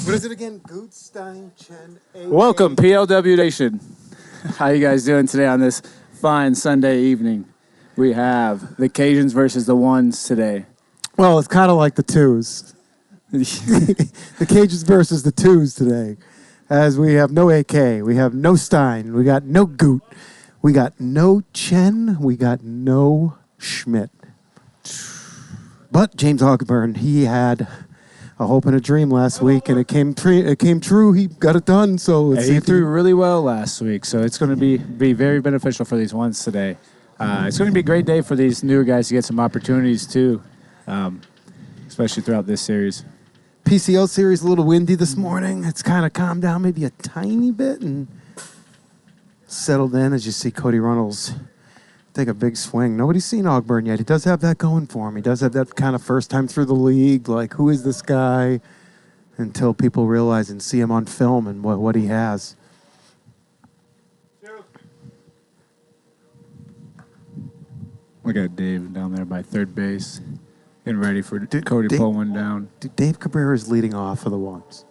What is it again? Gutstein, Chen, A. Welcome, PLW Nation. How you guys doing today on this fine Sunday evening? We have the Cajuns versus the Ones today. Well, it's kind of like the twos. The Cajuns versus the twos today. As we have no AK, we have no Stein, we got no Goot, we got no Chen, we got no Schmidt. But James Ogburn, he had a hope and a dream last week, and it came true. He got it done. So He threw really well last week, so it's going to be very beneficial for these Ones today. It's going to be a great day for these newer guys to get some opportunities too, especially throughout this series. PCL series a little windy this morning. It's kind of calmed down maybe a tiny bit and settled in as you see Cody Runnels take a big swing. Nobody's seen Ogburn yet. He does have that going for him. He does have that kind of first time through the league, like, who is this guy? Until people realize and see him on film and what he has. We got Dave down there by third base, getting ready for Cody to pull one down. Dave Cabrera is leading off for the Ones.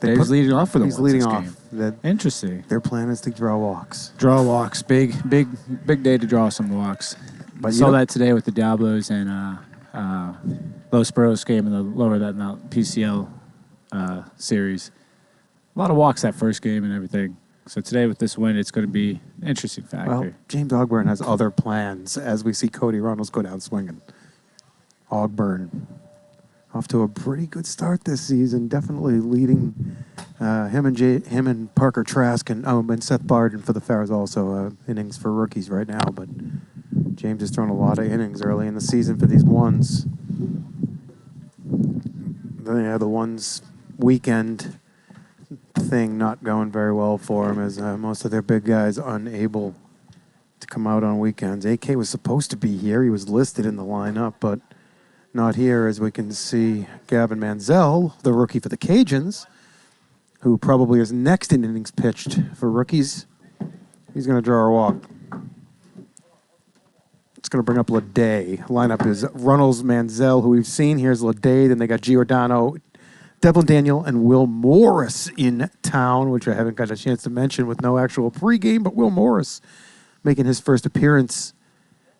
Dave's leading off for the Ones. He's leading this off. game. That Interesting. their plan is to draw walks. Draw walks, big day to draw some walks. But Saw that today with the Diablos and Los Burros game in the lower that PCL series. A lot of walks that first game and everything. So today with this win, it's going to be an interesting factor. Well, James Ogburn has other plans as we see Cody Runnels go down swinging. Ogburn off to a pretty good start this season, definitely leading him and Parker Trask and Seth Barden for the Farrows also innings for rookies right now. But James has thrown a lot of innings early in the season for these Ones. The Ones weekend thing not going very well for him as most of their big guys unable to come out on weekends. AK was supposed to be here. He was listed in the lineup, but not here, as we can see Gavin Manziel, the rookie for the Cajuns, who probably is next in innings pitched for rookies. He's going to draw a walk. It's going to bring up Ledet. Lineup is Runnels, Manziel, who we've seen. Here's Ledet. Then they got Giordano, Devlin Daniel, and Will Morris in town, which I haven't got a chance to mention with no actual pregame, but Will Morris making his first appearance.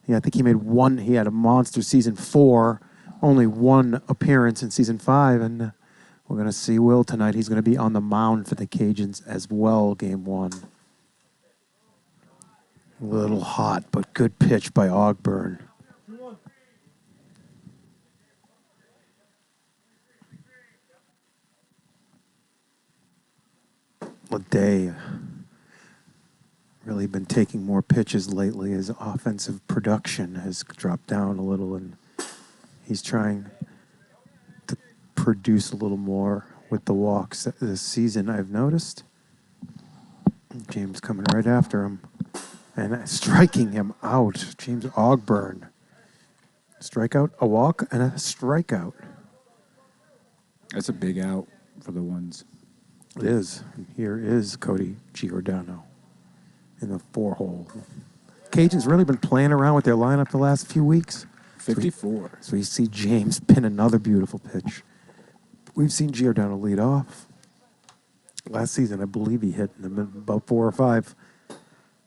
Yeah, I think he made one. He had a monster season 4. Only one appearance in season 5, and we're going to see Will tonight. He's going to be on the mound for the Cajuns as well, game 1. A little hot, but good pitch by Ogburn. Ledet really been taking more pitches lately. His offensive production has dropped down a little, and he's trying to produce a little more with the walks this season, I've noticed. James coming right after him and striking him out. James Ogburn. Strikeout, a walk, and a strikeout. That's a big out for the Ones. It is. And here is Cody Giordano in the 4-hole. Cajuns really been playing around with their lineup the last few weeks. 54. So you see James pin another beautiful pitch. We've seen Giordano lead off. Last season, I believe he hit about 4 or 5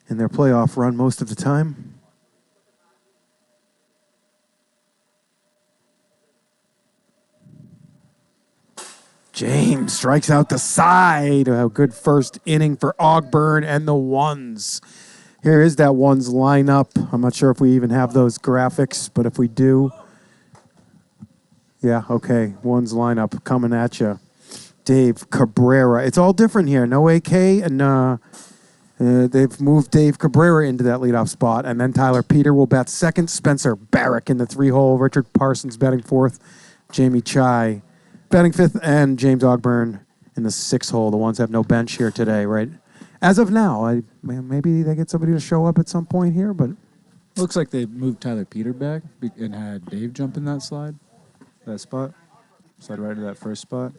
in their playoff run most of the time. James strikes out the side. A good first inning for Ogburn and the Ones. Here is that Ones lineup. I'm not sure if we even have those graphics, but if we do, yeah, okay. Ones lineup coming at you. Dave Cabrera. It's all different here. No AK, and they've moved Dave Cabrera into that leadoff spot, and then Tyler Peter will bat second. Spencer Barrick in the 3-hole. Richard Parsons batting 4th. Jamie Chai batting 5th, and James Ogburn in the 6-hole. The Ones have no bench here today, right? As of now, maybe they get somebody to show up at some point here, but Looks like they moved Tyler Peter back and had Dave jump in that spot. Slide right to that first spot.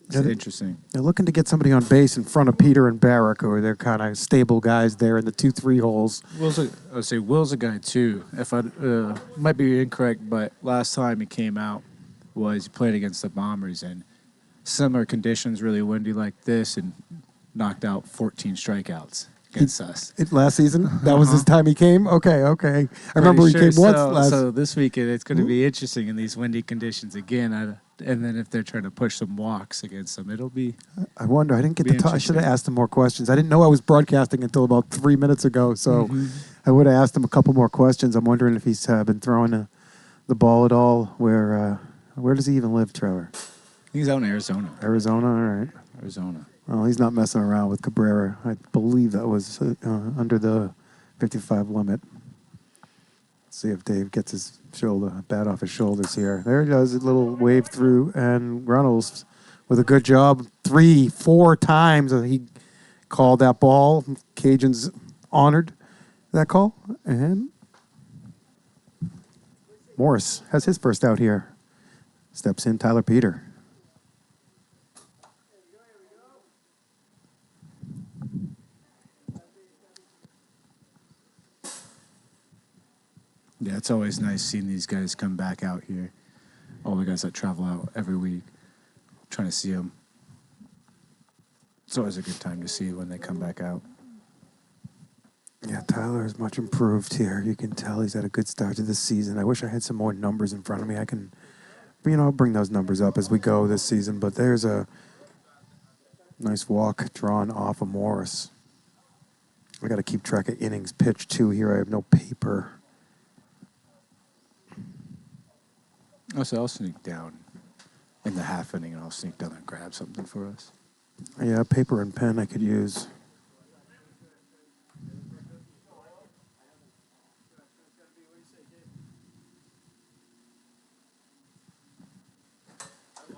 It's interesting. They're looking to get somebody on base in front of Peter and Barrick, or they're kind of stable guys there in the 2-3 holes. Will's a guy too. If I might be incorrect, but last time he came out was playing against the Bombers, and similar conditions, really windy like this, and knocked out 14 strikeouts against us. Last season, that was his time he came. Okay. I remember he came once last. So this weekend it's going to be interesting in these windy conditions again. And then if they're trying to push some walks against them, it'll be. I wonder. I didn't get to talk. I should have asked him more questions. I didn't know I was broadcasting until about 3 minutes ago, so I would have asked him a couple more questions. I'm wondering if he's been throwing the ball at all. Where does he even live, Trevor? He's out in Arizona. Arizona, all right. Arizona. Well, he's not messing around with Cabrera. I believe that was under the 55 limit. Let's see if Dave gets his bat off his shoulders here. There he does, a little wave through, and Reynolds with a good job. 3-4 times he called that ball. Cajuns honored that call. And Morris has his first out here. Steps in Tyler Peter. Yeah, it's always nice seeing these guys come back out here. All the guys that travel out every week, trying to see them. It's always a good time to see when they come back out. Yeah, Tyler is much improved here. You can tell he's had a good start to this season. I wish I had some more numbers in front of me. I can, I'll bring those numbers up as we go this season. But there's a nice walk drawn off of Morris. I got to keep track of innings pitched too here. I have no paper. I'll sneak down in the half inning and I'll sneak down and grab something for us. Yeah, paper and pen I could use.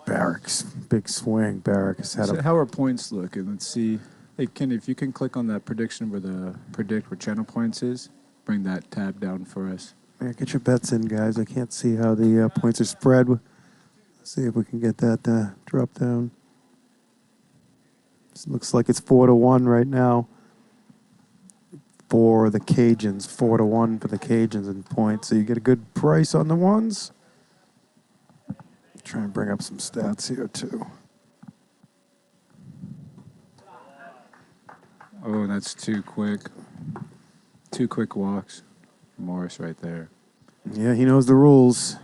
Barracks, big swing. Barracks had How are points looking? Let's see. Hey, Ken, if you can click on that prediction where the predict where channel points is, bring that tab down for us. Yeah, get your bets in, guys. I can't see how the points are spread. Let's see if we can get that drop down. This looks like it's 4-1 right now for the Cajuns. 4-1 for the Cajuns in points. So you get a good price on the ones. Try and bring up some stats here too. Oh, that's too quick. 2 quick walks. Morris right there. Yeah, he knows the rules.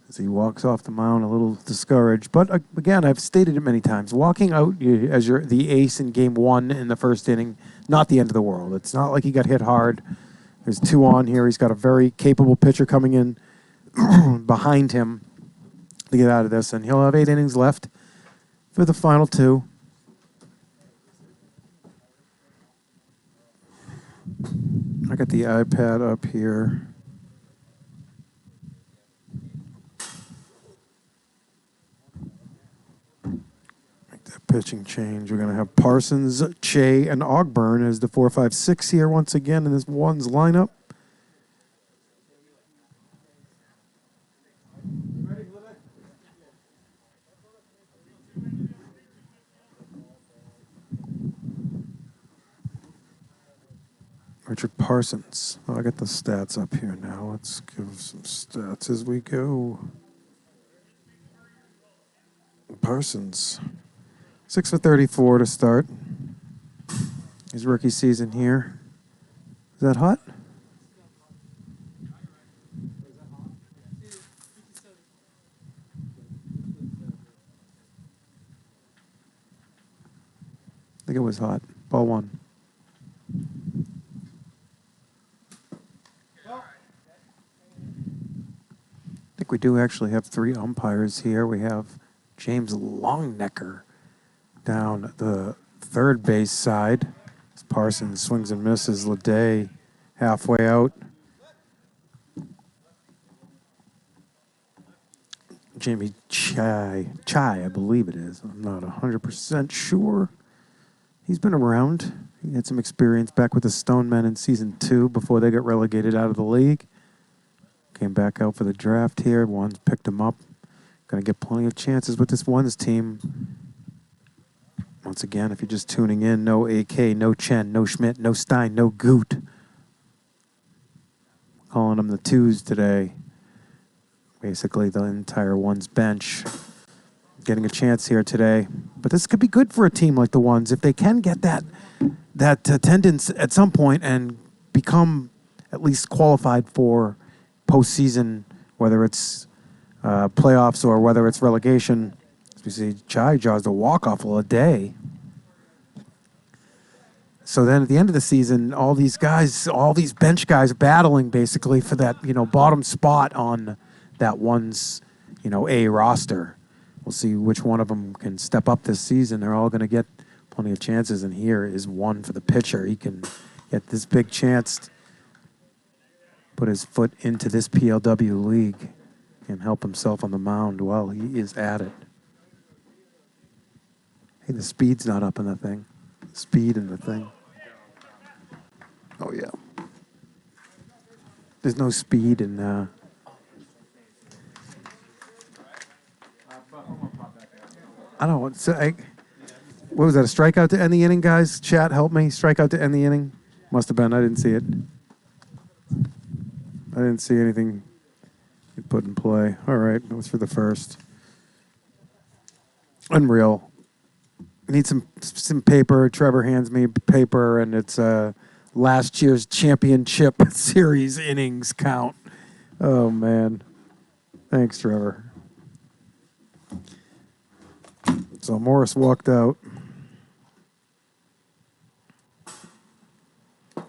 As he walks off the mound a little discouraged. But again, I've stated it many times. Walking out as you're the ace in game 1 in the first inning, not the end of the world. It's not like he got hit hard. There's 2 on here. He's got a very capable pitcher coming in behind him to get out of this. And he'll have 8 innings left for the final 2. I got the iPad up here. Make that pitching change. We're going to have Parsons, Che, and Ogburn as the 4, 5, 6 here once again in this one's lineup. Richard Parsons. Oh, I got the stats up here now. Let's give some stats as we go. Parsons, 6 for 34 to start his rookie season here. Is that hot? I think it was hot. Ball 1. I think we do actually have 3 umpires here. We have James Longnecker down the third base side. Parsons swings and misses. Ledet halfway out. Jamie Chai, I believe it is. I'm not 100% sure. He's been around. He had some experience back with the Stonemen in season 2 before they got relegated out of the league. Came back out for the draft here. One's picked him up. Going to get plenty of chances with this ones team. Once again, if you're just tuning in, no AK, no Chen, no Schmidt, no Stein, no Goot. Calling them the 2s today. Basically, the entire ones bench. getting a chance here today. But this could be good for a team like the Ones if they can get that attendance at some point and become at least qualified for postseason, whether it's playoffs or whether it's relegation. As we see, Chai draws the walk-off a day. So then at the end of the season, all these guys, all these bench guys battling basically for that, bottom spot on that One's, A roster. We'll see which one of them can step up this season. They're all going to get plenty of chances, and here is one for the pitcher. He can get this big chance to put his foot into this PLW league and help himself on the mound while he is at it. Hey, the speed's not up in the thing. Speed in the thing. Oh, yeah. There's no speed in... I don't know. What was that, a strikeout to end the inning, guys? Chat, help me. Strikeout to end the inning? Must have been. I didn't see it. I didn't see anything you put in play. All right. That was for the first. Unreal. I need some paper. Trevor hands me paper, and it's last year's championship series innings count. Oh, man. Thanks, Trevor. So Morris walked out. I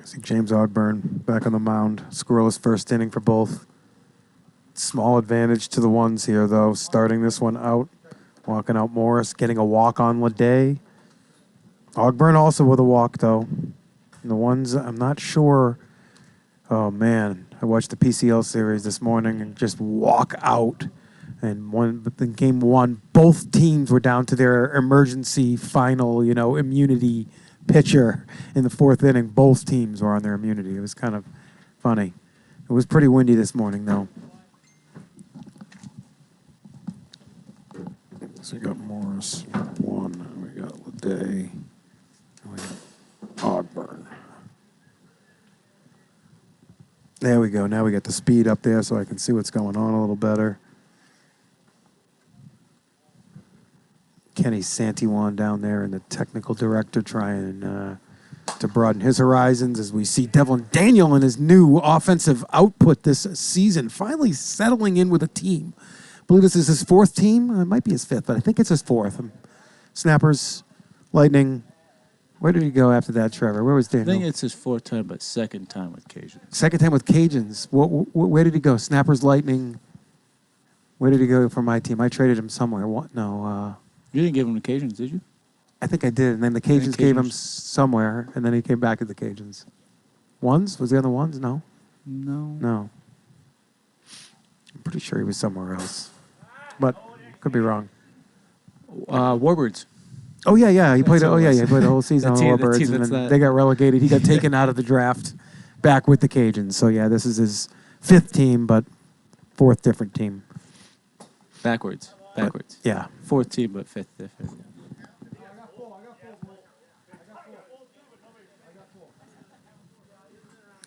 see James Ogburn back on the mound. Scoreless first inning for both. Small advantage to the Ones here, though. Starting this one out. Walking out Morris. Getting a walk on Ledet. Ogburn also with a walk, though. And the Ones, I'm not sure. Oh, man. I watched the PCL series this morning and just walk out. And in game one, both teams were down to their emergency final, immunity pitcher in the fourth inning. Both teams were on their immunity. It was kind of funny. It was pretty windy this morning, though. So we got Morris, one. We got Ledet. We got Ogburn. There we go. Now we got the speed up there so I can see what's going on a little better. Kenny Santiwan down there and the technical director trying to broaden his horizons as we see Devlin Daniel and his new offensive output this season finally settling in with a team. I believe this is his fourth team. It might be his fifth, but I think it's his fourth. Snappers, Lightning. Where did he go after that, Trevor? Where was Daniel? I think it's his fourth time, but second time with Cajuns. Second time with Cajuns. Where did he go? Snappers, Lightning. Where did he go for my team? I traded him somewhere. You didn't give him the Cajuns, did you? I think I did, and then the Cajuns gave him somewhere, and then he came back to the Cajuns. Ones? Was he on the Ones? No. No. I'm pretty sure he was somewhere else, but could be wrong. Warbirds. Oh yeah. He played. He played the whole season on the Warbirds, and then they got relegated. He got taken out of the draft, back with the Cajuns. So yeah, this is his fifth team, but fourth different team. Backwards. Yeah. Fourth team, but fifth different.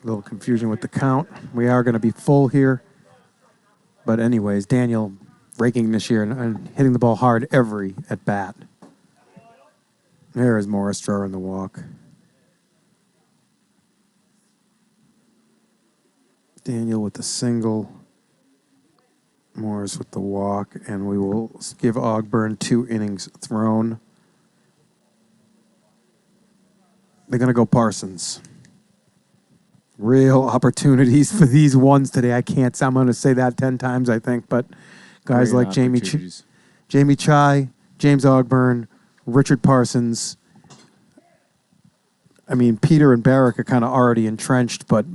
A little confusion with the count. We are going to be full here. But anyways, Daniel raking this year and hitting the ball hard every at bat. There is Morris drawing the walk. Daniel with the single. Morris with the walk. And we will give Ogburn 2 innings thrown. They're going to go Parsons. Real opportunities for these Ones today. I'm going to say that 10 times, I think. But guys Great like Jamie Chai, James Ogburn, Richard Parsons. I mean, Peter and Barrick are kind of already entrenched, but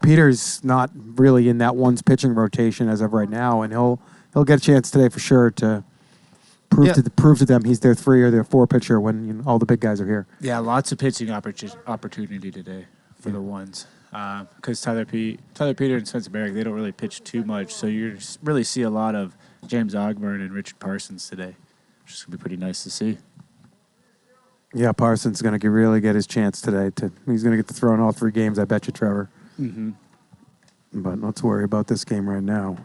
Peter's not really in that One's pitching rotation as of right now, and he'll get a chance today for sure to prove to them he's their 3 or their 4 pitcher when all the big guys are here. Yeah, lots of pitching opportunity today for the Ones. Because Tyler Peter and Spencer Barrick, they don't really pitch too much, so you really see a lot of James Ogburn and Richard Parsons today, which is going to be pretty nice to see. Yeah, Parsons is going to really get his chance today. He's going to get to throw in all 3 games, I bet you, Trevor. Mm-hmm. But let's worry about this game right now.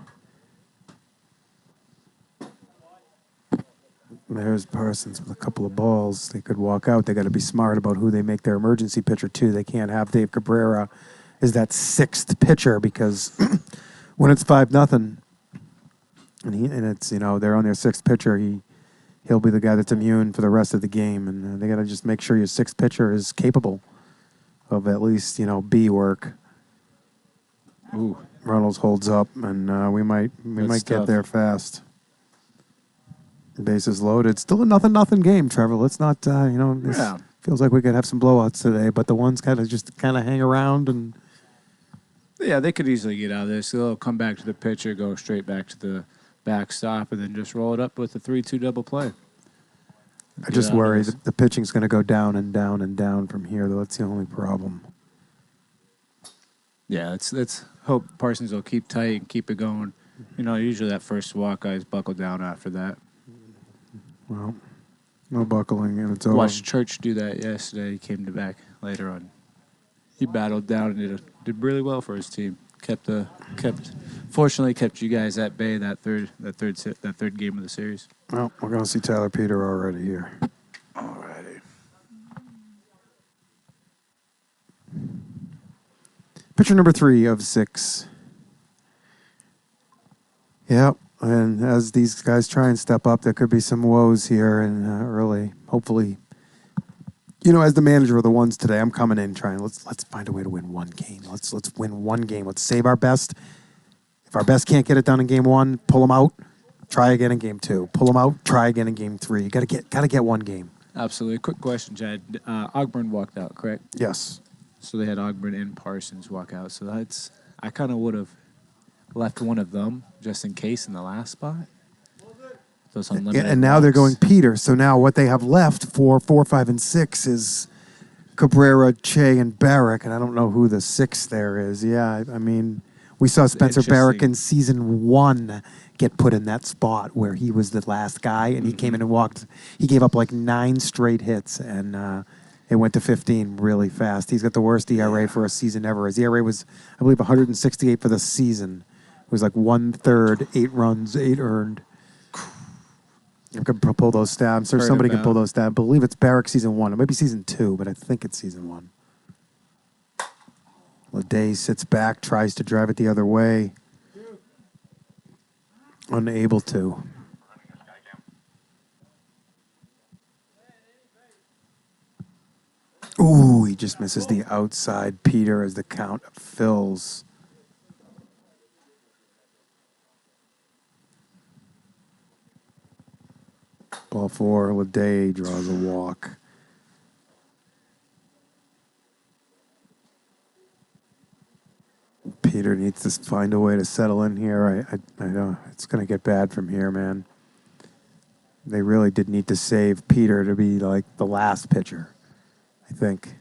There's Parsons with a couple of balls. They could walk out. They got to be smart about who they make their emergency pitcher to. They can't have Dave Cabrera as that sixth pitcher because when it's 5-0, and it's they're on their sixth pitcher, he'll be the guy that's immune for the rest of the game, and they got to just make sure your sixth pitcher is capable of at least B work. Ooh, Reynolds holds up, and we might get tough. there fast. Bases loaded. Still a 0-0 game, Trevor. Let's not, this feels like we could have some blowouts today, but the ones kind of hang around and. Yeah, they could easily get out of this. They'll come back to the pitcher, go straight back to the backstop, and then just roll it up with a 3-2 double play. I just worry that the pitching's going to go down and down and down from here, though. That's the only problem. Yeah, let's hope Parsons will keep tight and keep it going. Usually that first walk, guys buckle down after that. Well, no buckling, and it's over. Watched Church do that yesterday. He came to back later on. He battled down and did really well for his team. Fortunately kept you guys at bay that third game of the series. Well, we're going to see Tyler Peter already here. Alrighty. Pitcher number 3 of 6. Yep, and as these guys try and step up, there could be some woes here and early. Hopefully, as the manager of the ones today, I'm coming in trying. Let's find a way to win one game. Let's win one game. Let's save our best. If our best can't get it done in game 1, pull them out. Try again in game 2. Pull them out. Try again in game 3. You gotta get one game. Absolutely. Quick question, Chad. Ogburn walked out, correct? Yes. So they had Ogburn and Parsons walk out. So I kind of would have left one of them just in case in the last spot. Those unlimited and now walks. they're going Peter. So now what they have left for 4, 5, and 6 is Cabrera, Che, and Barrick. And I don't know who the 6th there is. Yeah, I mean, we saw Spencer Barrick in season 1 get put in that spot where he was the last guy, and he came in and walked. He gave up like 9 straight hits, and it went to 15 really fast. He's got the worst ERA for a season ever. His ERA was, I believe, 168 for the season. It was like 1/3, 8 runs, 8 earned. I could pull those stats. Or somebody can pull those stats. I believe it's Barrick season 1. It might be season 2, but I think it's season 1. Ledet sits back, tries to drive it the other way. Unable to. Ooh, he just misses the outside Peter as the count fills. Ball 4, Ledet draws a walk. Peter needs to find a way to settle in here. I know it's going to get bad from here, man. They really did need to save Peter to be like the last pitcher, I think.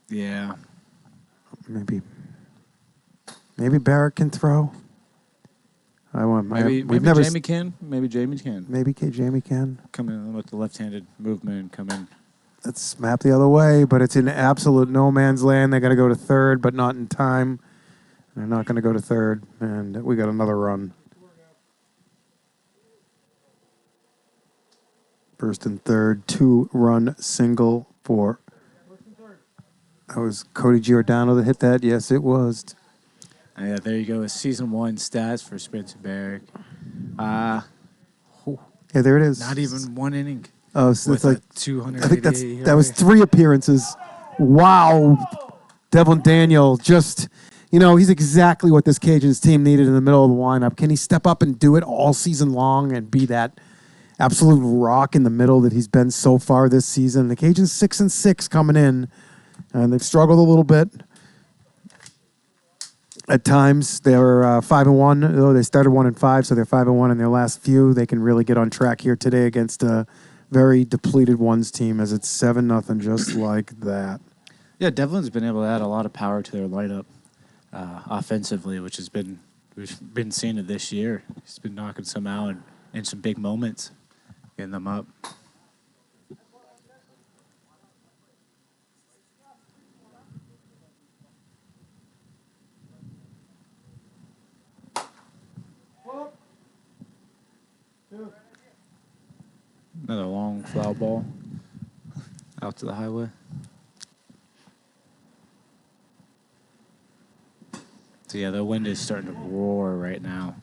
Yeah. Maybe Barrett can throw. Maybe Jamie can. Maybe Jamie can. Maybe Jamie can. Come in with the left-handed movement and come in. Let's map the other way, but it's in absolute no man's land. They got to go to third, but not in time. They're not going to go to third, and we got another run. First and third, 2-run single for. That was Cody Giordano that hit that. Yes, it was. Yeah, there you go. Season 1 stats for Spencer Barrick. Yeah, there it is. Not even 1 inning. Oh, so it's like 200. I think that was 3 appearances. Wow, Devlin Daniel just. He's exactly what this Cajuns team needed in the middle of the lineup. Can he step up and do it all season long and be that absolute rock in the middle that he's been so far this season? The Cajuns 6-6 coming in, and they've struggled a little bit. At times, they're 5-1. Though they started 1-5, so they're 5-1 in their last few. They can really get on track here today against a very depleted ones team, as it's 7-0, just like that. Yeah, Devlin's been able to add a lot of power to their lineup offensively, which we've been seeing it this year. He's been knocking some out in some big moments, getting them up. Another long foul ball out to the highway. So, yeah, the wind is starting to roar right now.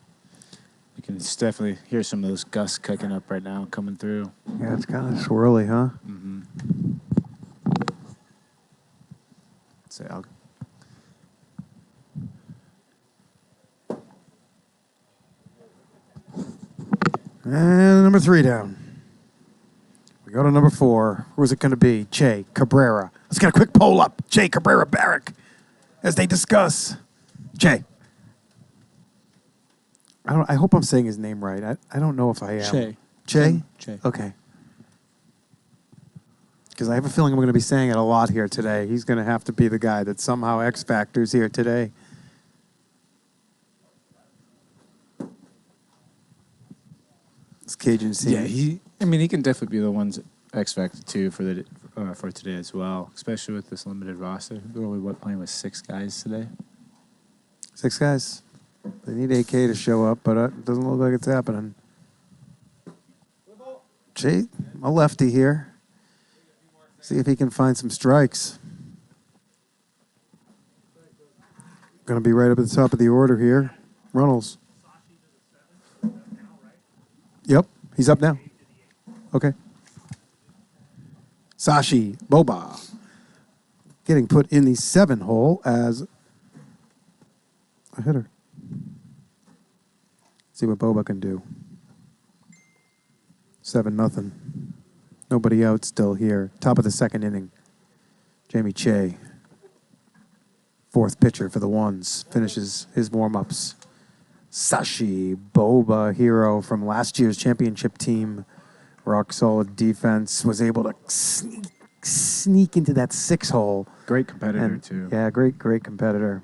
You can definitely hear some of those gusts kicking up right now, coming through. Yeah, it's kind of swirly, huh? Mm-hmm. So I'll And number 3 down. We go to number 4. Who's it going to be? Che Cabrera. Let's get a quick poll up. Che Cabrera Barrick as they discuss. Che. I hope I'm saying his name right. I don't know if I am. Che. Che? Che. Okay. Because I have a feeling I'm going to be saying it a lot here today. He's going to have to be the guy that somehow X Factors here today. This Cajun scene. Yeah, he can definitely be the one's X Factor too for today as well, especially with this limited roster. They're only playing with 6 guys today. 6 guys. They need AK to show up, but it doesn't look like it's happening. Che, a lefty here. See if he can find some strikes. Going to be right up at the top of the order here. Runnels. Yep, he's up now. Okay. Sashi Boba getting put in the 7 hole as a hitter. See what Boba can do. 7-0. Nobody out still here. Top of the 2nd inning. Jamie Che, 4th pitcher for the Ones, finishes his warm-ups. Sashi Boba, hero from last year's championship team. Rock solid defense. Was able to sneak into that 6 hole. Great competitor too. Yeah, great competitor.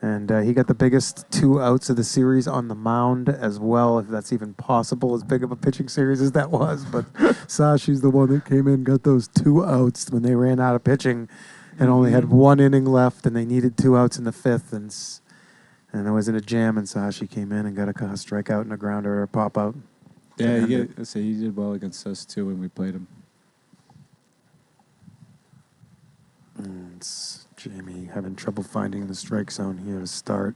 And he got the biggest 2 outs of the series on the mound as well, if that's even possible, as big of a pitching series as that was. But Sashi's the one that came in, got those 2 outs when they ran out of pitching and only had 1 inning left, and they needed 2 outs in the 5th. And it was in a jam, and Sashi came in and got a strikeout and a grounder or a pop-out. Yeah, he did well against us too when we played him. And it's Jamie having trouble finding the strike zone here to start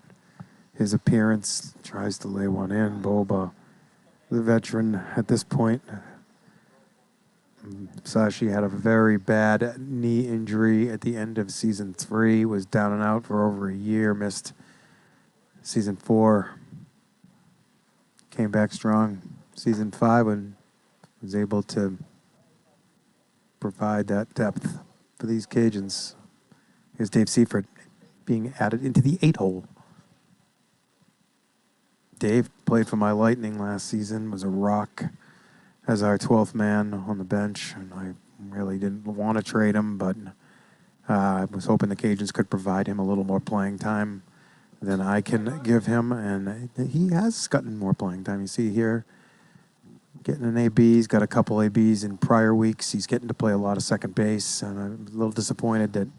his appearance. Tries to lay one in. Boba, the veteran at this point. Sashi had a very bad knee injury at the end of season 3. Was down and out for over a year. Missed season 4. Came back strong season 5 and was able to provide that depth for these Cajuns. Here's Dave Seifert being added into the 8 hole. Dave played for my Lightning last season, was a rock as our 12th man on the bench, and I really didn't want to trade him, but I was hoping the Cajuns could provide him a little more playing time than I can give him, and he has gotten more playing time. You see here, getting an AB. He's got a couple ABs in prior weeks. He's getting to play a lot of second base, and I'm a little disappointed that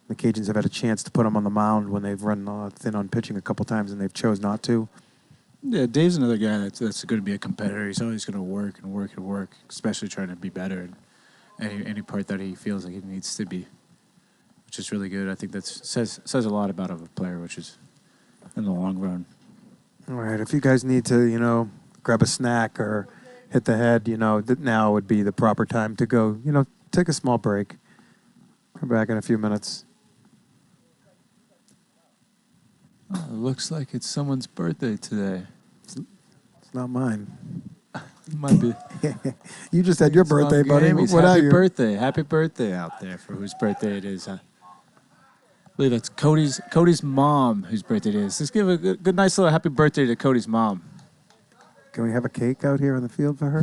the Cajuns have had a chance to put him on the mound when they've run thin on pitching a couple times, and they've chose not to. Yeah, Dave's another guy that's going to be a competitor. He's always going to work and work and work, especially trying to be better in any part that he feels like he needs to be, which is really good. I think that says a lot about a player, which is in the long run. All right, if you guys need to, grab a snack or hit the head, now would be the proper time to go, take a small break. Come back in a few minutes. Oh, it looks like it's someone's birthday today. It's not mine. It might be. You just had your birthday, buddy. What Happy are you? Birthday. Happy birthday out there for whose birthday it is. I believe that's Cody's mom whose birthday it is. Let's give a good nice little happy birthday to Cody's mom. Can we have a cake out here on the field for her?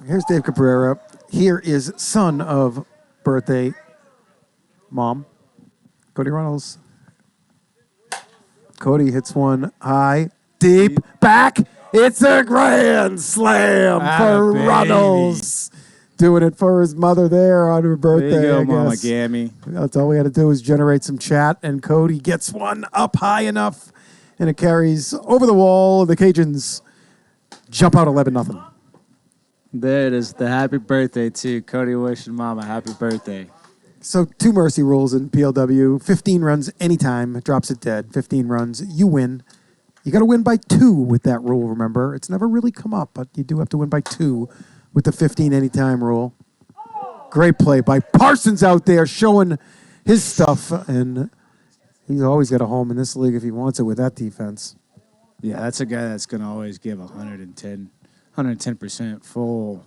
Here's Dave Cabrera. Here is son of birthday mom, Cody Runnels. Cody hits one high, deep, back. It's a grand slam for baby. Runnels. Doing it for his mother there on her birthday, There you go, I Mama guess. Gammy. That's all we had to do was generate some chat, and Cody gets one up high enough, and it carries over the wall. The Cajuns jump out 11-0. There it is. The happy birthday, too. Cody wishing Mom a happy birthday. So 2 mercy rules in PLW. 15 runs anytime, drops it dead. 15 runs, you win. You got to win by 2 with that rule, remember. It's never really come up, but you do have to win by 2 with the 15 anytime rule. Great play by Parsons out there showing his stuff, and he's always got a home in this league if he wants it with that defense. Yeah, that's a guy that's going to always give 110% full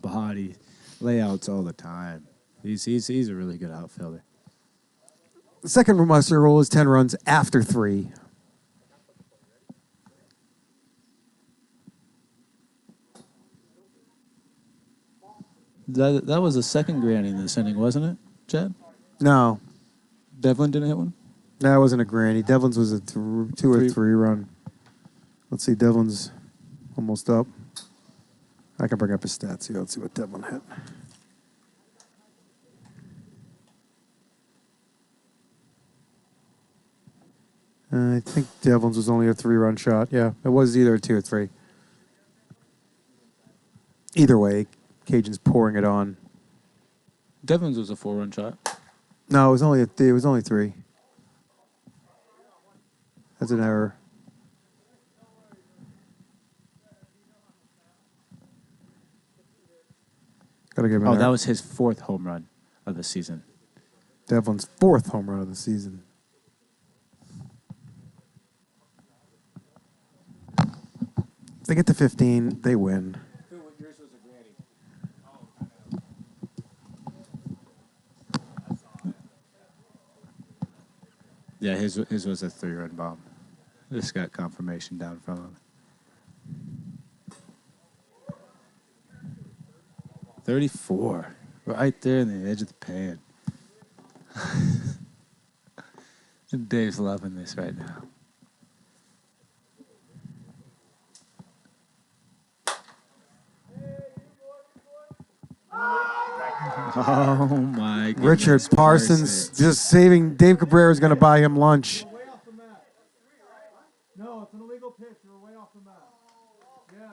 body layouts all the time. He's a really good outfielder. The second muster rule is 10 runs after 3. That was the second granny in this inning, wasn't it, Chad? No, Devlin didn't hit one? that wasn't a granny. Devlin's was a 2 or 3 run. Let's see, Devlin's almost up. I can bring up his stats here. Let's see what Devlin hit. I think Devlin's was only a 3-run shot. Yeah, it was either a 2 or 3. Either way, Cajuns pouring it on. Devlin's was a 4-run shot. No, it was only 3. That's an error. Gotta give him an That error. was his 4th home run of the season. Devlin's 4th home run of the season. If they get to 15, they win. Yeah, his was a 3-run bomb. Just got confirmation down from him. 34. Right there in the edge of the pan. And Dave's loving this right now. Oh, my goodness. Richard Parsons just saving. Dave Cabrera is going to buy him lunch. Way off the mat. No, it's an illegal pitch. You're way off the mat. Yeah.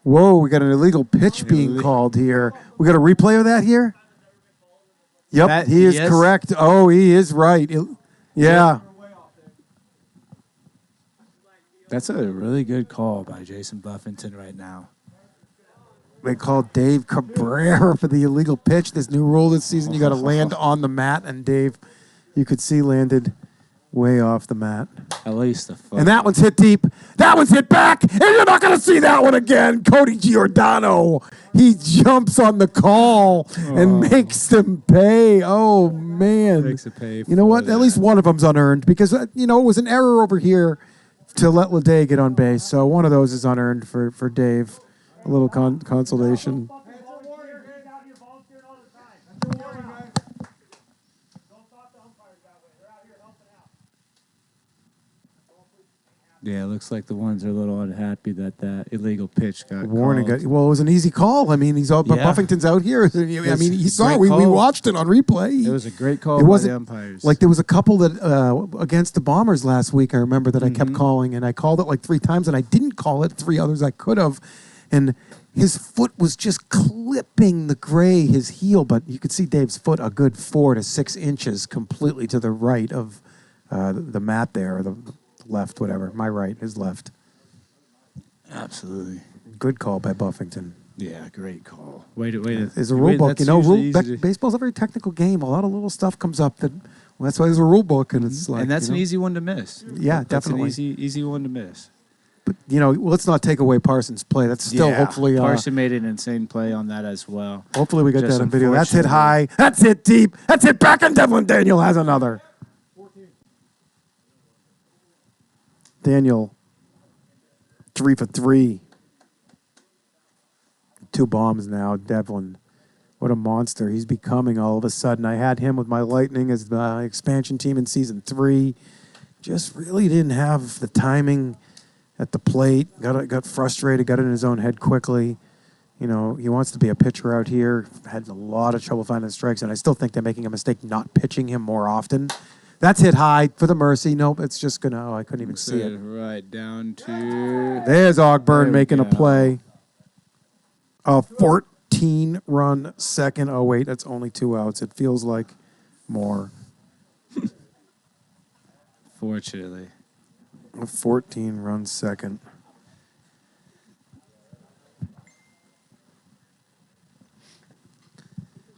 Whoa, we got an illegal pitch being called here. We got a replay of that here? Yep, he is correct. Oh, he is right. Yeah. That's a really good call by Jason Buffington right now. They called Dave Cabrera for the illegal pitch. This new rule this season, you got to land on the mat, and Dave, you could see, landed way off the mat. At least the foot. And that one's hit deep. That one's hit back, and you're not going to see that one again. Cody Giordano, he jumps on the call and makes them pay. Oh, man. Makes it pay. You know what? At least one of them's unearned because, it was an error over here to let Ledet get on base. So one of those is unearned for Dave. A little consolation. Yeah, it looks like the ones are a little unhappy that illegal pitch got Warning. called. Well, it was an easy call. I mean, Buffington's out here. I mean, he saw it. We watched it on replay. It was a great call It by wasn't the umpires. like there was a couple that against the Bombers last week. I remember that I kept calling, and I called it like 3 times, and I didn't call it 3 others I could have, and his foot was just clipping the gray, his heel, but you could see Dave's foot a good 4 to 6 inches completely to the right of the mat there, or the left, whatever. My right, his left. Absolutely. Good call by Buffington. Yeah, great call. Wait. There's a rule book. Baseball's a very technical game. A lot of little stuff comes up that's why there's a rule book, and it's like, and that's an easy one to miss. Yeah, That's definitely. an easy one to miss. But, let's not take away Parsons' play. That's still hopefully... Parson made an insane play on that as well. Hopefully we got Just that on video. That's hit unfortunately. high. That's hit deep. That's hit back, and Devlin Daniel has another. 14. Daniel, 3 for 3. 2 bombs now. Devlin, what a monster he's becoming all of a sudden. I had him with my Lightning as the expansion team in Season 3. Just really didn't have the timing at the plate. Got frustrated, got in his own head quickly. He wants to be a pitcher out here. Had a lot of trouble finding strikes, and I still think they're making a mistake not pitching him more often. That's hit high for the mercy. Nope, it's just gonna. Oh, I couldn't even see it. Right down to. There's Ogburn There we making a go. play. A 14-run second. Oh wait, that's only 2 outs. It feels like more. Fortunately. A 14-run second.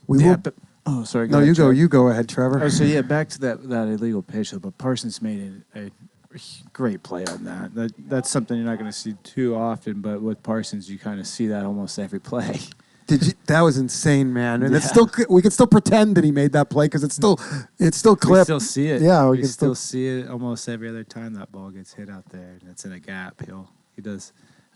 We will. Oh, sorry. No, you go. You go ahead, Trevor. Oh, so yeah, back to that illegal pitch. But Parsons made a great play on that. That's something you're not going to see too often. But with Parsons, you kind of see that almost every play. That was insane, man. And it's still, we can still pretend that he made that play because it's still clipped. We still see it. Yeah, we can still see it almost every other time that ball gets hit out there, and it's in a gap. He'll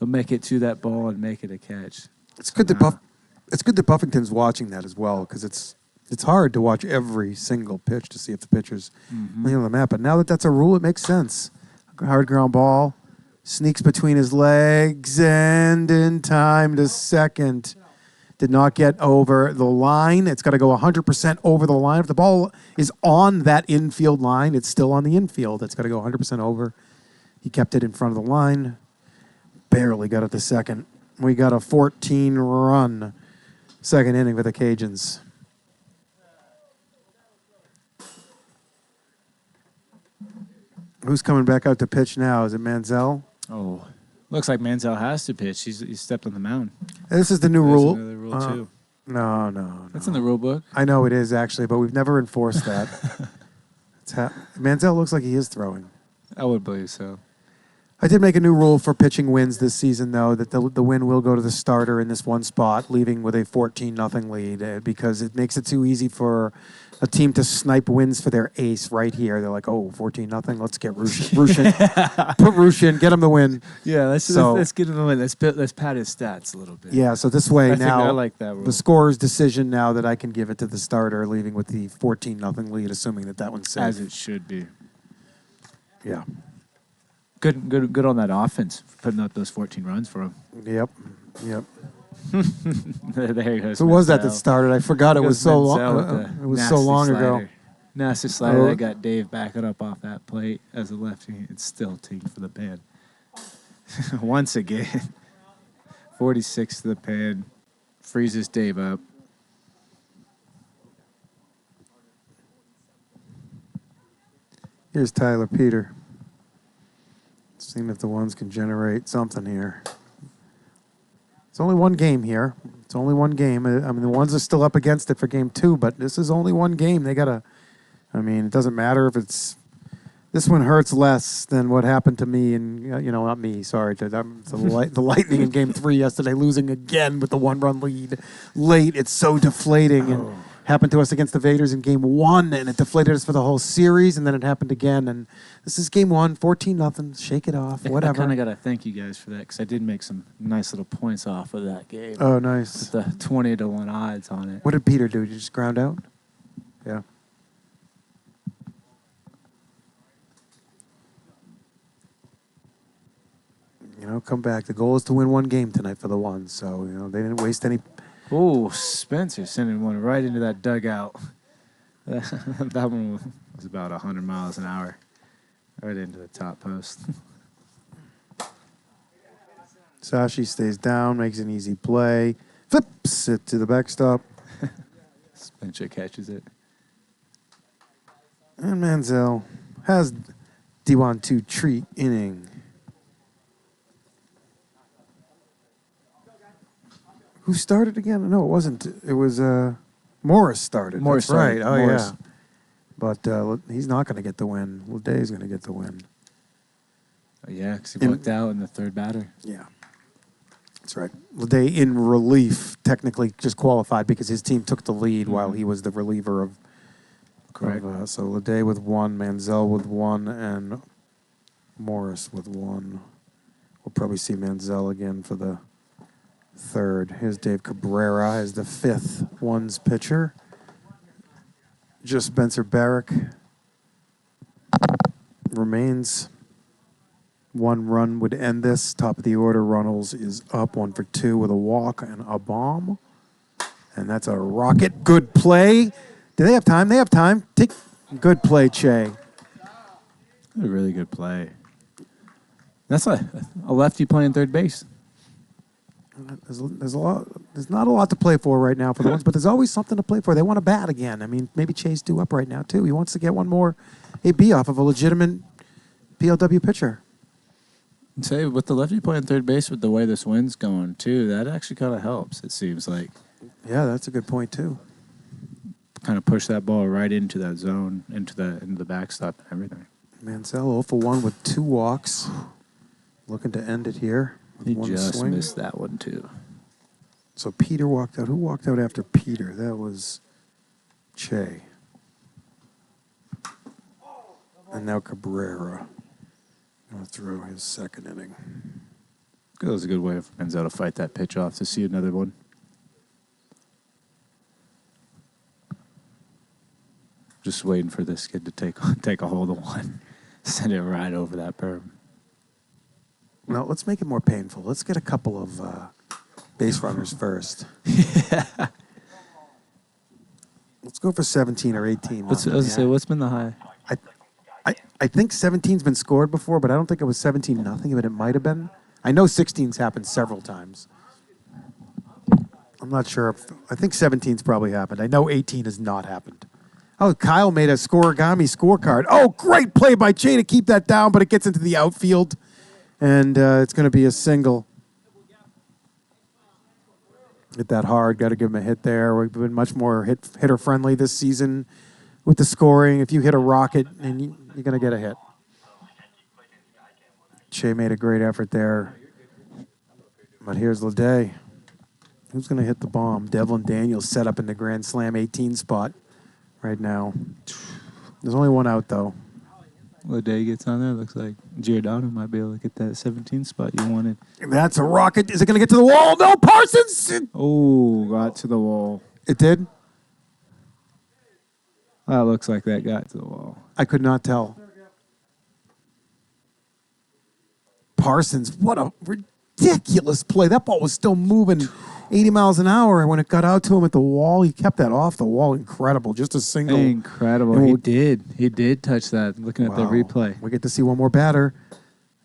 make it to that ball and make it a catch. It's good that Buffington's watching that as well because it's hard to watch every single pitch to see if the pitcher's laying on the map. But now that that's a rule, it makes sense. Hard ground ball, sneaks between his legs, and in time to second. Did not get over the line. It's got to go 100% over the line. If the ball is on that infield line, it's still on the infield. It's got to go 100% over. He kept it in front of the line. Barely got it to second. We got a 14-run second inning for the Cajuns. Who's coming back out to pitch now? Is it Manziel? Oh, looks like Manziel has to pitch. He stepped on the mound. This is the new There's rule. another rule too. No. That's in the rule book. I know it is actually, but we've never enforced that. Manziel looks like he is throwing. I would believe so. I did make a new rule for pitching wins this season, though, that the win will go to the starter in this one spot, leaving with a 14-0 lead, because it makes it too easy for a team to snipe wins for their ace right here. They're like, oh, 14-0, let's get Rushin. Put Rushin, get him the win. Yeah, let's get him the win. Let's pad his stats a little bit. Yeah, so this way now, I like that rule. the scorer's decision now that I can give it to the starter, leaving with the 14-0 lead, assuming that one's safe. As it should be. Yeah. Good on that offense for putting up those 14 runs for him. Yep. There he goes. Who was that started? I forgot it was so long. It was so long ago. Nasty slider that got Dave backing up off that plate as a lefty. It's still teamed for the pan. Once again, 46 to the pan, freezes Dave up. Here's Tyler Peter. Seeing if the ones can generate something here. It's only one game here. It's only one game. I mean, the ones are still up against it for game 2, but this is only one game. They got to, it doesn't matter if it's, this one hurts less than what happened to me and, not me, sorry. The Lightning in game 3 yesterday, losing again with the 1-run lead late. It's so deflating. And happened to us against the Vaders in game 1, and it deflated us for the whole series, and then it happened again. And this is game 1, 14-0. Shake it off, whatever. I kind of got to thank you guys for that because I did make some nice little points off of that game. Oh, nice. With the 20-1 odds on it. What did Peter do? Did you just ground out? Yeah. Come back. The goal is to win one game tonight for the ones. So, they didn't waste any. Oh, Spencer sending one right into that dugout. That one was about 100 miles an hour. Right into the top post. Sashi stays down, makes an easy play. Flips it to the backstop. Spencer catches it. And Manziel has D1 2 treat inning. Who started again? No, it wasn't. It was Morris started. Morris That's right. started. Oh, Morris. yeah. But he's not going to get the win. Ledet's going to get the win. Yeah, because he walked out in the third batter. Yeah. That's right. Ledet in relief technically just qualified because his team took the lead while he was the reliever of. Correct. So Ledet with 1, Manziel with 1, and Morris with 1. We'll probably see Manziel again for the 3rd. Here's Dave Cabrera as the 5th ones pitcher. Just Spencer Barrick remains. 1 run would end this. Top of the order, Runnels is up 1 for 2 with a walk and a bomb. And that's a rocket. Good play. Do they have time? They have time. Good play, Che. A really good play. That's a lefty playing third base. There's not a lot to play for right now for the ones, but there's always something to play for. They want to bat again. I mean, maybe Chase due up right now too. He wants to get one more AB off of a legitimate PLW pitcher. And say with the lefty playing third base, with the way this wind's going too, that actually kind of helps. It seems like. Yeah, that's a good point too. Kind of push that ball right into that zone, into the backstop and everything. Mansell 0 for 1 with 2 walks. Looking to end it here. He One just swing. missed that one too. So Peter walked out. Who walked out after Peter? That was Che. And now Cabrera going through his second inning. That was a good way for Manziel to fight that pitch off to see another one. Just waiting for this kid to take a hold of one. Send it right over that berm. Well, let's make it more painful. Let's get a couple of base runners first. Let's go for 17 or 18. What's been the high? I think 17's been scored before, but I don't think it was 17-0, but it might have been. I know 16's happened several times. I'm not sure. I think 17's probably happened. I know 18 has not happened. Oh, Kyle made a scoregami scorecard. Oh, great play by Che to keep that down, but it gets into the outfield, and it's going to be a single. Hit that hard. Got to give him a hit there. We've been much more hitter-friendly this season with the scoring. If you hit a rocket, and you're going to get a hit. Che made a great effort there. But here's Ledet. Who's going to hit the bomb? Devlin Daniels set up in the Grand Slam 18 spot right now. There's only one out, though. Ledet gets on there. Looks like Giordano might be able to get that 17 spot you wanted. That's a rocket. Is it going to get to the wall? No, Parsons! Oh, got to the wall. It did? That looks like that got to the wall. I could not tell. Parsons, what a ridiculous play. That ball was still moving 80 miles an hour, and when it got out to him at the wall, he kept that off the wall. Incredible. Just a single. Incredible. He did touch that. Looking at the replay. We get to see one more batter.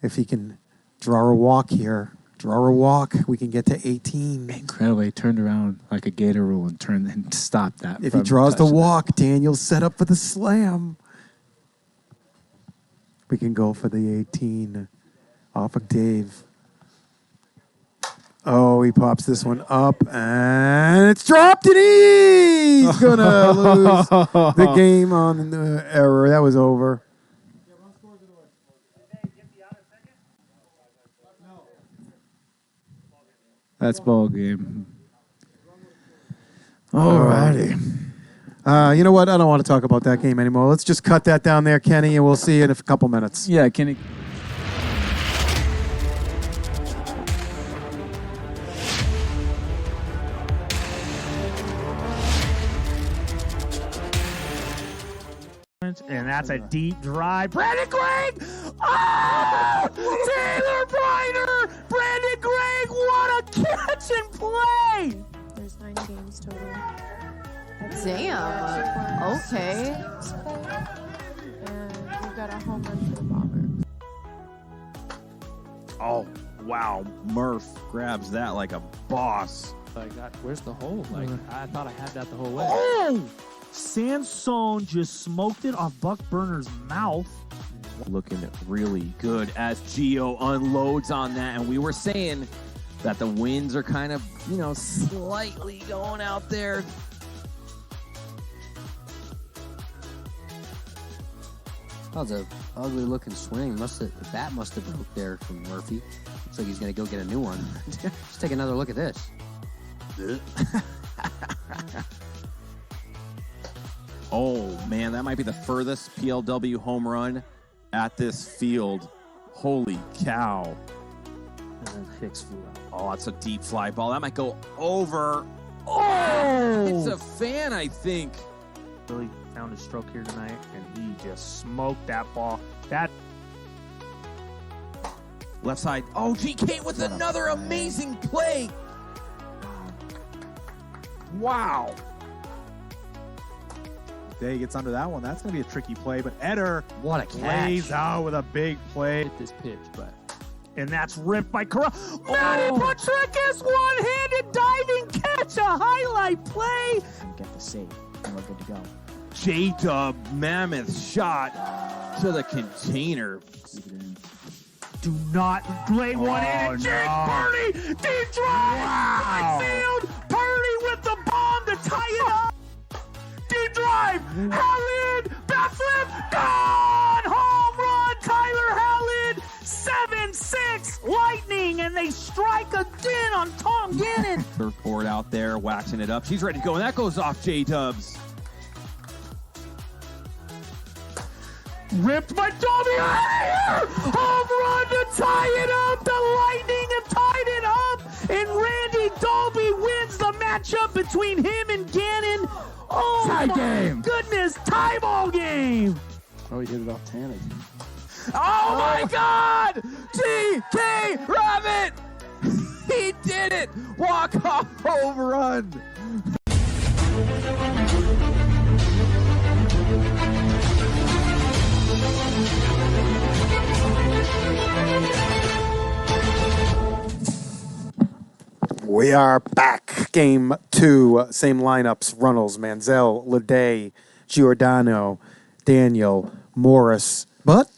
If he can draw a walk here, we can get to 18. Incredible. He turned around like a gator rule and stopped that. If he draws the walk, Daniel's set up for the slam. We can go for the 18 off of Dave. Oh, he pops this one up, and it's dropped, and he's going to lose the game on the error. That was over. That's ball game. All righty. You know what? I don't want to talk about that game anymore. Let's just cut that down there, Kenny, and we'll see you in a couple minutes. Yeah, Kenny. And that's a deep drive. Brandon Gregg! Oh! Taylor Briner! Brandon Gregg, what a catch and play! There's 9 games total. Damn. Okay. And we've got a home run for the Bombers. Oh, wow. Murph grabs that like a boss. Where's the hole? I thought I had that the whole way. Oh! Sansone just smoked it off Buck Burner's mouth. Looking really good as Gio unloads on that. And we were saying that the winds are kind of, slightly going out there. That was a ugly looking swing. The bat must have broke there from Murphy. Looks like he's gonna go get a new one. Let's take another look at this. Oh, man, that might be the furthest PLW home run at this field. Holy cow. And Hicks flew out. Oh, that's a deep fly ball. That might go over. Oh! It's a fan, I think. Really found his stroke here tonight, and he just smoked that ball. That Left side. Oh, GK with another amazing play. Wow. Ledet gets under that one. That's going to be a tricky play, but Eder What a catch. lays out with a big play. Hit this pitch, but And that's ripped by Corral. Manny Patricus, one-handed diving catch, a highlight play. get the save, and we're good to go. J-Dub, mammoth shot to the container. Do not lay one in. Jake Purdy, deep drive, right field. Purdy with the bomb to tie it up. Deep drive, Howland, bat flip, gone! Home run, Tyler Howland, 7-6, Lightning, and they strike again on Tom Gannon. Third board out there, waxing it up. She's ready to go, and that goes off J-Dubs. Ripped by Dolby. Home run to tie it up. The Lightning have tied it up. And Randy Dolby wins the matchup between him and Gannon. Oh, Tie my game. goodness. Tie ball game. Oh, he hit it off Tanner. Oh my God! T.K. Rabbit! He did it! Walk-off home run! We are back. Game 2. Same lineups. Runnels, Manziel, Ledet, Giordano, Daniel, Morris. But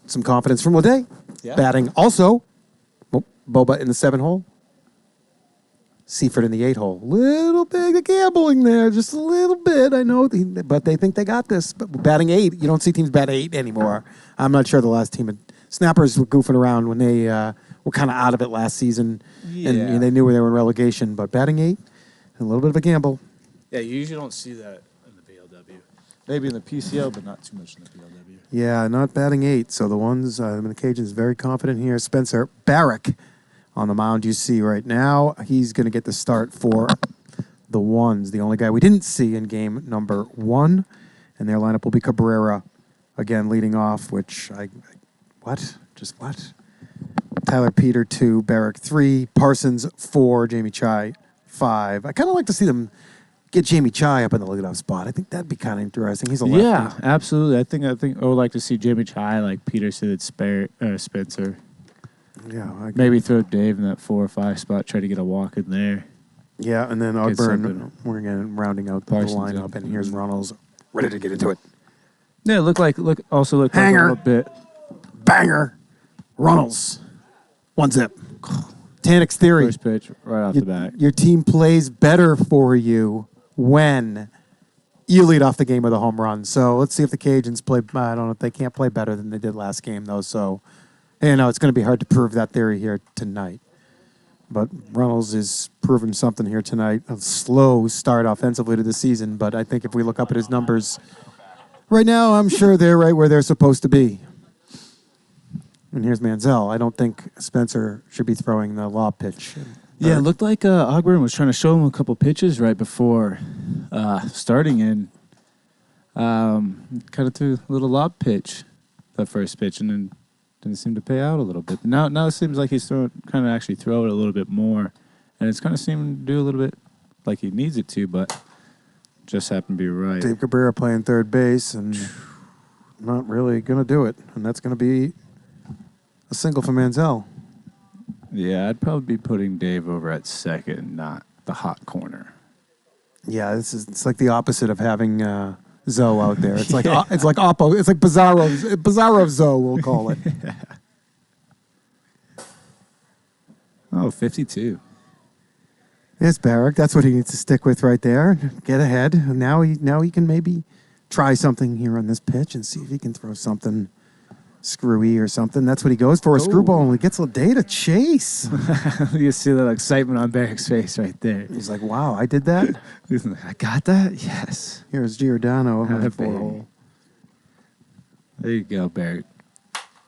some confidence from Ledet. Yeah. Batting also. Boba in the 7 hole. Seaford in the 8 hole. Little bit of gambling there. Just a little bit. I know. But they think they got this. But batting 8. You don't see teams bat 8 anymore. I'm not sure the last team. Snappers were goofing around when they were kind of out of it last season. And they knew where they were in relegation. But batting 8, a little bit of a gamble. Yeah, you usually don't see that in the BLW. Maybe in the PCL, but not too much in the BLW. Yeah, not batting 8. So the the Cajuns very confident here. Spencer Barrick on the mound you see right now. He's going to get the start for the Ones, the only guy we didn't see in game number 1. And their lineup will be Cabrera again leading off, which what? Tyler Peter 2, Barrick 3, Parsons 4, Jamie Chai 5. I kind of like to see them get Jamie Chai up in the leadoff spot. I think that'd be kind of interesting. He's a lefty. Yeah, absolutely. I think I would like to see Jamie Chai like Peterson and Spencer. Yeah, Maybe throw Dave in that 4 or 5 spot, try to get a walk in there. yeah, and then Get Ogburn, something. we're again rounding out the Parsons lineup, in. and here's Runnels ready to get into it. Yeah, look like Hanger. a little bit. Banger, Runnels, 1-zip. Tanix theory. First pitch right off the bat. Your team plays better for you when you lead off the game with a home run. So let's see if the Cajuns play. I don't know if they can't play better than they did last game, though. So, it's going to be hard to prove that theory here tonight. But Runnels is proving something here tonight. A slow start offensively to the season, but I think if we look up at his numbers right now, I'm sure they're right where they're supposed to be. And here's Manziel. I don't think Spencer should be throwing the lob pitch. Yeah, it looked like Ogburn was trying to show him a couple pitches right before starting in. Kind of threw a little lob pitch, that first pitch, and then didn't seem to pay out a little bit. Now it seems like he's kind of actually throw it a little bit more, and it's kind of seeming to do a little bit like he needs it to, but just happened to be right. Dave Cabrera playing third base and not really going to do it. And that's going to be a single for Manziel. Yeah, I'd probably be putting Dave over at second, not the hot corner. Yeah, it's like the opposite of having Zoe out there. It's like it's like Bizarro Zoe, we'll call it. Oh, 52. Yes, Barrick. That's what he needs to stick with right there. Get ahead. And now he can maybe try something here on this pitch and see if he can throw something screwy or something. That's what he goes for, a screwball, and he gets Ledet to chase. You see that excitement on Barrick's face right there. He's like, wow, I did that? He's like, I got that? Yes. Here's Giordano. Have on it, baby. 4-hole. There you go, Barrick.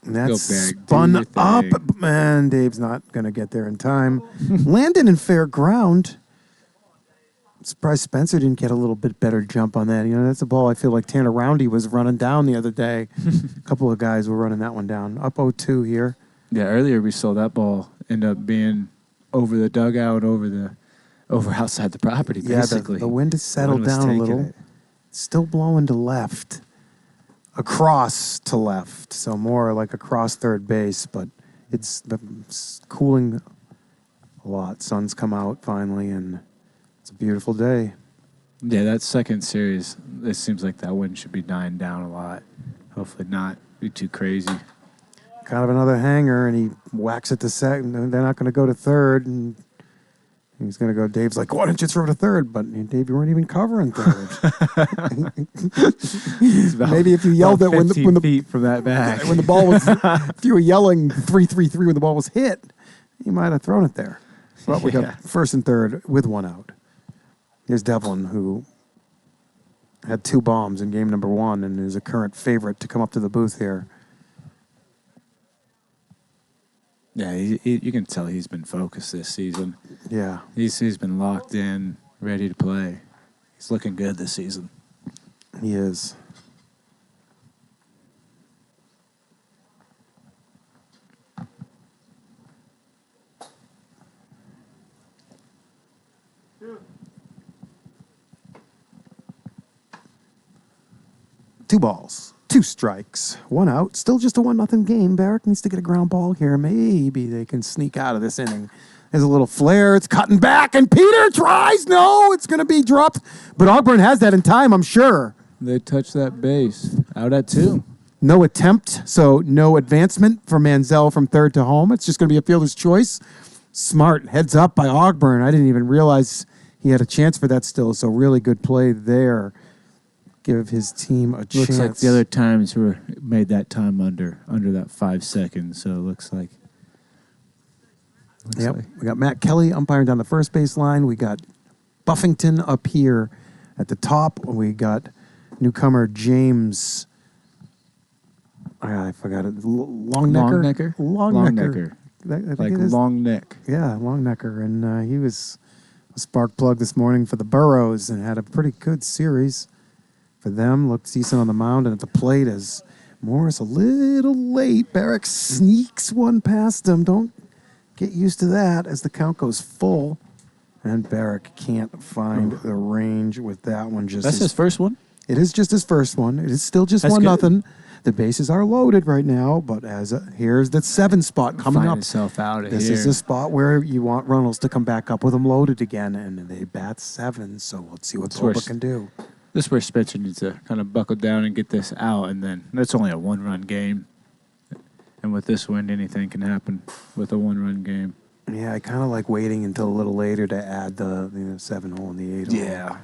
And that's Go, Barrick. Do spun your up, thing. and Dave's not going to get there in time. Landon in fair ground. I'm surprised Spencer didn't get a little bit better jump on that. That's a ball I feel like Tanner Roundy was running down the other day. A couple of guys were running that one down. Up 0-2 here. Yeah, earlier we saw that ball end up being over the dugout, over outside the property, Yeah, basically. the wind has settled Wind was down a taking little. it. still blowing to left, across to left, so more like across third base, but it's cooling a lot. Sun's come out finally, and it's a beautiful day. Yeah, that second series, it seems like that wind should be dying down a lot. Hopefully not be too crazy. Kind of another hanger, and he whacks it to second. They're not going to go to third, and he's going to go. Dave's like, why didn't you throw to third? But Dave, you weren't even covering third. Maybe if you yelled it when the feet from that back. when the ball was, if you were yelling 3-3-3 when the ball was hit, you might have thrown it there. But we got first and third with one out. Here's Devlin, who had 2 bombs in game number 1 and is a current favorite to come up to the booth here. Yeah, you can tell he's been focused this season. Yeah. He's been locked in, ready to play. He's looking good this season. He is. Two balls, 2 strikes, 1 out. Still just a 1-0 game. Barrick needs to get a ground ball here. Maybe they can sneak out of this inning. There's a little flare. It's cutting back, and Peter tries. No, it's going to be dropped. But Ogburn has that in time, I'm sure. They touched that base. Out at 2. No attempt, so no advancement for Manziel from third to home. It's just going to be a fielder's choice. Smart. Heads up by Ogburn. I didn't even realize he had a chance for that still, so really good play there. Give his team a chance. Looks like the other times were made that time under that 5 seconds, so it looks like. Yep. We got Matt Kelly umpiring down the first base line. We got Buffington up here at the top. We got newcomer James. I forgot it. Longnecker. Longnecker. Like long neck. Yeah, Longnecker. And he was a spark plug this morning for the Burros and had a pretty good series for them. Looked decent on the mound and at the plate as Morris a little late. Barrick sneaks one past him. Don't get used to that as the count goes full. And Barrick can't find the range with that one. That's his first one? It is just his first one. It is still just 1-0. The bases are loaded right now, but here's the 7 spot coming up. Find himself out of This here. is the spot where you want Runnels to come back up with them loaded again, and they bat 7, so let's see what Boba can do. This is where Spencer needs to kind of buckle down and get this out, and then that's only a 1-run game. And with this wind, anything can happen with a 1-run game. Yeah, I kind of like waiting until a little later to add the 7-hole and the 8-hole. Yeah,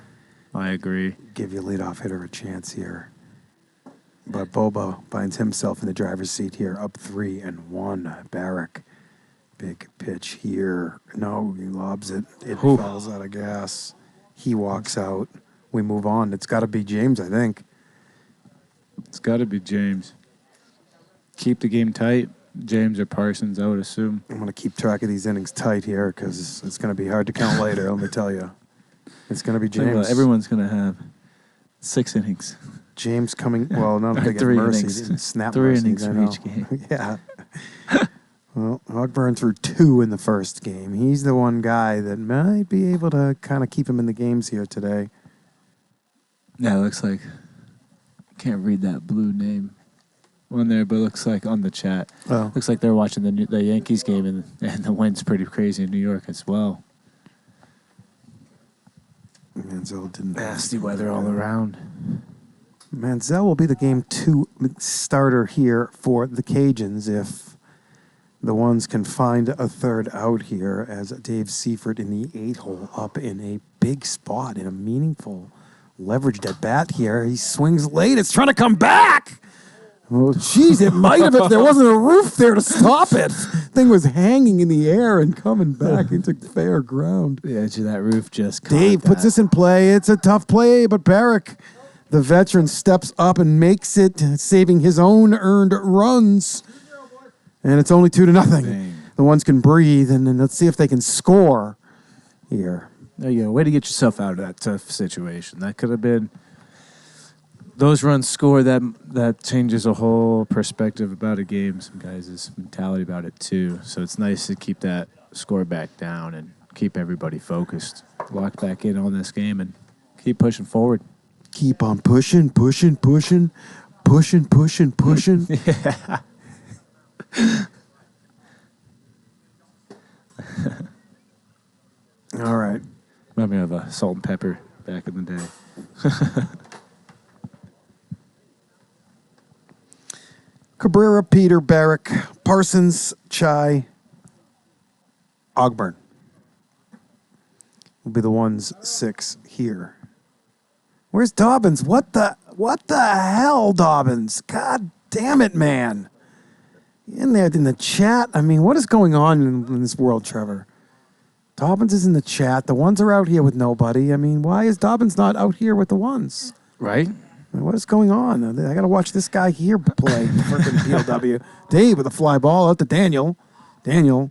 I agree. Give your leadoff hitter a chance here. But Boba finds himself in the driver's seat here, up 3-1. Barrick, big pitch here. No, he lobs it. It falls out of gas. He walks out. We move on. It's got to be James, I think. It's got to be James. Keep the game tight. James or Parsons, I would assume. I'm going to keep track of these innings tight here because it's going to be hard to count later, let me tell you. It's going to be James. Everyone's going to have 6 innings. James coming, well, not a big 3 mercy. innings. Snap 3 mercies, innings I for know. each game. Yeah. Well, Ogburn threw 2 in the first game. He's the one guy that might be able to kind of keep him in the games here today. Yeah, it looks like, can't read that blue name on there, but it looks like on the chat. Oh. Looks like they're watching the Yankees game, and the wind's pretty crazy in New York as well. Manziel didn't. Nasty weather all around. Manziel will be the game 2 starter here for the Cajuns if the ones can find a third out here as Dave Seifert in the 8-hole up in a big spot in a meaningful leveraged at bat here. He swings late. It's trying to come back. Oh, geez, it might have if there wasn't a roof there to stop it. Thing was hanging in the air and coming back into fair ground. The edge of that roof just caught Dave puts this in play. It's a tough play, but Barrick, the veteran, steps up and makes it, saving his own earned runs. And it's only 2-0. Dang. The ones can breathe, and then let's see if they can score here. There you go. Way to get yourself out of that tough situation. That could have been those runs score. That changes a whole perspective about a game. Some guys' mentality about it too. So it's nice to keep that score back down and keep everybody focused, lock back in on this game, and keep pushing forward. Keep on pushing. Yeah. All right. Remind me of Salt and Pepper back in the day. Cabrera, Peter, Barrick, Parsons, Chai, Ogburn will be the ones 6 here. Where's Dobbins? What the hell, Dobbins? God damn it, man. In there in the chat. I mean, what is going on in this world, Trevor? Dobbins is in the chat. The ones are out here with nobody. I mean, why is Dobbins not out here with the ones? Right? I mean, what is going on? I got to watch this guy here play freaking PLW. Dave with a fly ball out to Daniel. Daniel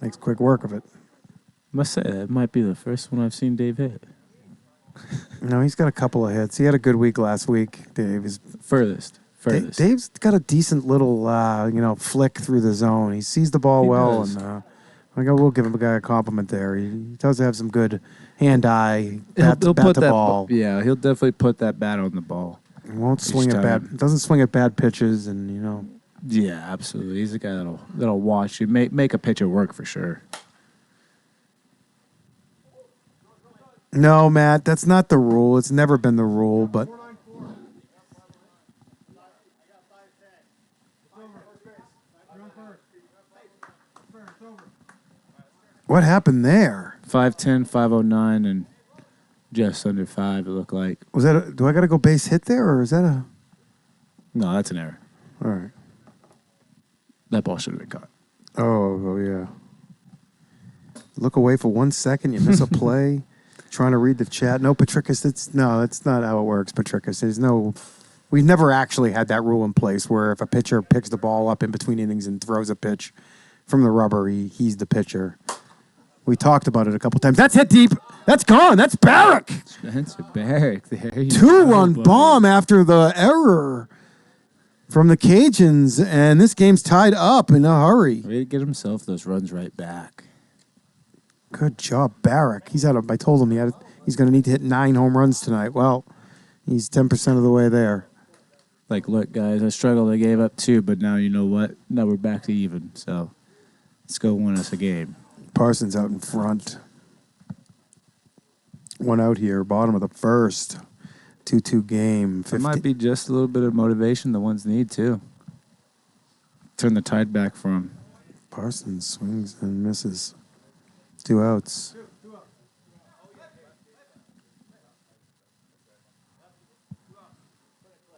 makes quick work of it. Must say, that might be the first one I've seen Dave hit. No, he's got a couple of hits. He had a good week last week, Dave. Furthest. Dave's got a decent little, flick through the zone. He sees the ball He well, does. and we'll give him a guy a compliment there. He does have some good hand-eye, bat to ball. Yeah, he'll definitely put that bat on the ball. He won't swing each at time. bad. Doesn't swing at bad pitches, and Yeah, absolutely. He's a guy that'll watch you, make a pitcher work for sure. No, Matt, that's not the rule. It's never been the rule, but what happened there? 5'10", 509, and just under 5, it looked like. Was that? Do I got to go base hit there, or is that a? No, that's an error. All right. That ball should have been caught. Oh yeah. Look away for 1 second. You miss a play. Trying to read the chat. No, Patricus. That's not how it works, Patricus. There's no. We've never actually had that rule in place where if a pitcher picks the ball up in between innings and throws a pitch from the rubber, he's the pitcher. We talked about it a couple times. That's hit deep. That's gone. That's Barrick. Spencer Barrick there. 2-run bomb after the error from the Cajuns, and this game's tied up in a hurry. Way to get himself those runs right back. Good job, Barrick. I told him he's going to need to hit 9 home runs tonight. Well, he's 10% of the way there. Like, look, guys, I struggled. I gave up 2, but now you know what? Now we're back to even. So let's go win us a game. Parsons out in front. One out here, bottom of the first. 2-2 game. It might be just a little bit of motivation the ones need, too. Turn the tide back for him. Parsons swings and misses. 2 outs.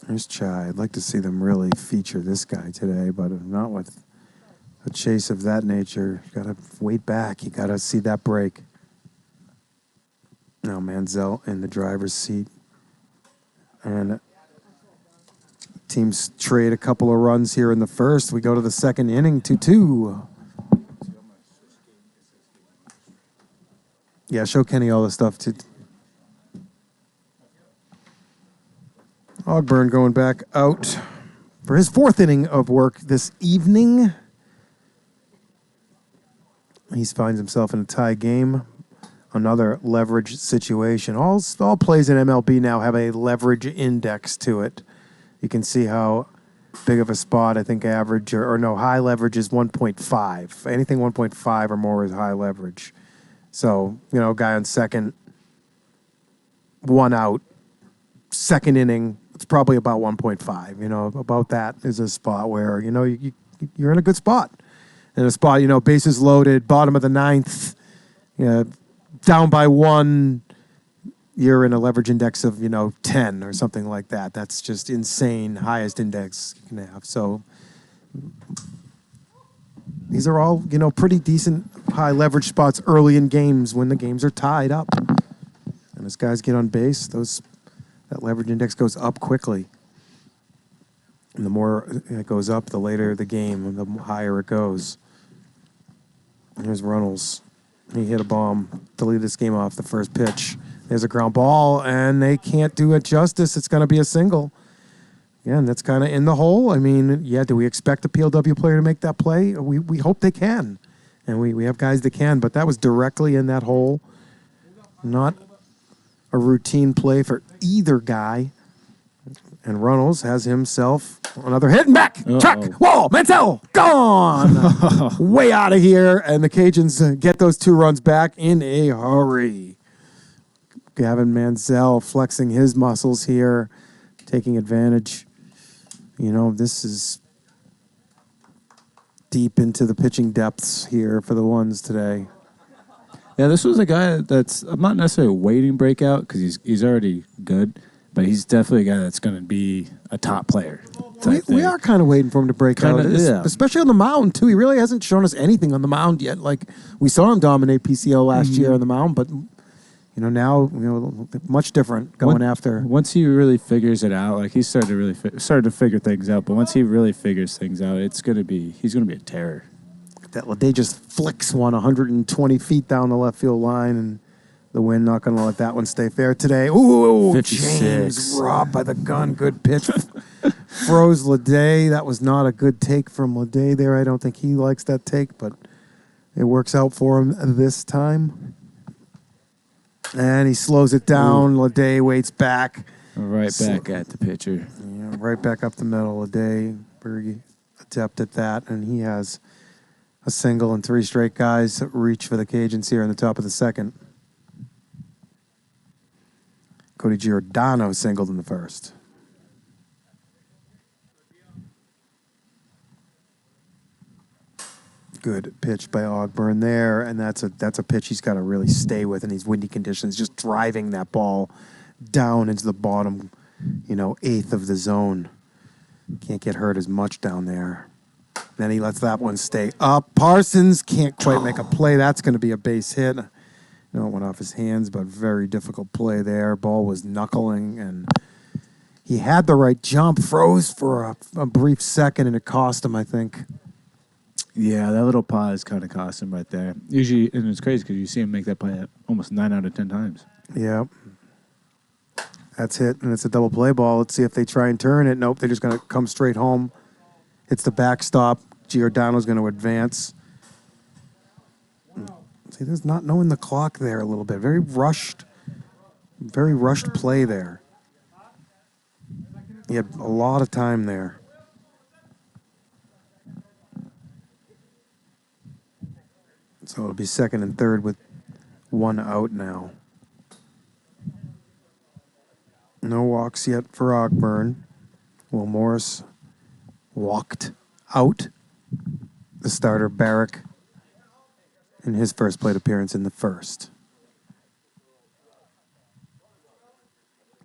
There's Chai. I'd like to see them really feature this guy today, but not with a chase of that nature. You got to wait back. You got to see that break. Now Manziel in the driver's seat. And teams trade a couple of runs here in the first. We go to the second inning, 2-2. Yeah, show Kenny all the stuff. Ogburn going back out for his 4th inning of work this evening. He finds himself in a tie game. Another leverage situation. All plays in MLB now have a leverage index to it. You can see how big of a spot I think average high leverage is 1.5. Anything 1.5 or more is high leverage. So, guy on second, 1 out, second inning, it's probably about 1.5. About that is a spot where, you're in a good spot. In a spot, bases loaded, bottom of the 9th, down by 1, you're in a leverage index of, 10 or something like that. That's just insane, highest index you can have. So these are all, pretty decent high leverage spots early in games when the games are tied up. And as guys get on base, that leverage index goes up quickly. And the more it goes up, the later the game, and the higher it goes. And here's Runnels. He hit a bomb to lead this game off the first pitch. There's a ground ball, and they can't do it justice. It's going to be a single. Yeah, and that's kind of in the hole. I mean, do we expect a PLW player to make that play? We hope they can. And we have guys that can, but that was directly in that hole. Not a routine play for either guy. And Runnels has himself another hit and back. Uh-oh. Check. Wall. Mansell. Gone. Way out of here. And the Cajuns get those 2 runs back in a hurry. Gavin Mansell flexing his muscles here, taking advantage. You know, this is deep into the pitching depths here for the ones today. Yeah, this was a guy that's, I'm not necessarily waiting breakout because he's already good, but he's definitely a guy that's going to be a top player. We are kind of waiting for him to break out. Yeah. Especially on the mound, too. He really hasn't shown us anything on the mound yet. Like, we saw him dominate PCO last year on the mound, but, you know, now, you know, much different going after. Once he really figures it out, like he's started to really started to figure things out, but once he really figures things out, he's going to be a terror. That Ledet just flicks one 120 feet down the left field line, and the wind not going to let that one stay fair today. Ooh, 56. James robbed by the gun. Good pitch. Froze Ledet. That was not a good take from Ledet there. I don't think he likes that take, but it works out for him this time. And he slows it down. Ledet waits back. Right back at the pitcher. Yeah, right back up the middle. Ledet, very adept at that, and he has a single and 3 straight guys reach for the Cajuns here in the top of the second. Cody Giordano singled in the first. Good pitch by Ogburn there, and that's a pitch he's got to really stay with in these windy conditions, just driving that ball down into the bottom, you know, 1/8 of the zone. Can't get hurt as much down there. Then he lets that one stay up. Parsons can't quite make a play. That's going to be a base hit. No, it went off his hands, but very difficult play there. Ball was knuckling, and he had the right jump, froze for a brief second, and it cost him, I think. Yeah, that little pause kind of cost him right there. Usually, and it's crazy because you see him make that play almost 9 out of 10 times. Yeah. That's hit, and it's a double play ball. Let's see if they try and turn it. Nope, they're just going to come straight home. It's the backstop. Giordano's going to advance. See, there's not knowing the clock there a little bit. Very rushed play there. He had a lot of time there. So it'll be second and third with 1 out now. No walks yet for Ogburn. Will Morris walked out. The starter, Barrick, in his first plate appearance in the first.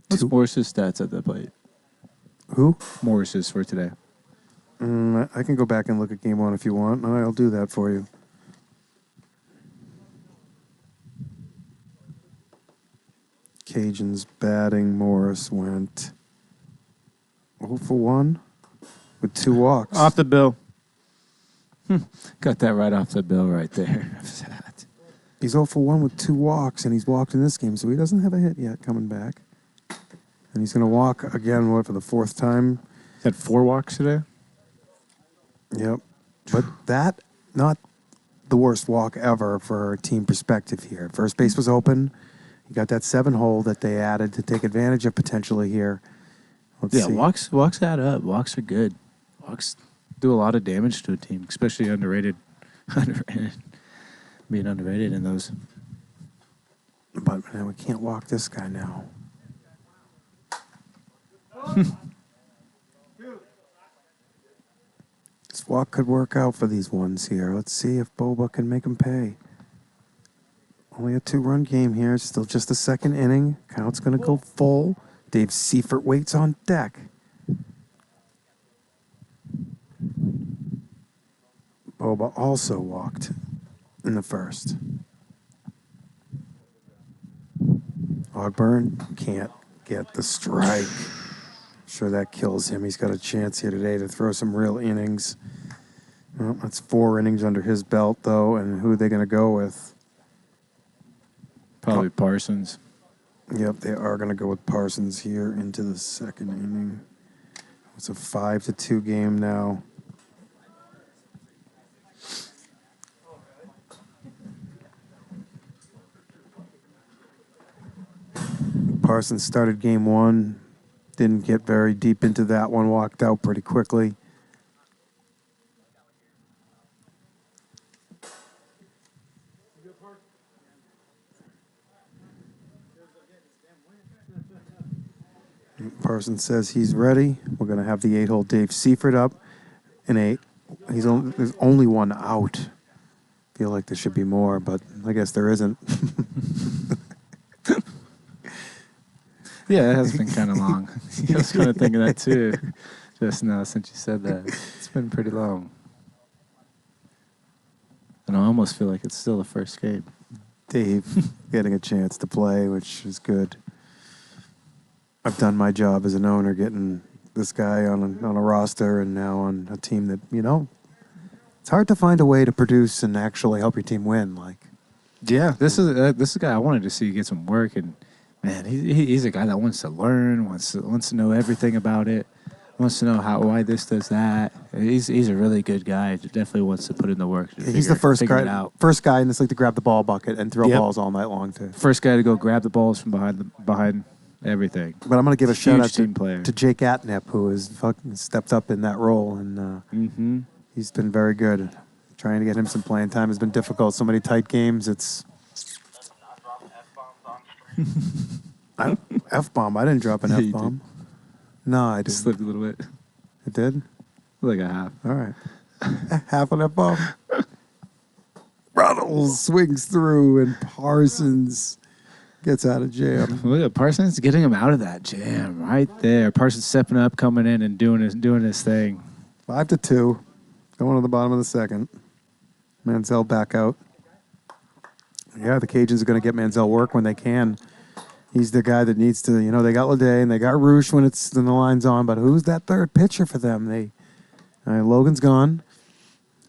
What's Morris's stats at the plate? Who? Morris's for today. I can go back and look at game 1 if you want. I'll do that for you. Cajuns batting. Morris went 0 for 1 with 2 walks. Off the bill. Got that right off the bill right there. He's 0 for 1 with 2 walks, and he's walked in this game, so he doesn't have a hit yet coming back. And he's going to walk again, for the 4th time? He's had 4 walks today? Yep. But that, not the worst walk ever for team perspective here. First base was open. You got that 7 hole that they added to take advantage of potentially here. Let's see. Walks add up. Walks are good. Walks do a lot of damage to a team, especially underrated. Being underrated in those. But man, we can't walk this guy now. This walk could work out for these ones here. Let's see if Boba can make him pay. Only a 2-run game here. Still just the 2nd inning. Count's going to go full. Dave Seifert waits on deck. Boba also walked in the first. Ogburn can't get the strike. Sure that kills him. He's got a chance here today to throw some real innings. Well, that's 4 innings under his belt, though, and who are they going to go with? Probably Parsons. Yep, they are going to go with Parsons here into the 2nd inning. It's a 5-2 game now. Parsons started game one, didn't get very deep into that one, walked out pretty quickly. Parsons says he's ready. We're going to have the 8-hole Dave Seifert up. There's only one out. Feel like there should be more, but I guess there isn't. Yeah, it has been kind of long. I was kind of thinking that too, just now since you said that. It's been pretty long. And I almost feel like it's still the first game. Dave getting a chance to play, which is good. I've done my job as an owner, getting this guy on a roster and now on a team that, it's hard to find a way to produce and actually help your team win. Yeah, this is a guy I wanted to see get some work, and man, he's a guy that wants to learn, wants to know everything about it, wants to know why this does that. He's a really good guy. Definitely wants to put in the work. He's the first guy in this league to grab the ball bucket and throw balls all night long too. First guy to go grab the balls from behind everything. But I'm going to give a shout out player. to Jake Atnip, who has fucking stepped up in that role, and he's been very good. Trying to get him some playing time has been difficult. So many tight games. It's F-bomb. I didn't drop an Yeah, you F-bomb. No, I didn't. Slipped a little bit. It did? Like a half. All right. Half an F-bomb. Runnels swings through, and Parsons gets out of jam. Look at Parsons getting him out of that jam right there. Parsons stepping up, coming in, and doing his thing. 5-2. Going to the bottom of the second. Manziel back out. Yeah, the Cajuns are going to get Manziel work when they can. He's the guy that needs to, they got Ledet and they got Roosh when the line's on, but who's that third pitcher for them? Logan's gone,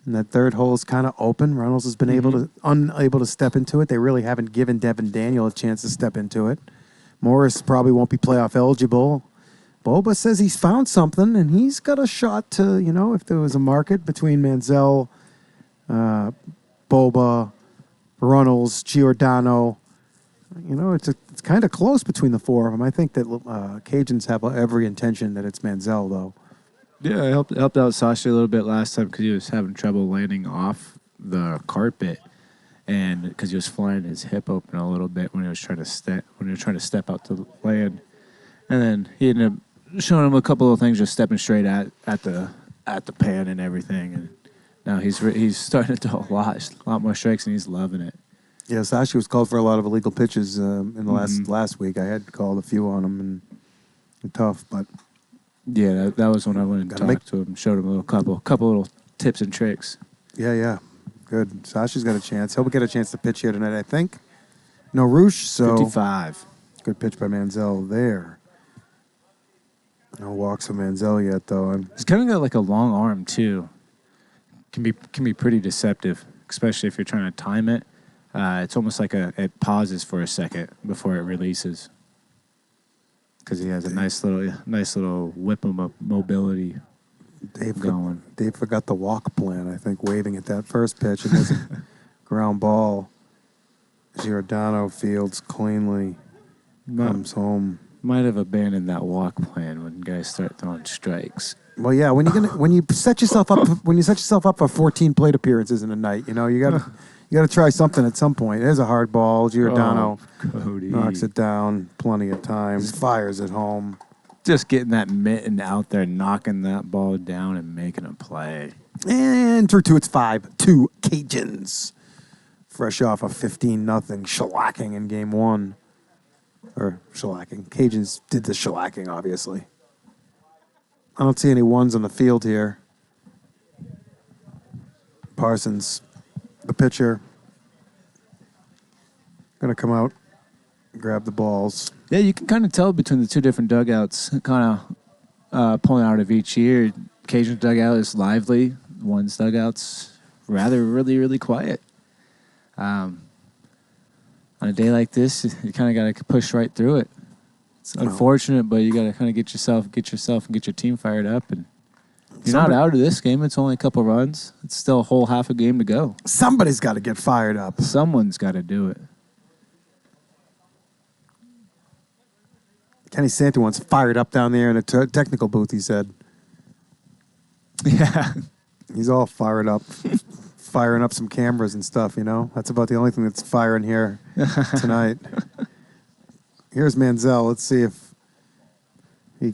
and that third hole is kind of open. Reynolds has been unable to step into it. They really haven't given Devin Daniel a chance to step into it. Morris probably won't be playoff eligible. Boba says he's found something, and he's got a shot to, if there was a market between Manziel, Boba, Runnels, Giordano, it's kind of close between the four of them. I think that Cajuns have every intention that it's Manziel, though. Yeah, I helped out Sasha a little bit last time because he was having trouble landing off the carpet, and because he was flying his hip open a little bit when he was trying to step out to land, and then he ended up showing him a couple of things, just stepping straight at the pan and everything, and now he's starting to throw a lot more strikes, and he's loving it. Yeah, Sashi was called for a lot of illegal pitches in the last week. I had called a few on him, and tough, but yeah, that was when I went and talked to him, showed him a couple little tips and tricks. Yeah, good. Sashi's got a chance. He'll get a chance to pitch here tonight, I think. No Roosh, so 55. Good pitch by Manziel there. No walks from Manziel yet, though. He's kind of got like a long arm too. Can be pretty deceptive, especially if you're trying to time it. It's almost like it pauses for a second before it releases, because he has a nice little whip of mobility going. Dave forgot the walk plan, I think, waving at that first pitch. It was a ground ball. Giordano fields cleanly, comes home. Might have abandoned that walk plan when guys start throwing strikes. Well, yeah, when you set yourself up for 14 plate appearances in a night, you got to try something at some point. There's a hard ball. Giordano knocks it down plenty of times. Fires it home. Just getting that mitten out there, knocking that ball down and making a play. And 3-2, it's 5-2 Cajuns. Fresh off a 15-0 shellacking in game one. Or shellacking. Cajuns did the shellacking, obviously. I don't see any ones on the field here. Parsons, the pitcher, going to come out, grab the balls. Yeah, you can kind of tell between the two different dugouts, kind of pulling out of each year. Cajun dugout is lively. One's dugout's really, really quiet. On a day like this, you kind of got to push right through it. It's unfortunate, but you got to kind of get yourself and get your team fired up. And you're not out of this game. It's only a couple runs. It's still a whole half a game to go. Somebody's got to get fired up. Someone's got to do it. Kenny Santawan's fired up down there in a technical booth, he said. Yeah. He's all fired up, firing up some cameras and stuff, you know? That's about the only thing that's firing here tonight. Here's Manziel. Let's see if he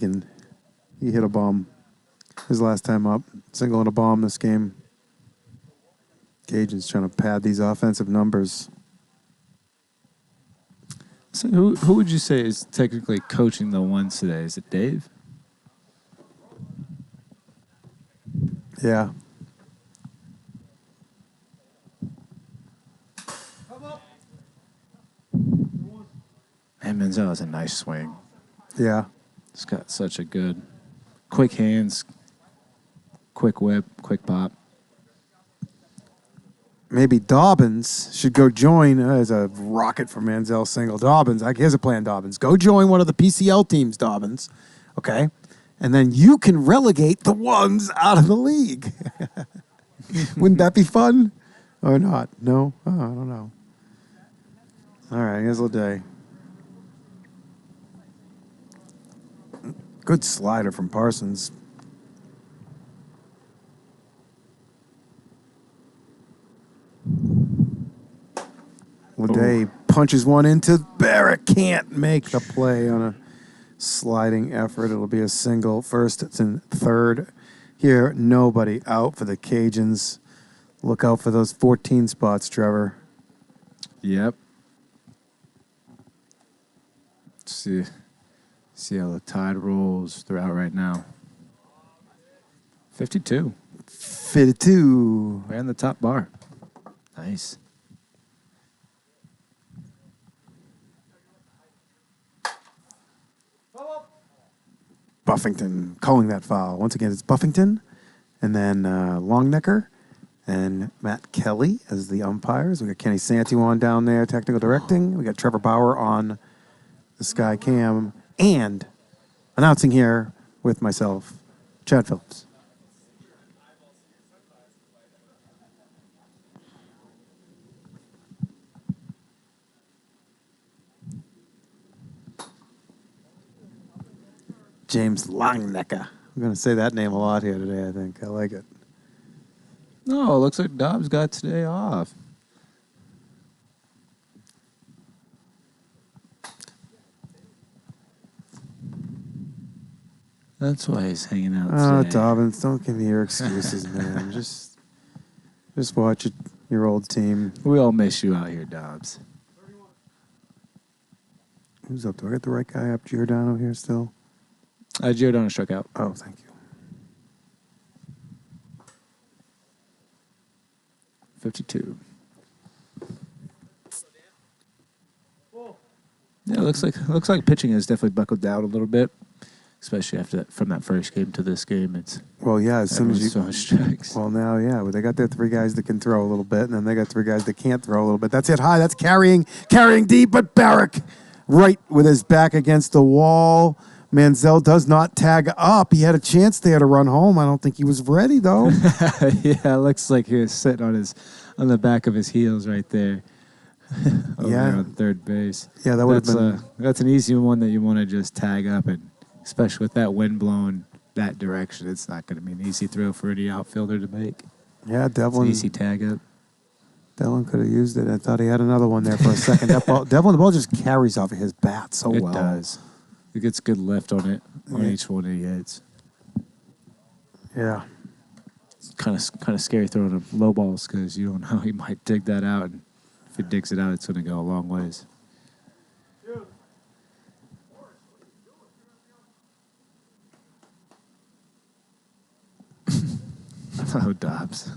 hit a bomb his last time up. Single and a bomb this game. Cajuns trying to pad these offensive numbers. So who would you say is technically coaching the ones today? Is it Dave? Yeah. Man, Manziel has a nice swing. Yeah. He's got such a good, quick hands, quick whip, quick pop. Maybe Dobbins should go join as a rocket for Manziel single. Dobbins, here's a plan, Dobbins. Go join one of the PCL teams, Dobbins. Okay? And then you can relegate the ones out of the league. Wouldn't that be fun? Or not? No? Oh, I don't know. All right, here's Ledet. Good slider from Parsons. Ledet punches one into Barrett. Can't make the play on a sliding effort. It'll be a single. First, it's in third. Here, nobody out for the Cajuns. Look out for those 14 spots, Trevor. Yep. Let's see how the tide rolls throughout right now. 52. 52. Right on the top bar. Nice. Buffington calling that foul. Once again, it's Buffington, and then Longnecker, and Matt Kelly as the umpires. We got Kenny Santawan down there, technical directing. We got Trevor Bauer on the Sky Cam, and announcing here with myself, Chad Phillips. James Longnecker. I'm going to say that name a lot here today, I think. I like it. No, it looks like Dobbs got today off. That's why he's hanging out Oh, today. Dobbins, don't give me your excuses, man. Just watch your old team. We all miss you out here, Dobbs. Who's up? Do I get the right guy up? Giordano here still? Giordano struck out. Oh, thank you. 52. Yeah, looks like pitching has definitely buckled down a little bit, especially from that first game to this game. It's Well, yeah, as soon as you throwing strikes. Well, now, yeah, well, they got their three guys that can throw a little bit, and then they got three guys that can't throw a little bit. That's it high. That's carrying deep, but Barrick right with his back against the wall. Manziel does not tag up. He had a chance there to run home. I don't think he was ready, though. Yeah, it looks like he was sitting on the back of his heels right there. Over Yeah. there on third base. Yeah, that would have been. That's an easy one that you want to just tag up, and especially with that wind blowing that direction, it's not going to be an easy throw for any outfielder to make. Yeah, It's an Devlin. easy tag up. Devlin could have used it. I thought he had another one there for a second. Devlin, the ball just carries off of his bat so It well. does. It gets good lift on it on Yeah. each one that he hits. Yeah. It's kind of scary throwing him low balls because you don't know he might dig that out, and if he digs it out, it's going to go a long ways. Oh, Dobbs.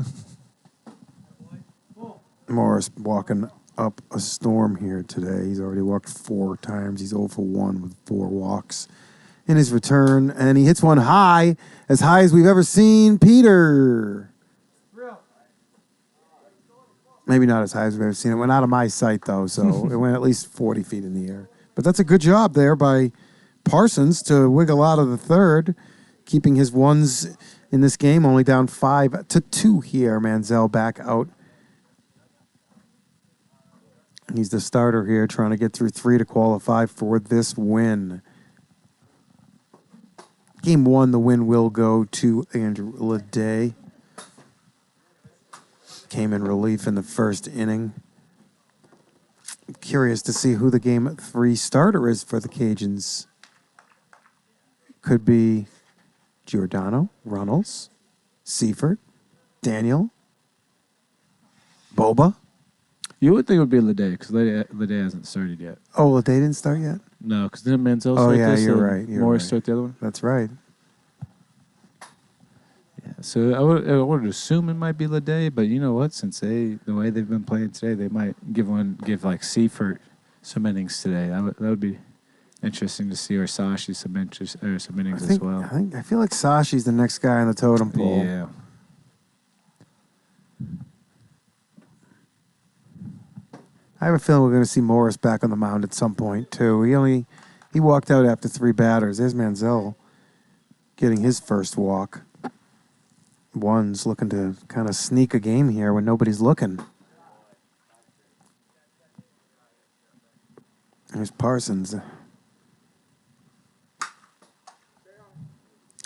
Morris walking up a storm here today. He's already walked 4 times. He's 0 for 1 with 4 walks in his return. And he hits one high as we've ever seen. Peter. Maybe not as high as we've ever seen. It went out of my sight, though, so it went at least 40 feet in the air. But that's a good job there by Parsons to wiggle out of the third, keeping his ones in this game only down 5-2 here. Manziel back out. He's the starter here, trying to get through 3 to qualify for this win. Game 1, the win will go to Andrew Ledet. Came in relief in the first inning. I'm curious to see who the Game 3 starter is for the Cajuns. Could be Giordano, Runnels, Seifert, Daniel, Boba. You would think it would be Ledet because Ledet hasn't started yet. Oh, Ledet didn't start yet? No, because didn't Manziel Oh, start yeah, this? you're and right, you're Morris right. start the other one? That's right. Yeah, so I would assume it might be Ledet, but you know what? Since the way they've been playing today, they might give like Seifert some innings today. That would be interesting to see, or Sashi some innings as well. I feel like Sashi's the next guy on the totem pole. Yeah. I have a feeling we're going to see Morris back on the mound at some point too. He walked out after 3 batters. There's Manziel getting his first walk. One's looking to kind of sneak a game here when nobody's looking. There's Parsons.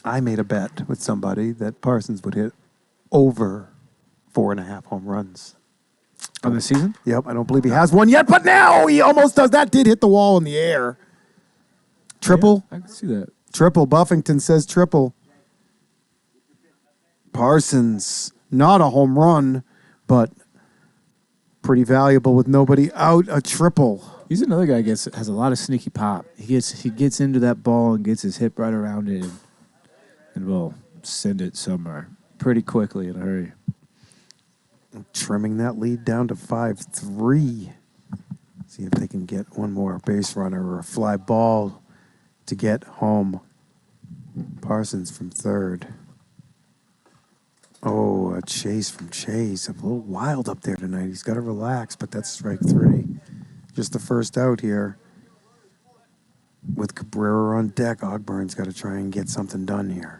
I made a bet with somebody that Parsons would hit over 4.5 home runs. On the season? Yep, I don't believe he has one yet, but now he almost does. That did hit the wall in the air. Triple? Yeah, I can see that. Triple. Buffington says triple. Parsons, not a home run, but pretty valuable with nobody out. A triple. He's another guy has a lot of sneaky pop. He gets into that ball and gets his hip right around it and will send it somewhere pretty quickly in a hurry. Trimming that lead down to 5-3. See if they can get one more base runner or a fly ball to get home. Parsons from third. Oh, a chase from Chase. A little wild up there tonight. He's got to relax, but that's strike 3. Just the first out here. With Cabrera on deck, Ogburn's got to try and get something done here.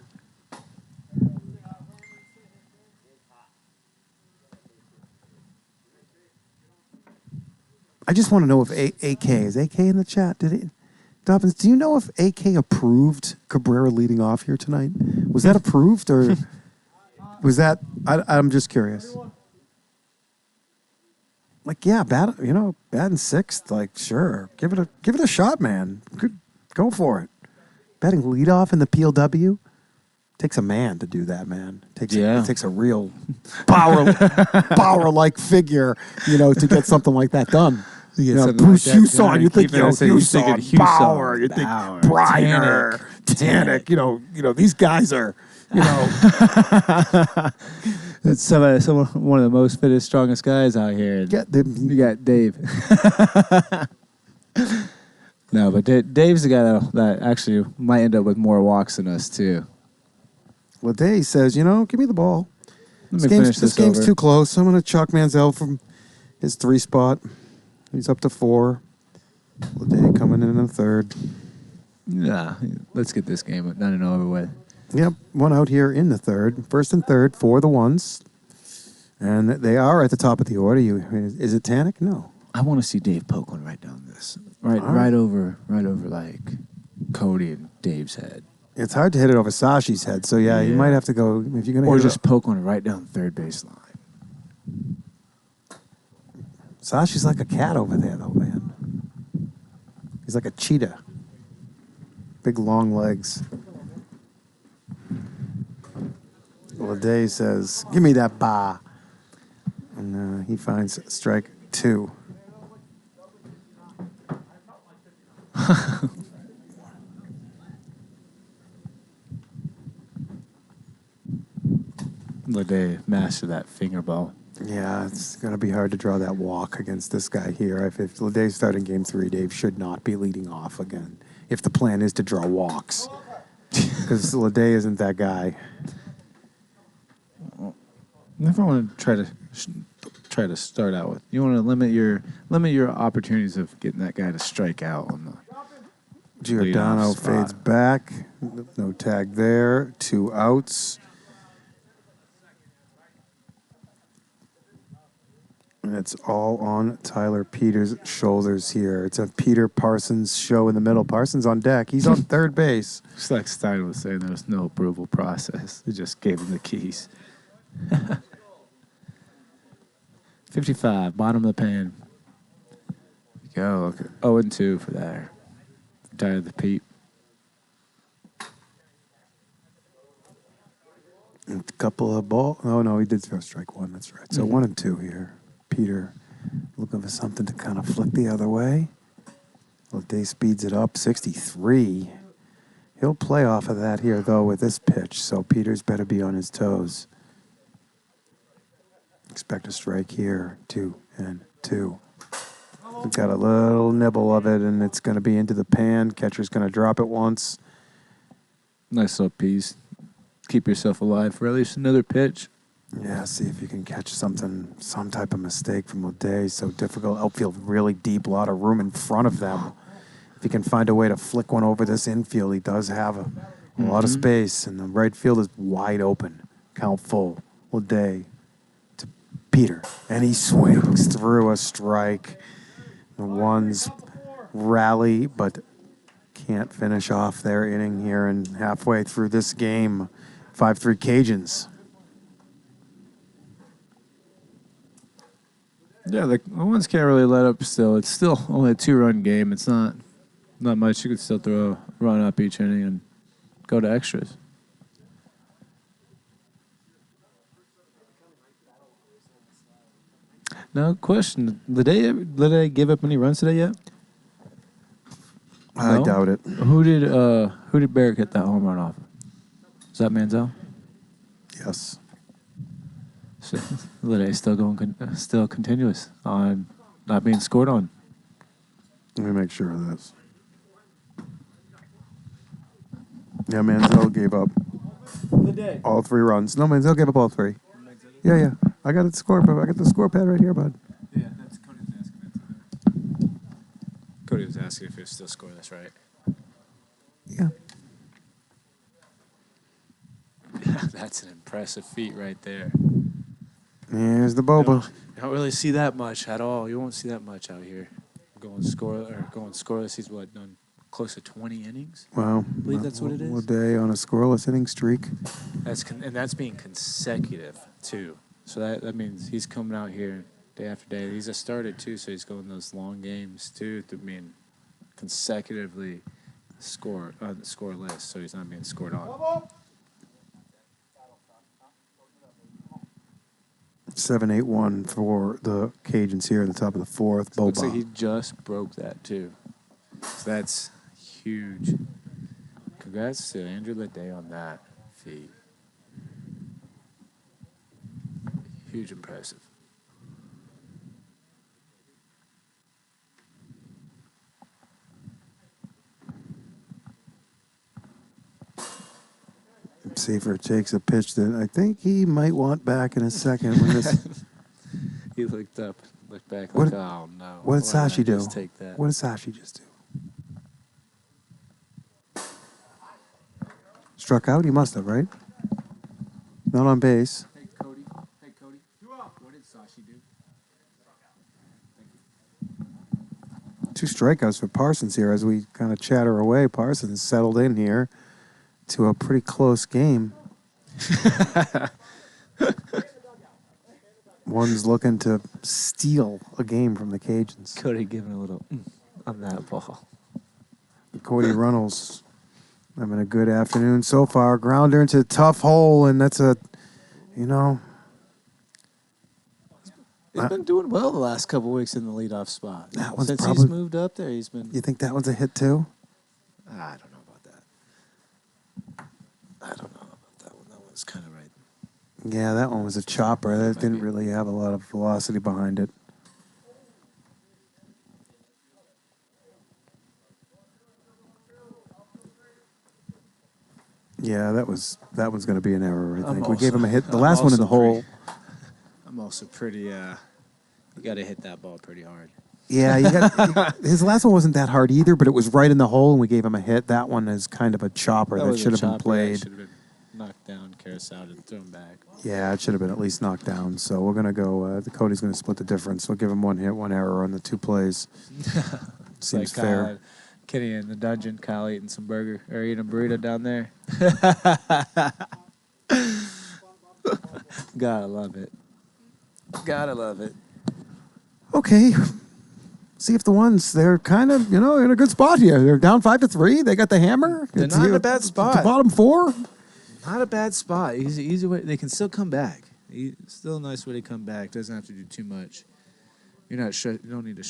I just want to know if AK is AK in the chat. Dobbins, do you know if AK approved Cabrera leading off here tonight? Was that approved or was that? I'm just curious. Like, yeah, batting sixth. Like, sure, give it a shot, man. Go for it. Batting leadoff in the PLW takes a man to do that, man. It takes a real power-like figure, to get something like that done. Bruce Huson, you think Huson, Bauer, you think Briner, Tanek, these guys are, It's one of the most fittest, strongest guys out here. You got Dave. No, but Dave's the guy that actually might end up with more walks than us too. Ledet says, give me the ball. Let me finish This game's too close. I'm going to chuck Manziel from his 3 spot. He's up to 4. Ledet coming in the third. Nah, let's get this game done and over with. Yep, one out here in the third. First and third for the ones. And they are at the top of the order. Is it Tanek? No. I want to see Dave poke one right down this. Right over like Cody and Dave's head. It's hard to hit it over Sashi's head, so yeah, you might have to go if you're gonna. Or just poke one right down third base line. Sashi's like a cat over there, though, man. He's like a cheetah. Big long legs. Ledet says, "Give me that ba," and he finds strike 2. Ledet mastered that finger ball. Yeah, it's going to be hard to draw that walk against this guy here. If Ledet's starting game 3, Dave should not be leading off again. If the plan is to draw walks, because Ledet isn't that guy. If I want to try to start out with, you want to limit your opportunities of getting that guy to strike out on the. Giordano fades back. No tag there. 2 outs. And it's all on Tyler Peters' shoulders here. It's a Peter Parsons show in the middle. Parsons on deck. He's on third base. Just like Stein was saying, there was no approval process. They just gave him the keys. 55, bottom of the pan. Go. Look at 0-2 for there. Tyler the Pete. A couple of ball. Oh, no, he did throw strike one. That's right. So 1-2 here. Peter looking for something to kind of flick the other way. Ledet speeds it up, 63. He'll play off of that here, though, with this pitch. So Peters better be on his toes. Expect a strike here. 2-2. We've got a little nibble of it, and it's going to be into the pan. Catcher's going to drop it once. Nice little piece. Keep yourself alive for at least another pitch. Yeah, see if you can catch something, some type of mistake from Ledet. So difficult. Outfield really deep, a lot of room in front of them. If he can find a way to flick one over this infield, he does have a lot of space, and the right field is wide open. Count full. Ledet to Peter, and he swings through a strike. The ones rally, but can't finish off their inning here, and halfway through this game, 5-3 Cajuns. Yeah, the ones can't really let up still. It's still only a 2-run game. It's not much. You could still throw a run up each inning and go to extras. No question. Did they give up any runs today yet? I No? doubt it. Who did Barrick hit that home run off? Is that Manziel? Yes. So, Ledet still continuous on not being scored on. Let me make sure of this. Yeah, Manziel gave up all 3 runs. No, Manziel gave up all 3. Yeah. I got it scored, but I got the score pad right here, bud. Yeah, that's Cody was asking that. Cody was asking if he was still scoreless, right? Yeah. That's an impressive feat right there. Here's the Boba. You don't really see that much at all. You won't see that much out here. Going scoreless. He's done close to 20 innings. Wow. I believe that's what it is. Ledet on a scoreless inning streak. That's being consecutive too. So that means he's coming out here day after day. He's a starter too, so he's going those long games too to being consecutively scoreless. So he's not being scored on. 7-8-1 for the Cajuns here at the top of the 4th. Looks like Boba. he just broke that too. So that's huge. Congrats to Andrew Ledet on that feat. Huge impressive. Safer takes a pitch that I think he might want back in a second. When this, He looked back What like, did- oh no. what did Why Sashi I do? just take that? What did Sashi just do? Struck out? He must have, right? Not on base. Hey Cody. What did Sashi do? 2 strikeouts for Parsons here as we kind of chatter away. Parsons settled in here to a pretty close game. One's looking to steal a game from the Cajuns. Cody giving a little on that ball. Cody Runnels having a good afternoon so far. Grounder into a tough hole, and that's a, He's been doing well the last couple weeks in the leadoff spot. That one's Since probably- he's moved up there, he's been. You think that one's a hit too? I don't know about that. That one. That one's kind of right. Yeah, that one was a chopper. That didn't really have a lot of velocity behind it. Yeah, that one's going to be an error, I think. We gave him a hit. The last one in the hole. I'm also pretty. You got to hit that ball pretty hard. Yeah, his last one wasn't that hard either, but it was right in the hole, and we gave him a hit. That one is kind of a chopper that was should a have been chopper. played. Should have been knocked down carefully. Harris out and throw him back. Yeah, it should have been at least knocked down. So we're going to go, Cody's going to split the difference. We'll give him 1 hit, 1 error on the 2 plays. Seems like fair. Kenny in the dungeon, Kyle eating some burger or eating a burrito down there. Gotta love it. Gotta love it. Okay. See if the ones, they're kind of, in a good spot here. They're down 5-3. They got the hammer. They're It's not in here a bad at spot. The bottom 4. Not a bad spot. Easy way. They can still come back. Still a nice way to come back. Doesn't have to do too much. You don't need to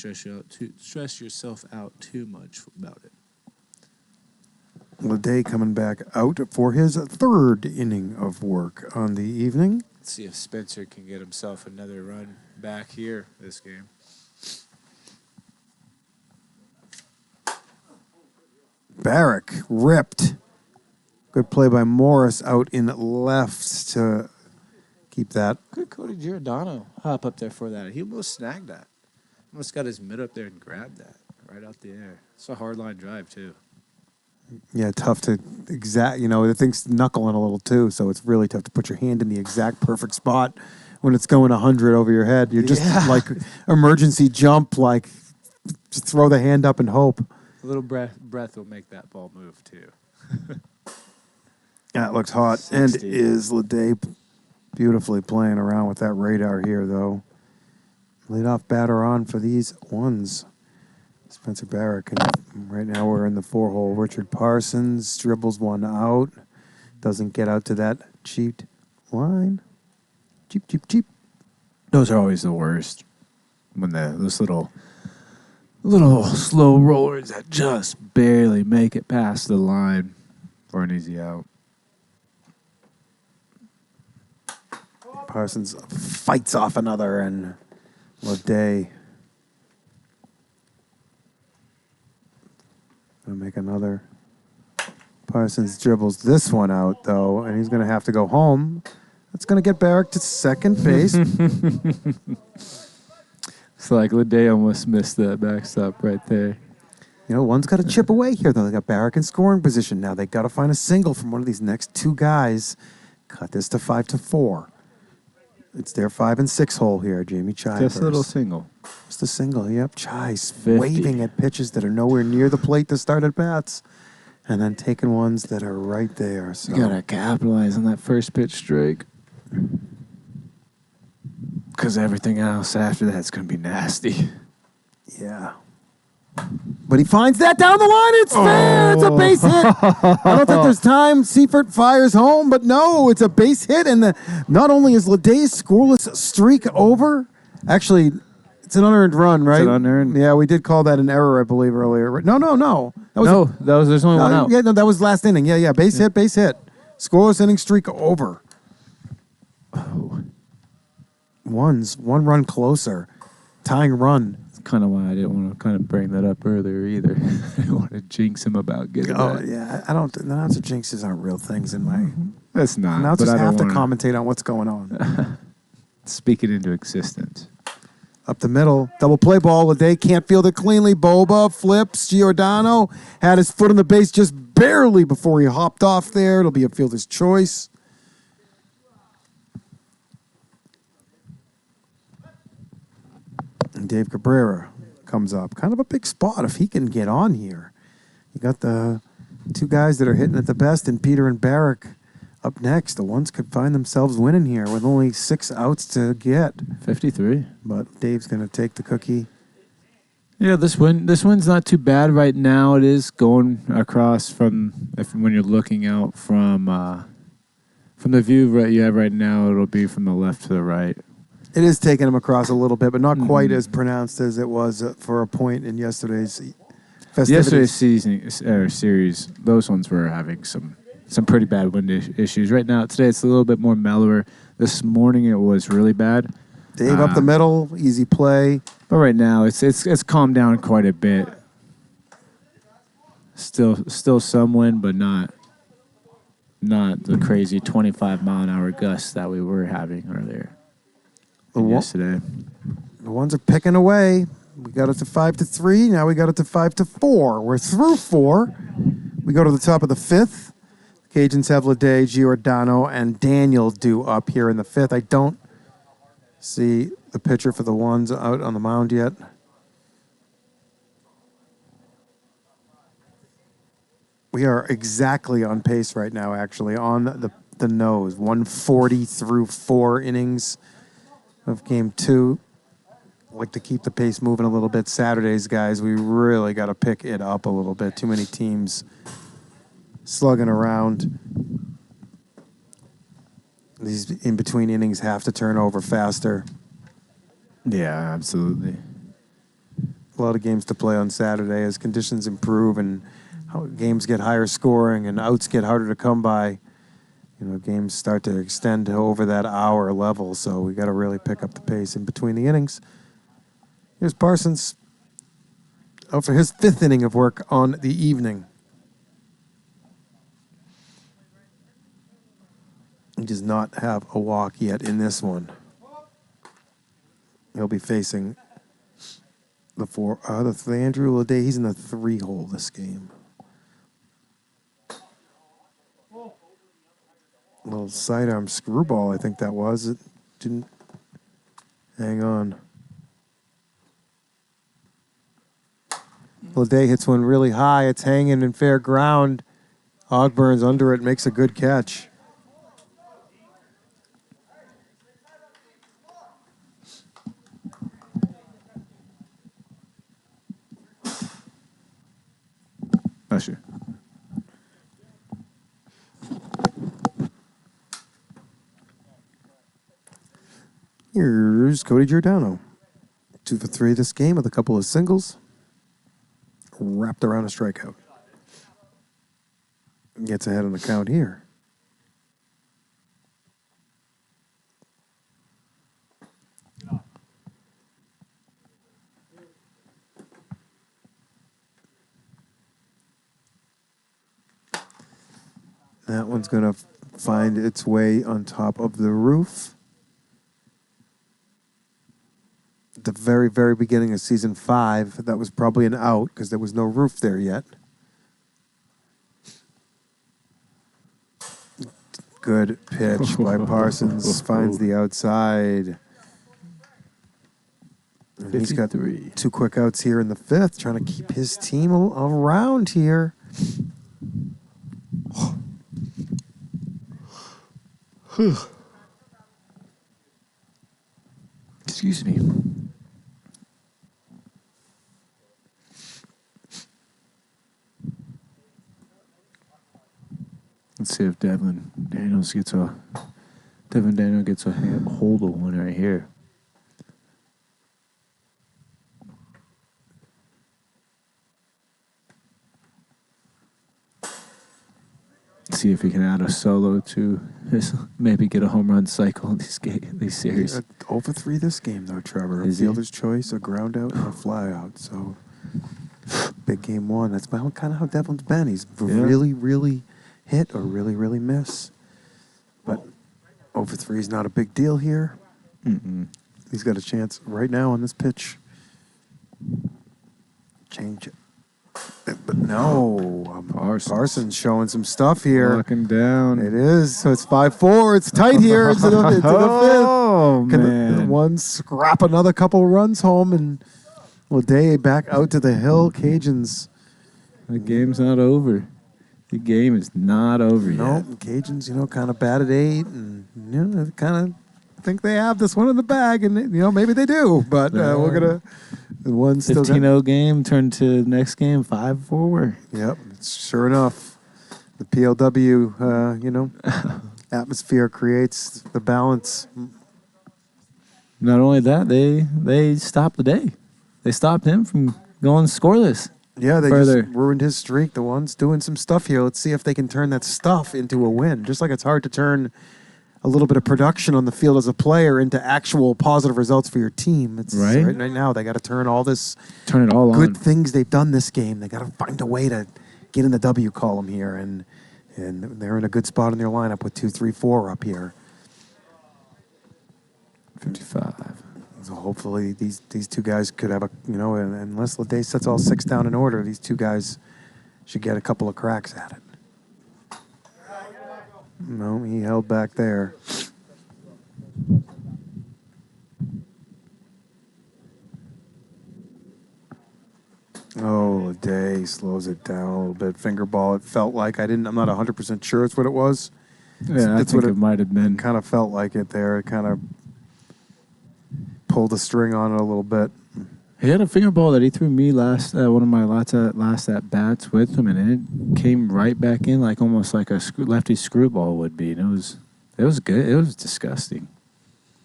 stress yourself out too much about it. Ledet coming back out for his 3rd inning of work on the evening. Let's see if Spencer can get himself another run back here this game. Barrick ripped. Good play by Morris out in left to keep that. Good Cody Giordano hop up there for that. He almost snagged that. Almost got his mid up there and grabbed that right out the air. It's a hard line drive, too. Yeah, tough to the thing's knuckling a little too, so it's really tough to put your hand in the exact perfect spot when it's going 100 over your head. You're just like emergency jump, like just throw the hand up and hope. A little breath will make that ball move, too. That looks hot. 60. And is Ledet beautifully playing around with that radar here, though. Leadoff batter on for these ones. Spencer Barrick. And right now we're in the 4-hole. Richard Parsons dribbles one out. Doesn't get out to that cheat line. Cheap. Those are always the worst. When those little slow rollers that just barely make it past the line for an easy out. Parsons fights off another, and Ledet gonna make another. Parsons dribbles this one out, though, and he's going to have to go home. That's going to get Barrick to second base. It's like Ledet almost missed that backstop right there. One's got to chip away here, though. They got Barrick in scoring position now. They got to find a single from one of these next 2 guys. Cut this to 5-4. It's their 5 and 6 hole here, Jamie Chai. Just a little single. Just a single, yep. Chai's 50. waving at pitches that are nowhere near the plate to start at bats, and then taking ones that are right there. So You got to capitalize on that first pitch strike. Because everything else after that's going to be nasty. yeah. But he finds that down the line. It's fair. It's a base hit. I don't think there's time. Seifert fires home, but no, it's a base hit. And not only is Ledet's scoreless streak over, actually, it's an unearned run, right? It's an unearned. Yeah, we did call that an error, I believe, earlier. No. There's only one out. Yeah, no, that was last inning. Yeah. Base hit. Scoreless inning streak over. Oh. One run closer. Tying run. Kind of why I didn't want to kind of bring that up earlier either. I didn't want to jinx him about getting that. Yeah. I don't. Announcer jinxes aren't real things in my. That's not. Announcers but I have to don't wanna commentate on what's going on. speak it into existence. Up the middle, double play ball. Ledet can't field it cleanly. Boba flips. Giordano had his foot on the base just barely before he hopped off there. It'll be a fielder's choice. And Dave Cabrera comes up. Kind of a big spot if he can get on here. You got the 2 guys that are hitting it the best, and Peter and Barrick up next. The ones could find themselves winning here with only 6 outs to get. 53. But Dave's going to take the cookie. Yeah, this wind's not too bad right now. It is going across when you're looking out from the view you have right now. It'll be from the left to the right. It is taking him across a little bit, but not quite as pronounced as it was for a point in yesterday's festivities. Yesterday's series, those ones were having some pretty bad wind issues. Right now, today it's a little bit more mellower. This morning it was really bad. Dave up the middle, easy play. But right now it's calmed down quite a bit. Still some wind, but not the crazy 25-mile-an-hour gusts that we were having earlier. Yesterday. The ones are picking away. We got it to 5-3. Now we got it to 5-4. We're through 4. We go to the top of the 5th. Cajuns have Ledet, Giordano, and Daniel due up here in the 5th. I don't see the pitcher for the ones out on the mound yet. We are exactly on pace right now, actually, on the nose. 140 through 4 innings of game 2. Like to keep the pace moving a little bit. Saturdays, guys, we really got to pick it up a little bit. Too many teams slugging around. These in-between innings have to turn over faster. Yeah, absolutely. A lot of games to play on Saturday as conditions improve and how games get higher scoring and outs get harder to come by. You know, games start to extend to over that hour level, so we got to really pick up the pace in between the innings. Here's Parsons out for his 5th inning of work on the evening. He does not have a walk yet in this one. He'll be facing the Andrew Ledet. He's in the 3 hole this game. A little sidearm screwball, I think that was. It didn't hang on. Ledet hits one really high. It's hanging in fair ground. Ogburn's under it, makes a good catch. Usher. Here's Cody Giordano. 2 for 3 this game with a couple of singles. Wrapped around a strikeout. Gets ahead on the count here. That one's going to find its way on top of the roof. At the very, very beginning of season 5, that was probably an out because there was no roof there yet. Good pitch by Parsons. Finds the outside. And he's got 2 quick outs here in the 5th, trying to keep his team around here. Excuse me. Let's see if Devin Daniel gets a hold of one right here. See if he can add a solo to his, maybe get a home run cycle in these series. 0 for 3 this game, though, Trevor. Is A fielder's choice, a ground out, and a fly out. So, big game 1. That's kind of how Devlin's been. He's really, really hit or really, really miss. But 0 for 3 is not a big deal here. He's got a chance right now on this pitch. Change it. But no, Parsons showing some stuff here. Locking down. It is. So it's 5-4. It's tight here into the 5th. Oh, Can man. the one scrap another couple runs home and Ledet back out to the hill. Cajuns. The game's not over. The game is not over yet. No, Cajuns, kind of bad at 8 and, kind of think they have this one in the bag and, maybe they do. But we're going to, the one still 15-0 game turned to next game 5-4. Yep, sure enough. The PLW, atmosphere creates the balance. Not only that, they stopped the day. They stopped him from going scoreless. Yeah, they further. just ruined his streak. The one's doing some stuff here. Let's see if they can turn that stuff into a win. Just like it's hard to turn a little bit of production on the field as a player into actual positive results for your team. It's Right. right now. They got to turn all this Turn it all good on. things they've done this game. They got to find a way to get in the W column here, and they're in a good spot in their lineup with 2, 3, 4 up here. 55. So hopefully these 2 guys could have unless Ledet sets all 6 down in order, these 2 guys should get a couple of cracks at it. No, he held back there. Oh, Ledet slows it down a little bit. Finger ball. It felt like I'm not 100% sure it's what it was. Yeah, I That's think what it might have been. Kind of felt like it there. It kind of pulled the string on it a little bit. He had a finger ball that he threw me last one of my last at bats with him, and it came right back in like almost like a lefty screwball would be. And it was good. It was disgusting.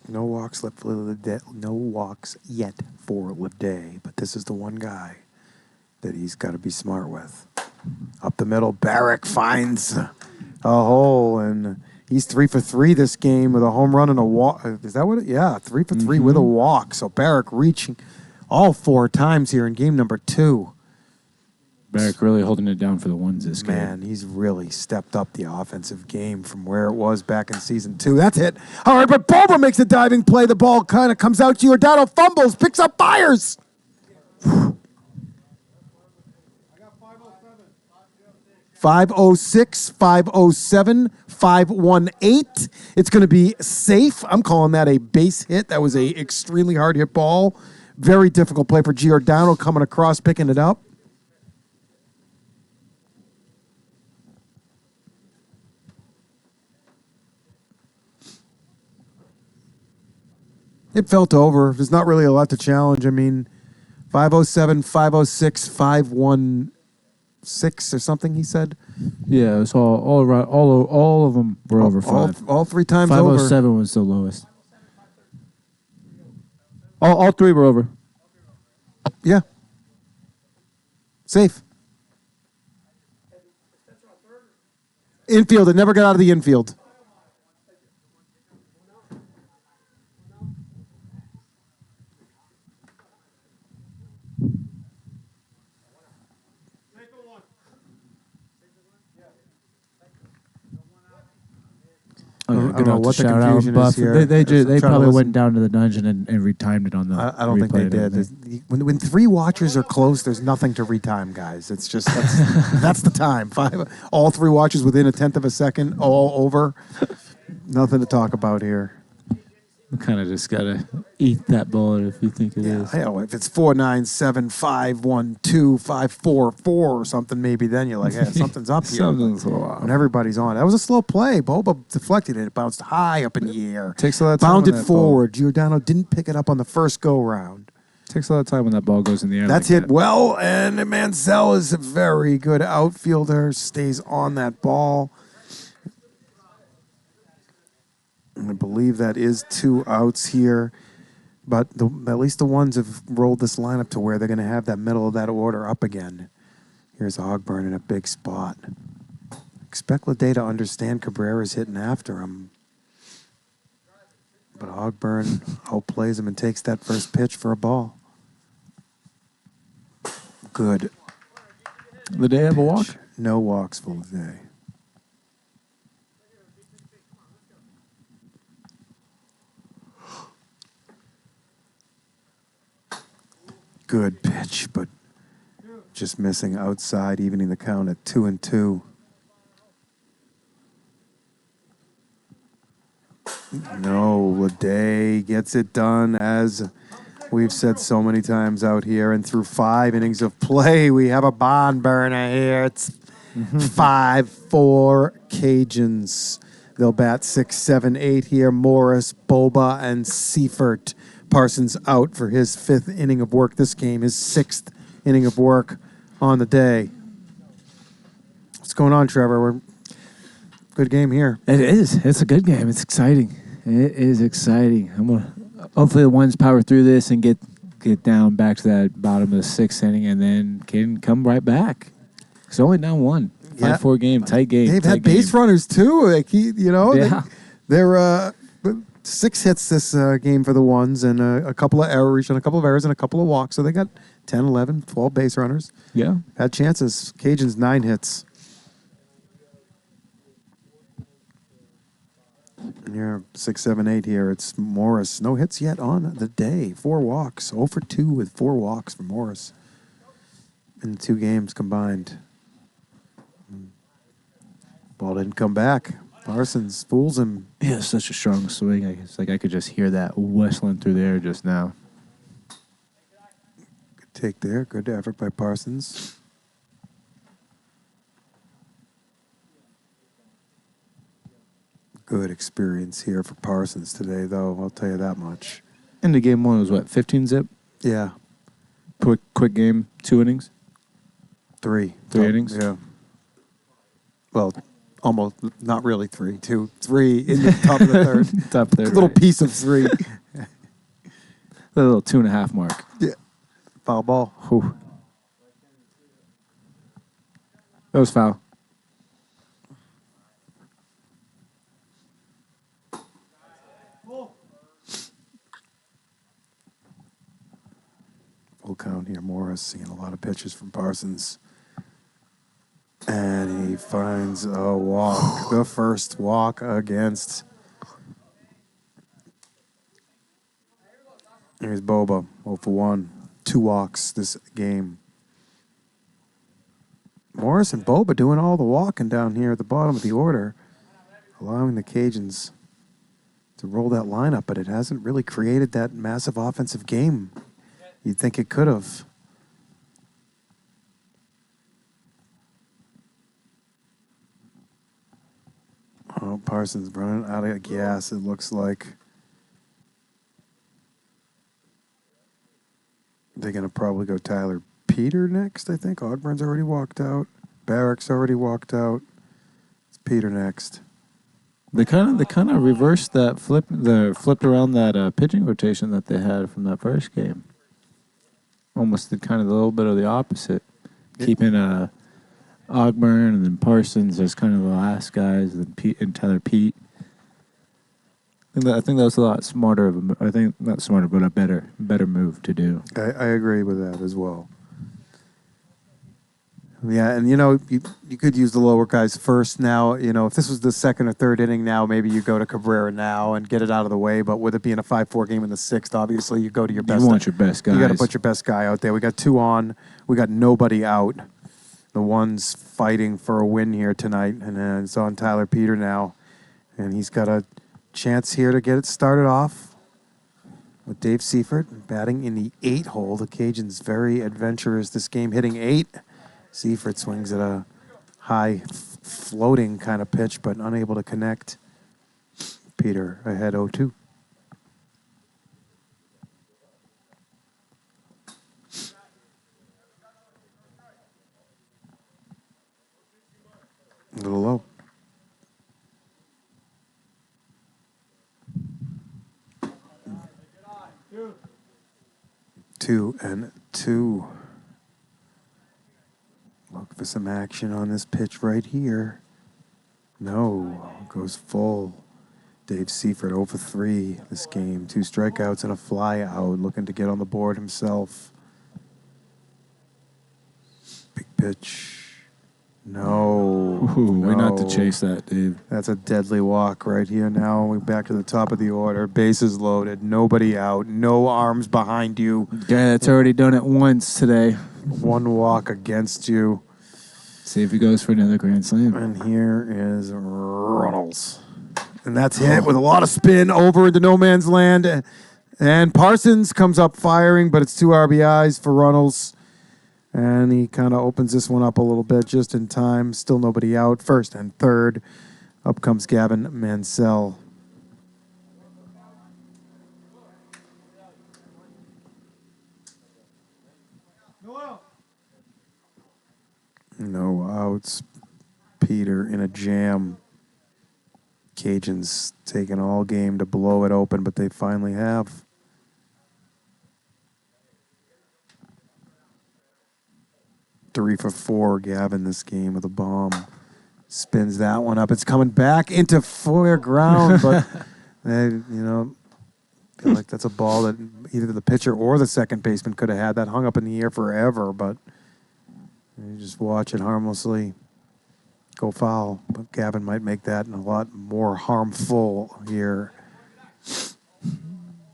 No walks left for Ledet. No walks yet for Ledet, but this is the one guy that he's got to be smart with. Up the middle, Barrick finds a hole, and he's 3 for 3 this game with a home run and a walk. Is that what? Yeah, 3 for 3 with a walk. So Barrick reaching all 4 times here in game number 2. Barrick really holding it down for the ones this game. Man, he's really stepped up the offensive game from where it was back in season 2. That's it. All right, but Boba makes a diving play. The ball kind of comes out. Giordano fumbles, picks up Byers. 506, 507, 518. It's going to be safe. I'm calling that a base hit. That was a extremely hard hit ball. Very difficult play for Giordano coming across, picking it up. It felt over. There's not really a lot to challenge. I mean, 507, 506, 516 or something, he said. Yeah, it was all around. All of them were over 5. All 3 times over. 507 was the lowest. All 3 were over. Yeah. Safe. Infield. It never got out of the infield. Oh, yeah, I don't know what the shout confusion out is Buff. here. They I'm trying to probably listen. went down to the dungeon and retimed it on the. I don't think they replay and did. everything. When 3 watchers are close, there's nothing to retime, guys. It's just that's the time. All 3 watches within a tenth of a second, all over. Nothing to talk about here. We kind of just gotta eat that bullet if you think it is. Hell, if it's 4-9-7, 5-1-2, 5-4-4 or something, maybe then you're like, hey, something's up here. Something's off. When everybody's on. That was a slow play. Boba deflected it. It bounced high up in the air. Takes a lot of time. Bounded on that forward. Giordano didn't pick it up on the first go-round. Ball. Takes a lot of time when that ball goes in the air. That's like hit that. well, and Manziel is a very good outfielder. Stays on that ball. I believe that is 2 outs here. But at least the ones have rolled this lineup to where they're going to have that middle of that order up again. Here's Ogburn in a big spot. Expect Ledet to understand Cabrera's hitting after him. But Ogburn outplays him and takes that first pitch for a ball. Good. The day have a walk. No walks for Ledet. Good pitch, but just missing outside, evening the count at 2-2. No, Ledet gets it done, as we've said so many times out here. And through 5 innings of play, we have a barn burner here. It's 5-4 Cajuns. They'll bat 6, 7, 8 here. Morris, Boba, and Seifert. Parsons out for his 5th inning of work this game, his 6th inning of work on the day. What's going on, Trevor? Good game here. It is. It's a good game. It's exciting. It is exciting. Hopefully the ones power through this and get down back to that bottom of the 6th inning, and then can come right back. It's only down 1. 5-4 game, tight game. They've had base runners too. Like Yeah. they're 6 hits this game for the ones, and a couple of errors, and a couple of errors, and a couple of walks. So they got 10, 11, 12 base runners. Yeah. Had chances. Cajuns 9 hits. Here, 6, 7, 8 here. It's Morris. No hits yet on the day. 4 walks. 0 for 2 with 4 walks for Morris in the 2 games combined. Ball didn't come back. Parsons fools him. Yeah, such a strong swing. It's like I could just hear that whistling through the air just now. Good take there. Good effort by Parsons. Good experience here for Parsons today, though. I'll tell you that much. Into game one was what, 15 zip? Yeah, Quick game, 2 innings? three. Three innings? Yeah. Well, almost, not really 3, 2, 3 in the top of the third. Top third. A little right. piece of 3. The little 2.5 mark. Yeah. Foul ball. Whew. That was foul. Full count here. Morris seeing a lot of pitches from Parsons. And he finds a walk. The first walk against. Here's Boba. 0 for 1. 2 walks this game. Morris and Boba doing all the walking down here at the bottom of the order, allowing the Cajuns to roll that lineup, but it hasn't really created that massive offensive game you'd think it could have. Oh, Parsons running out of gas, it looks like. They're going to probably go Tyler Peter next, I think. Ogburn's already walked out. Barrick's already walked out. It's Peter next. They kind of reversed that flipped around that pitching rotation that they had from that first game. Almost did kind of a little bit of the opposite, keeping Ogburn and then Parsons as kind of the last guys, and Pete and Tyler Pete. I think that was a lot smarter I think not smarter, but a better move to do. I agree with that as well. Yeah, and you could use the lower guys first now. If this was the second or third inning now, maybe you go to Cabrera now and get it out of the way. But with it being a 5-4 game in the sixth, obviously you go to your best. You want your best guys. You got to put your best guy out there. We got 2 on. We got nobody out. The one's fighting for a win here tonight, and it's on Tyler Peter now, and he's got a chance here to get it started off with Dave Seifert batting in the 8 hole. The Cajuns very adventurous this game, hitting 8. Seifert swings at a high floating kind of pitch, but unable to connect. Peter ahead 0-2. A little low. Two and 2. Look for some action on this pitch right here. No, goes full. Dave Seifert 0 for 3 this game. 2 strikeouts and a fly out, looking to get on the board himself. Big pitch. No. Ooh, way not to no. chase that, Dave. That's a deadly walk right here now. We're back to the top of the order. Bases loaded. Nobody out. No arms behind you. Guy that's already done it once today. 1 walk against you. See if he goes for another grand slam. And here is Runnels. And that's hit with a lot of spin over into no man's land. And Parsons comes up firing, but it's 2 RBIs for Runnels. And he kind of opens this one up a little bit just in time. Still nobody out. First and third. Up comes Gavin Mansell. No outs. Peter in a jam. Cajuns taking all game to blow it open, but they finally have. Three for 4, Gavin, this game with a bomb. Spins that one up. It's coming back into fair ground, but feel like that's a ball that either the pitcher or the second baseman could have had. That hung up in the air forever, but you just watch it harmlessly go foul. But Gavin might make that a lot more harmful here.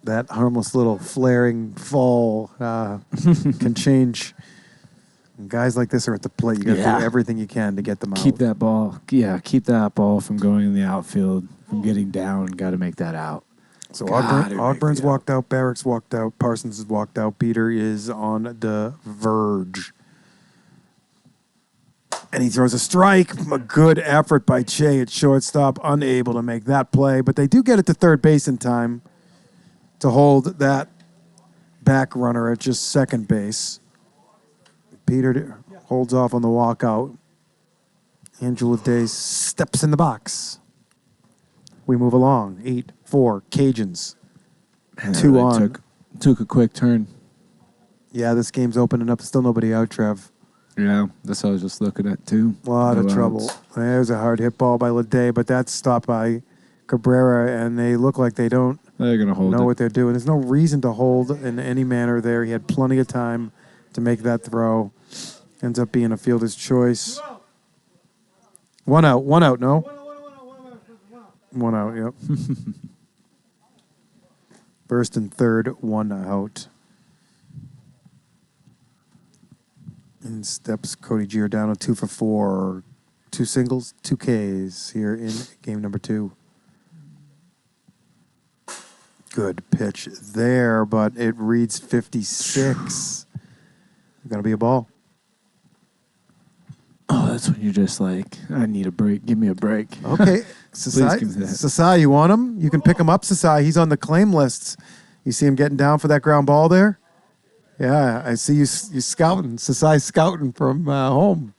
That harmless little flaring fall can change And guys like this are at the plate. You got to Yeah. do everything you can to get them out. Keep that ball. Yeah, keep that ball from going in the outfield, from getting down. Got to make that out. So Gotta make Ogburns it walked out. Barracks walked out. Parsons has walked out. Peter is on the verge. And he throws a strike. A good effort by Che at shortstop. Unable to make that play. But they do get it to third base in time to hold that back runner at just second base. Peter holds off on the walkout. Andrew Ledet steps in the box. We move along. 8-4 Cajuns. Man, that 2 really on. Took a quick turn. Yeah, this game's opening up. Still nobody out, Trev. Yeah, that's what I was just looking at too. A lot of No trouble. outs. There's a hard hit ball by Ledet, but that's stopped by Cabrera, and they look like they don't They're gonna hold know it. what they're doing. There's no reason to hold in any manner there. He had plenty of time to make that throw. Ends up being a fielder's choice. 1 out, no? 1 out, yep. First and third, 1 out. In steps Cody Giordano, 2 for 4. 2 singles, 2 Ks here in game number 2. Good pitch there, but it reads 56. Going to be a ball. Oh, that's when you're just like, I need a break. Give me a break. Okay. Please give me that. Sasai, you want him? You can pick him up, Sasai. He's on the claim lists. You see him getting down for that ground ball there? Yeah, I see you scouting. Sasai scouting from home.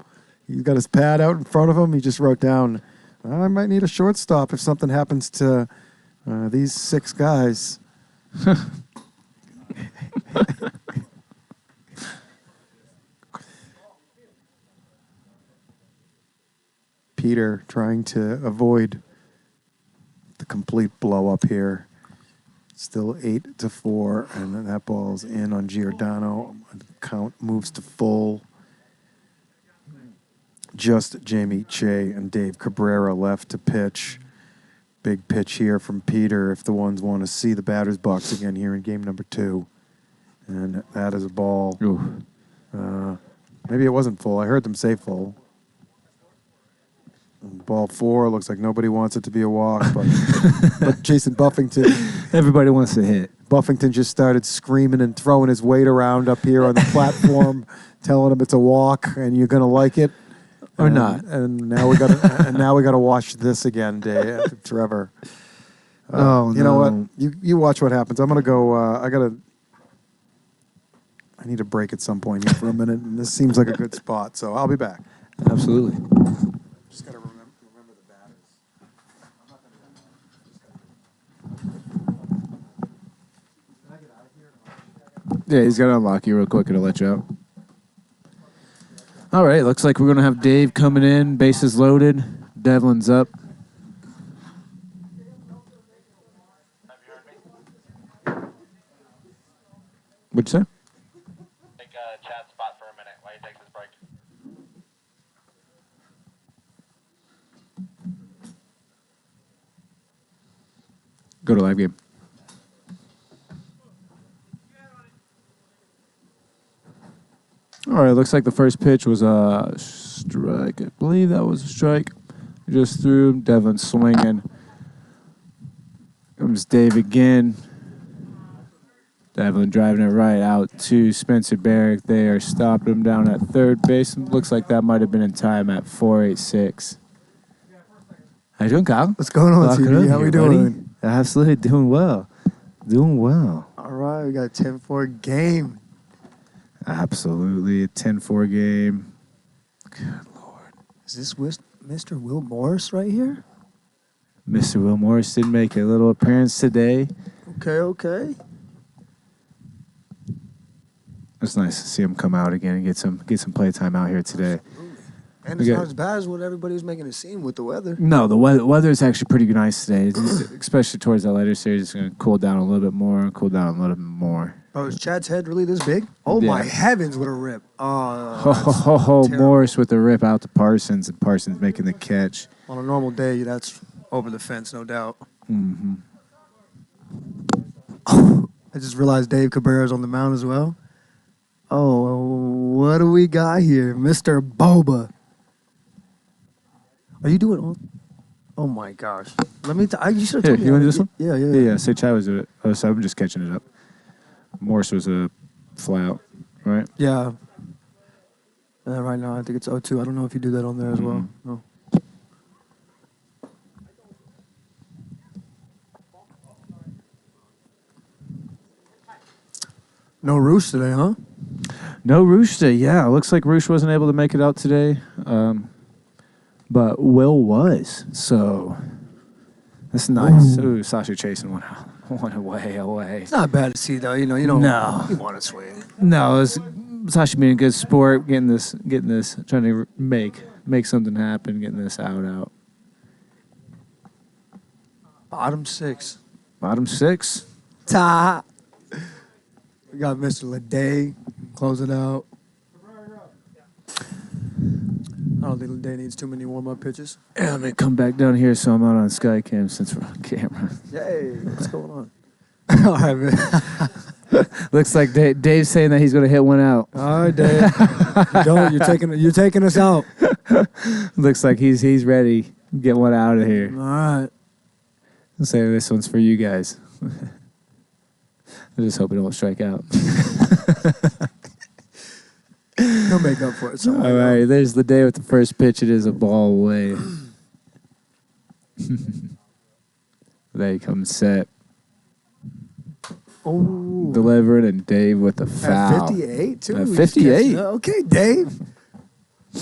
He's got his pad out in front of him. He just wrote down, I might need a shortstop if something happens to these 6 guys. Peter trying to avoid the complete blow up here. Still 8-4, and that ball's in on Giordano. Count moves to full. Just Jamie Che and Dave Cabrera left to pitch. Big pitch here from Peter if the ones want to see the batter's box again here in game number 2. And that is a ball. Maybe it wasn't full. I heard them say full. Ball 4 looks like nobody wants it to be a walk, but Jason Buffington. Everybody wants to hit. Buffington just started screaming and throwing his weight around up here on the platform, telling him it's a walk and you're gonna like it Or not. And now we got to watch this again, Dave, Trevor. You know what? You watch what happens. I'm gonna go. I need a break at some point here for a minute, and this seems like a good spot, so I'll be back. Absolutely. Just gotta remember the batters. Yeah, he's got to unlock you real quick and I'll let you out. All right, looks like we're going to have Dave coming in, bases loaded. Devlin's up. What'd you say? Take a chat spot for a minute while he takes his break. Go to live game. All right, looks like the first pitch was a strike. I believe that was a strike. Just threw him. Devlin swinging. Comes Dave again. Devlin driving it right out to Spencer Barrick. They are stopping him down at third base. Looks like that might have been in time at 4.86. How you doing, Kyle? What's going on, Lock it TV? up How we here, doing? buddy. Absolutely doing well. Doing well. All right, we got a 10-4 game. Absolutely. A 10-4 game. Good Lord. Is this Mr. Will Morris right here? Mr. Will Morris did make a little appearance today. Okay. It's nice to see him come out again and get some play time out here today. And We it's got- not as bad as what everybody was making it seem with the weather. No, the weather is actually pretty nice today, especially towards that later series. It's going to cool down a little bit more and cool down a little bit more. Bro, is Chad's head really this big? Oh, Yeah. my heavens, what a rip. Oh, terrible. Morris with the rip out to Parsons, and Parsons making the catch. On a normal day, that's over the fence, no doubt. Mm-hmm. I just realized Dave Cabrera's on the mound as well. Oh, what do we got here? Mr. Boba. Are you doing all? Oh my gosh. Let me you should have Here, told me. you want this one? Yeah. Say Chai was it. Oh, so I'm just catching it up. Morse was a fly out, right? Yeah. Right now, I think it's 0-2. I don't know if you do that on there as well. No. No Roosh today, huh? No Roosh today. Yeah, looks like Roosh wasn't able to make it out today, but Will was. So that's nice. Ooh, Sasha chasing one out. One away. It's not bad to see, though. You don't. No. You want to swing. No, it's Sasha being a good sport, getting this, trying to make something happen, getting this out. Bottom 6. Bottom 6. Ta. We got Mr. Ledet closing out. I don't think Ledet needs too many warm-up pitches. Yeah, let me come back down here so I'm out on Skycam since we're on camera. Yay, what's going on? All right, man. Looks like Dave's saying that he's going to hit one out. All right, Dave. You're taking us out. Looks like he's ready. Get one out of here. All right. I'll say this one's for you guys. I just hope it don't strike out. He'll make up for it. All right, there's the day with the first pitch. It is a ball away. There he comes set. Oh. Delivering, and Dave with the foul. At 58, too. At 58. Okay, Dave.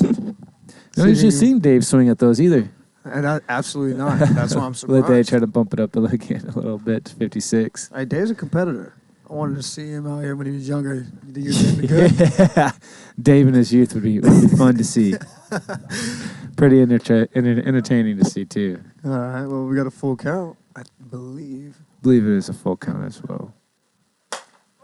No, you've just seen Dave swing at those either. And absolutely not. That's why I'm surprised. Let Dave try to bump it up again a little bit to 56. Hey, Dave's a competitor. I wanted to see him out here when he was younger. You think he was doing good? Yeah. Dave in his youth would be fun to see. Pretty entertaining to see, too. All right, well, we got a full count, I believe. I believe it is a full count as well.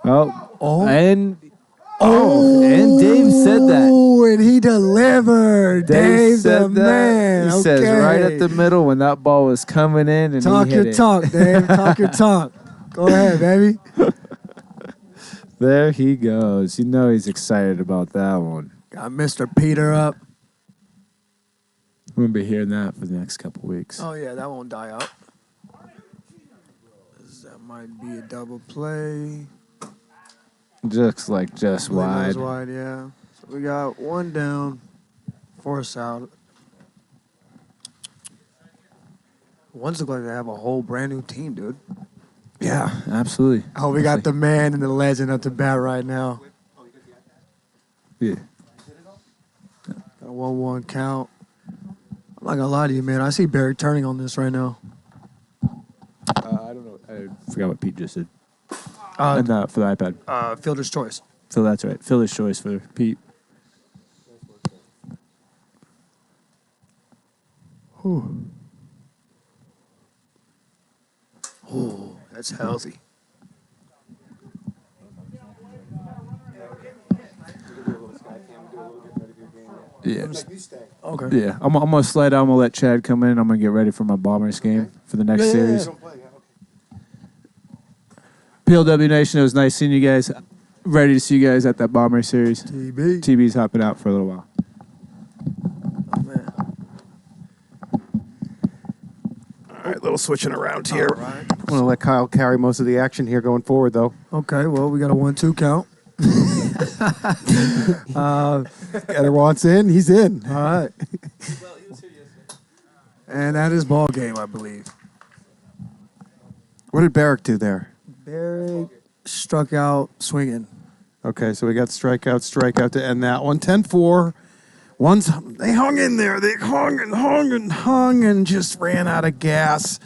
Oh, and Dave said that. Oh, and he delivered. Dave's said the man. He says right at the middle when that ball was coming in, and talk he hit your it. talk, Dave. Talk your talk. Go ahead, baby. There he goes. You know he's excited about that one. Got Mr. Peter up. We're going to be hearing that for the next couple weeks. Oh, yeah, that won't die out. That might be a double play. Just wide. Wide, yeah. So we got one down, force out. Ones look like they have a whole brand new team, dude. Yeah, absolutely. Oh, we got the man and the legend at the bat right now. Yeah. Got a 1-1 count. I'm not gonna lie to you, man. I see Barry turning on this right now. I don't know. I forgot what Pete just said. For the iPad. Fielder's choice. So that's right. Fielder's choice for Pete. Whew. Oh, that's healthy. Yeah. Okay. Yeah. I'm going to slide out. I'm going to let Chad come in. I'm going to get ready for my Bombers game for the next series. PLW Nation, it was nice seeing you guys. Ready to see you guys at that Bomber series. TB's hopping out for a little while. Oh, man. All right, little switching around here. All right. I'm going to let Kyle carry most of the action here going forward, though. Okay, well, we got a 1-2 count. Getter wants in, he's in. All right. And that is ball game, I believe. What did Barrick do there? Barrick struck out swinging. Okay, so we got strikeout to end that one. 10-4. They hung in there. They hung and just ran out of gas.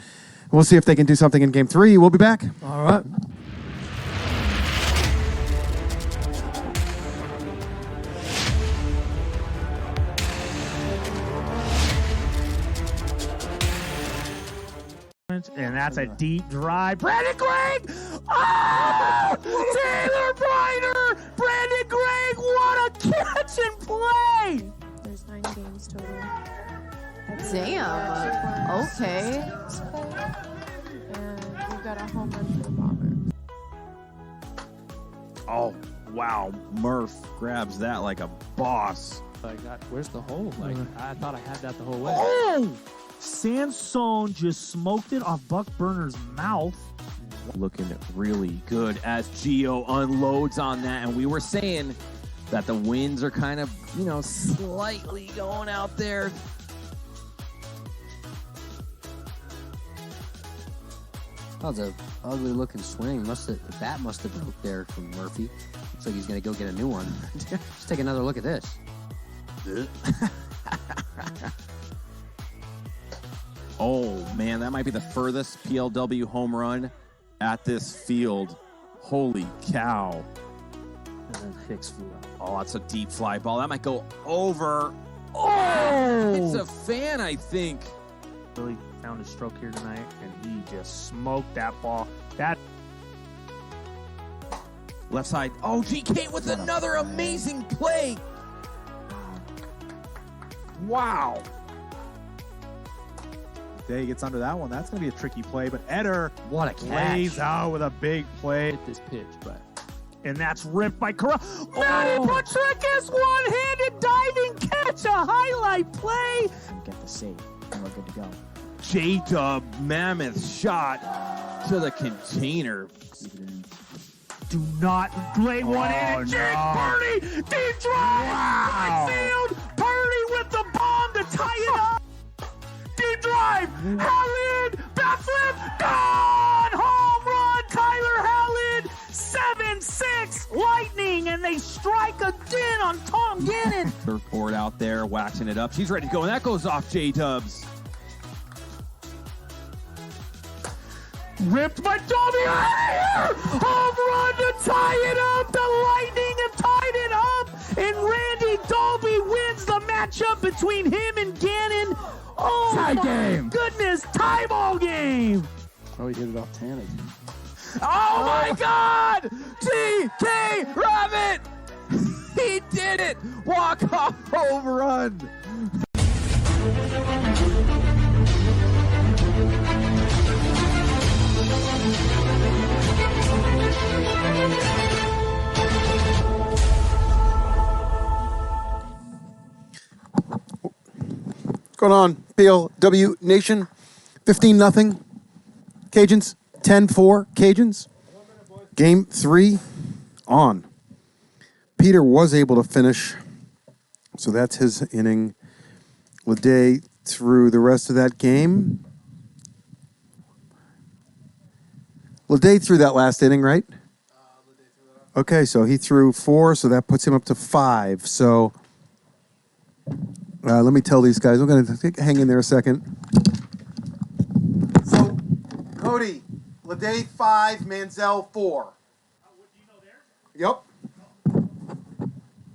We'll see if they can do something in game 3. We'll be back. All right. And that's a deep drive. Brandon Gregg! Oh! Taylor Briner! Brandon Gregg, what a catch and play! There's 9 games total. Damn. Okay. And we've got a home run for the Bombers. Oh, Wow, Murph grabs that like a boss. Where's the hole? I thought I had that the whole way. Oh! Sansone just smoked it off Buck Burner's mouth. Looking really good as Gio unloads on that. And we were saying that the winds are kind of, slightly going out there. That was a ugly looking swing. The bat must have broke there from Murphy. Looks like he's gonna go get a new one. Let's take another look at this. Oh, man, that might be the furthest PLW home run at this field. Holy cow. And then Hicks flew out. Oh, that's a deep fly ball. That might go over. Oh! It's a fan, I think. Really found his stroke here tonight, and he just smoked that ball. That Left side. Oh, GK with another amazing play. Wow. Day gets under that one. That's going to be a tricky play, but Eder What a lays catch. out with a big play. hit this pitch, but And that's ripped by Corral. Manny Patricus, one-handed diving catch, a highlight play. get the save, and we're good to go. J-Dub, mammoth shot to the container. Do not lay one in. And Jake Purdy, deep drive, right field. Purdy with the bomb to tie it up. Deep drive, Howland, bat flip, gone! Home run, Tyler Howland, 7-6, Lightning, and they strike again on Tom Gannon. Surfboard out there, waxing it up. She's ready to go, and that goes off J-Dubs. Ripped by Dolby. Home run to tie it up. The Lightning have tied it up. And Randy Dolby wins the matchup between him and Gannon. Oh, Tie my game. goodness. Tie ball game. Oh, he hit it off Tanner. Oh my God! TK Rabbit! He did it! Walk-off home run! What's going on, PLW Nation? 15-0. Cajuns, 10-4 Cajuns. Game 3 on. Peter was able to finish, so that's his inning. Ledet through the rest of that game. Ledet threw that last inning, right? Okay, so he threw 4, so that puts him up to 5. So let me tell these guys. I'm going to hang in there a second. So, Cody, Ledet 5, Manziel 4. Yep.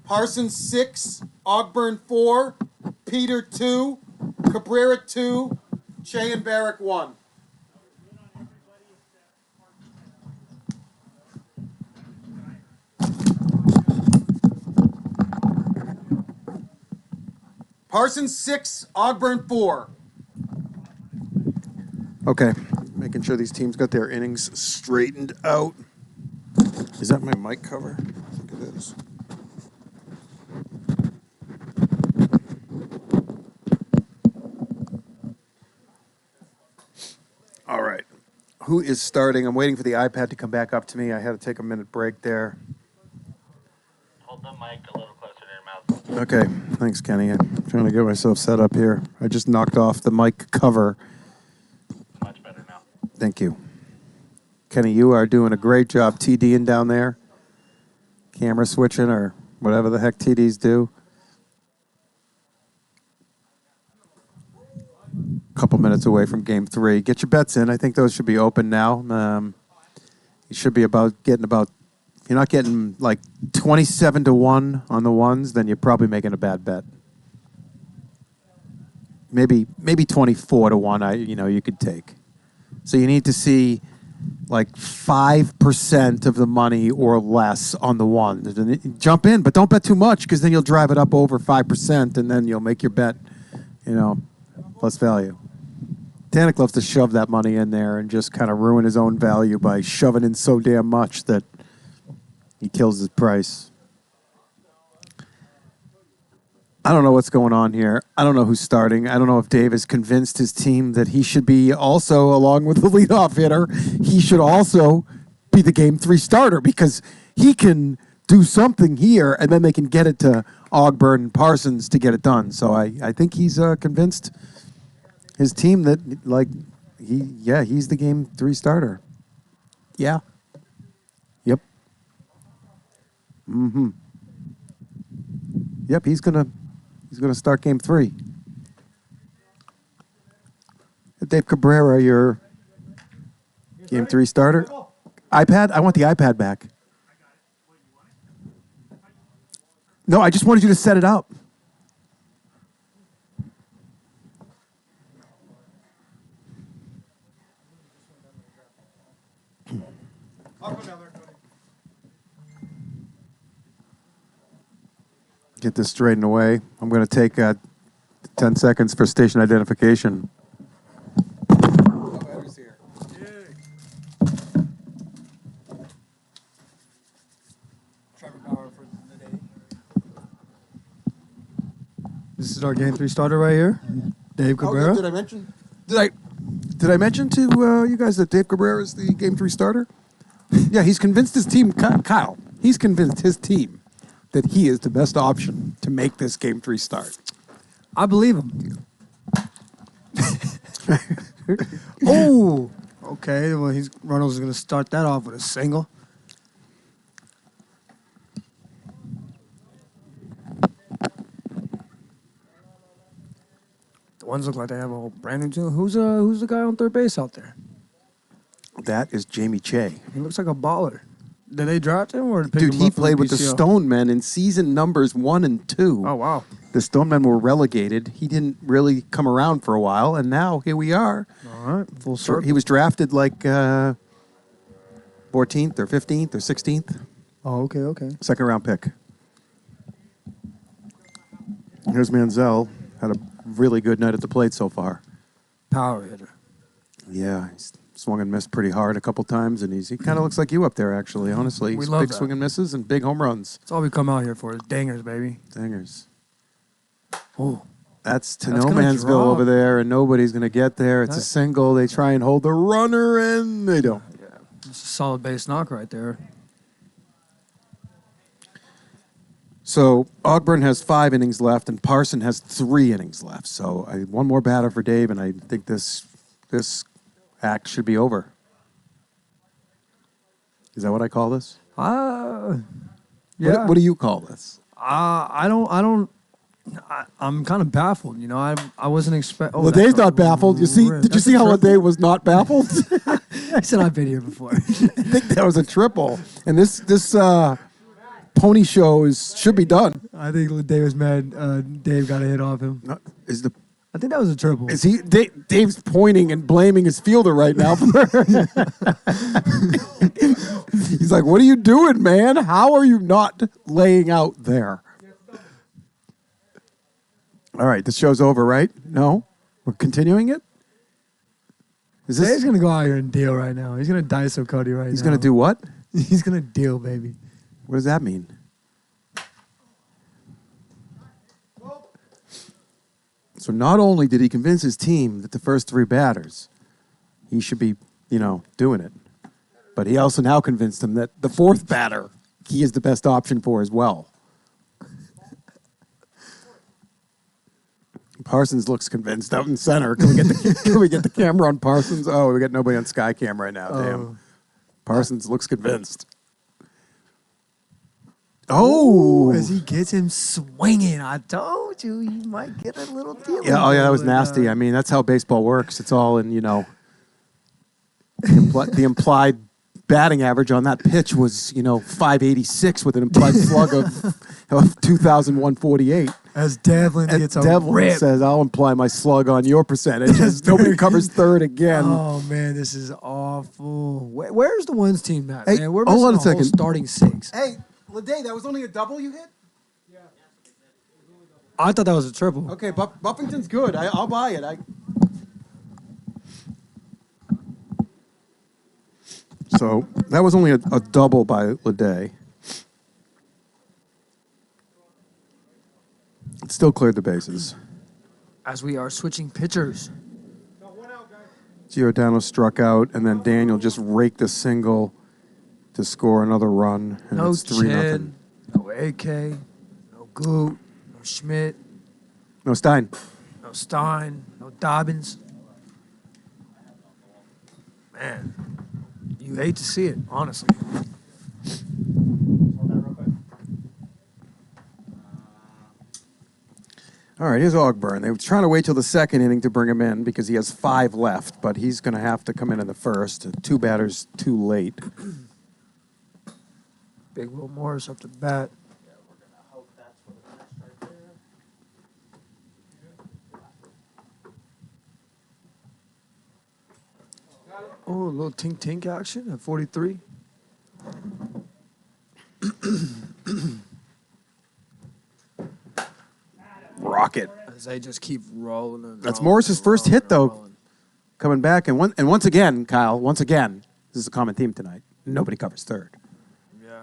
Parsons 6, Ogburn 4, Peter 2, Cabrera 2, Che and Barrick 1. Parsons 6, Ogburn 4. Okay, making sure these teams got their innings straightened out. Is that my mic cover? I think it is. All right. Who is starting? I'm waiting for the iPad to come back up to me. I had to take a minute break there. Hold the mic a little closer to your mouth. Okay, thanks, Kenny. I'm trying to get myself set up here. I just knocked off the mic cover. Much better now. Thank you. Kenny, you are doing a great job TDing down there. Camera switching or whatever the heck TDs do. Couple minutes away from game 3. Get your bets in. I think those should be open now. You should be getting about, if you're not getting like 27-1 on the ones, then you're probably making a bad bet. Maybe 24-1. You could take. So you need to see like 5% of the money or less on the ones. And jump in, but don't bet too much because then you'll drive it up over 5% and then you'll make your bet, plus value. Tanik loves to shove that money in there and just kind of ruin his own value by shoving in so damn much that He kills his price. I don't know what's going on here. I don't know who's starting. I don't know if Dave has convinced his team that he should be also, along with the leadoff hitter, he should also be the game 3 starter because he can do something here and then they can get it to Ogburn and Parsons to get it done. So I think he's convinced his team that, he's the game 3 starter. Yeah. Yep. Mm-hmm. Yep, he's gonna start game 3. Dave Cabrera, your game 3 starter. iPad? I want the iPad back. No, I just wanted you to set it up. Get this straightened away. I'm going to take 10 seconds for station identification. This is our game 3 starter right here. Dave Cabrera. Did I mention? Did I mention to you guys that Dave Cabrera is the game 3 starter? Yeah, he's convinced his team, Kyle. He's convinced his team that he is the best option to make this game 3 start. I believe him. Oh, okay. Well, Reynolds is going to start that off with a single. The ones look like they have a whole brand new team. Who's the guy on third base out there? That is Jamie Che. He looks like a baller. Did they draft him or pick Dude, him he up from played with the PCL? Stonemen in season numbers 1 and 2. Oh, wow. The Stonemen were relegated. He didn't really come around for a while, and now here we are. All right, full circle. He was drafted like 14th or 15th or 16th. Oh, okay. Second round pick. Here's Manziel. Had a really good night at the plate so far. Power hitter. Yeah, he's swung and missed pretty hard a couple times, and he kind of looks like you up there, actually, honestly. We He's love big that. swing and misses and big home runs. That's all we come out here for is dangers, baby. Dangers. Oh, That's to That's no gonna mansville drop. over there, and nobody's going to get there. It's a That- single. They try and hold the runner, and they don't. it's a solid base knock right there. So Ogburn has 5 innings left, and Parson has 3 innings left. So one more batter for Dave, and I think this act should be over. Is that what I call this? Yeah. What do you call this? I'm kind of baffled. You know, I wasn't expecting. Well, Dave's not baffled. Did you see how Dave was not baffled? I said I've been here before. I think that was a triple, and this pony show should be done. I think Dave was mad. Dave got a hit off him. I think that was a triple. Is he? Dave's pointing and blaming his fielder right now. He's like, "What are you doing, man? How are you not laying out there?" All right, this show's over, right? No, we're continuing it. Dave's gonna go out here and deal right now. He's gonna dice up Cody right now. He's gonna do what? He's gonna deal, baby. What does that mean? So not only did he convince his team that the first 3 batters, he should be, doing it, but he also now convinced them that the 4th batter, he is the best option for as well. Parsons looks convinced out in center. Can we get the camera on Parsons? Oh, we got nobody on Skycam right now. Damn. Parsons looks convinced. Oh, as he gets him swinging. I told you he might get a little deal. yeah. Oh, yeah. That was nasty. I mean, that's how baseball works. It's all in, the implied batting average on that pitch was, 586 with an implied slug of 2,148. As Devlin gets a Devlin rip. says, "I'll imply my slug on your percentage." As nobody covers third again. Oh man, this is awful. Where's the ones team at? Hey, man? We're hold missing on a whole second. starting 6. Hey, Ledet, that was only a double you hit? I thought that was a triple. Okay, Buffington's good. I'll buy it. So that was only a double by Ledet. Still cleared the bases. As we are switching pitchers. Giordano struck out, and then Daniel just raked a single to score another run, and No it's 3-0. Chen, no AK, no Goot, no Schmidt, No Stein. no Stein, no Dobbins. Man, you hate to see it, honestly. All right, here's Ogburn. They were trying to wait till the second inning to bring him in because he has 5 left, but he's going to have to come in the first. 2 batters too late. Big Will Morris up to bat. Oh, a little tink-tink action at 43. Rocket. As they just keep rolling. And That's rolling Morris's and first rolling hit, and though, rolling. coming back. And once again, Kyle, this is a common theme tonight. Nobody covers third. Yeah,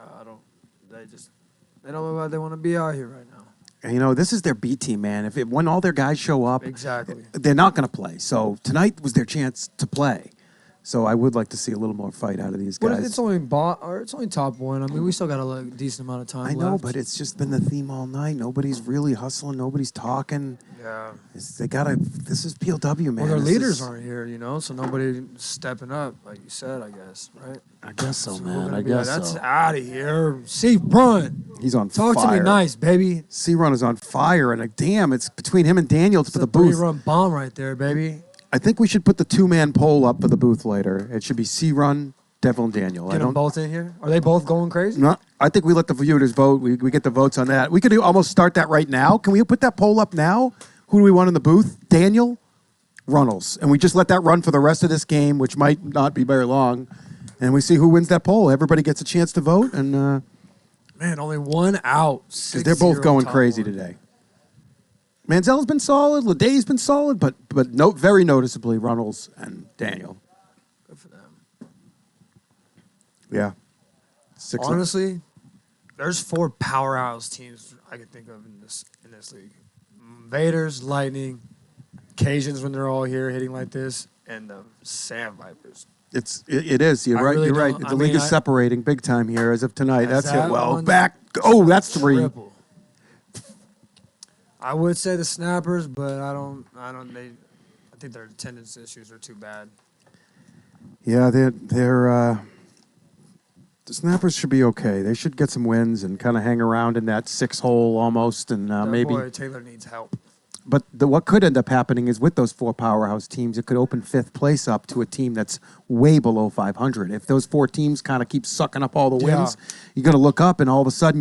they don't look like they want to be out here right now. And, you know, this is their B team, man. When all their guys show up, Exactly. they're not going to play. So tonight was their chance to play. So I would like to see a little more fight out of these guys. But it's only it's only top one. I mean, we still got a decent amount of time I know, left. but it's just been the theme all night. Nobody's really hustling. Nobody's talking. Yeah. This is PLW, man. Well, their This leaders is- aren't here, so nobody's stepping up, like you said, I guess, right? I guess so, we're man. gonna I be like, guess that's so. out of here. See, Brunt. He's on Talk fire. to me nice, baby. C-Run is on fire, and damn, it's between him and Daniel for It's the a booth. 3-run bomb right there, baby. I think we should put the 2-man poll up for the booth later. It should be C-Run, Devil, and Daniel. Get them both in here. Are they both going crazy? No, I think we let the viewers vote. We get the votes on that. We could almost start that right now. Can we put that poll up now? Who do we want in the booth? Daniel, Runnels. And we just let that run for the rest of this game, which might not be very long. And we see who wins that poll. Everybody gets a chance to vote. And Man, only one out. because they're both 6-0 going top crazy one. today. Manziel's been solid. Ledet's been solid. But very noticeably, Runnels and Daniel. Good for them. Yeah. 6 Honestly, there's 4 powerhouse teams I can think of in this league. Vaders, Lightning, Cajuns when they're all here hitting like this, and the Sand Vipers. It is. You're I right. really You're right. don't- The I league mean, is separating big time here as of tonight. As That's that it. Well, one's back. Oh, that's 3. Triple. I would say the Snappers, but I think their attendance issues are too bad. Yeah, they're the Snappers should be okay. They should get some wins and kind of hang around in that 6 hole almost, and That maybe. boy Taylor needs help. But what could end up happening is with those 4 powerhouse teams, it could open 5th place up to a team that's way below 500. If those 4 teams kind of keep sucking up all the wins, you're going to look up, and all of a sudden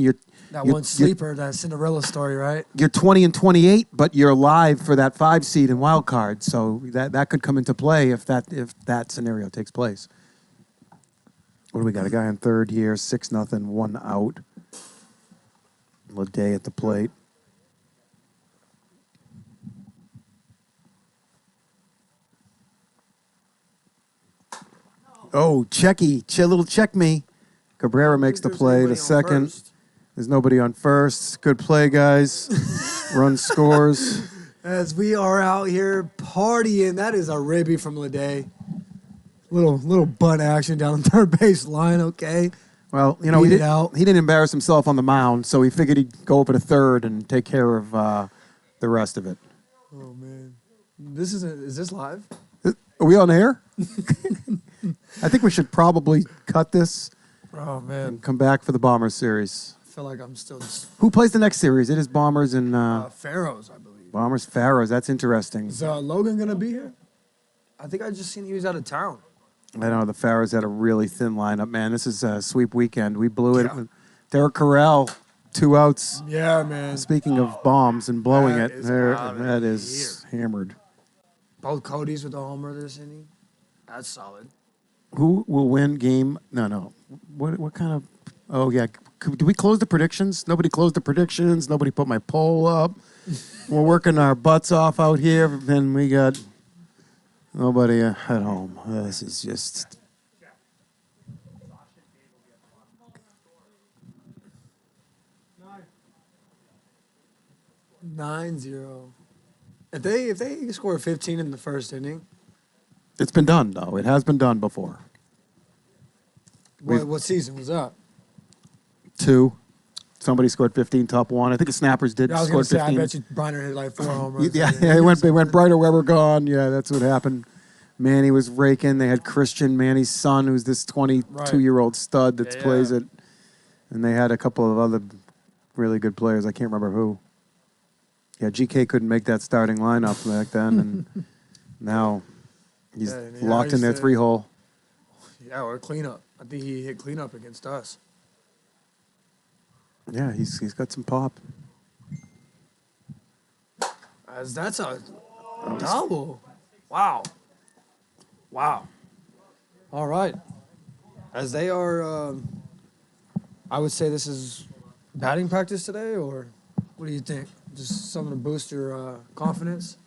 That one sleeper, that Cinderella story, right? you're 20 and 28, but you're alive for that 5 seed and wild card. So that could come into play if that scenario takes place. What do we got? A guy on third here, 6-0, 1 out. Ledet at the plate. Oh, little check me. Cabrera makes the play. The second. There's nobody on first. Good play, guys. Run scores. As we are out here partying, that is a ribby from Ledet. Little butt action down the third base line, okay? Well, he Beat it out. didn't embarrass himself on the mound, so he figured he'd go over to third and take care of the rest of it. Oh, man. Is this live? Are we on air? I think we should probably cut this Oh, man. and come back for the Bombers series. I feel like I'm still just Who plays the next series? It is Bombers and Pharaohs, I believe. Bombers Pharaohs. That's interesting. Is Logan going to be here? I think I just seen he was out of town. I know the Pharaohs had a really thin lineup, man. This is a sweep weekend. We blew it. Yeah. Derek Carell, 2 outs. Yeah, man. Speaking of bombs and blowing That it, is outta that is hammered. Both Cody's with the homer this inning. That's solid. Who will win game? No. What kind of? Oh yeah. Do we close the predictions? Nobody closed the predictions. Nobody put my poll up. We're working our butts off out here, and we got nobody at home. This is just. 9-0. If they score 15 in the first inning, It's been done, though. It has been done before. what season was that? 2. Somebody scored 15 top 1. I think the Snappers did I was score gonna say, 15. I bet you Briner hit like 4 home runs. Yeah, they went Brighter, Weber gone. Yeah, that's what happened. Manny was raking. They had Christian, Manny's son, who's this 22-year-old stud that plays it. And they had a couple of other really good players. I can't remember who. Yeah, GK couldn't make that starting lineup back then, and now he's locked in their 3-hole. Yeah, or cleanup. I think he hit cleanup against us. Yeah, he's got some pop. As that's a double. Wow. All right. As they are, I would say this is batting practice today, or what do you think? Just something to boost your confidence?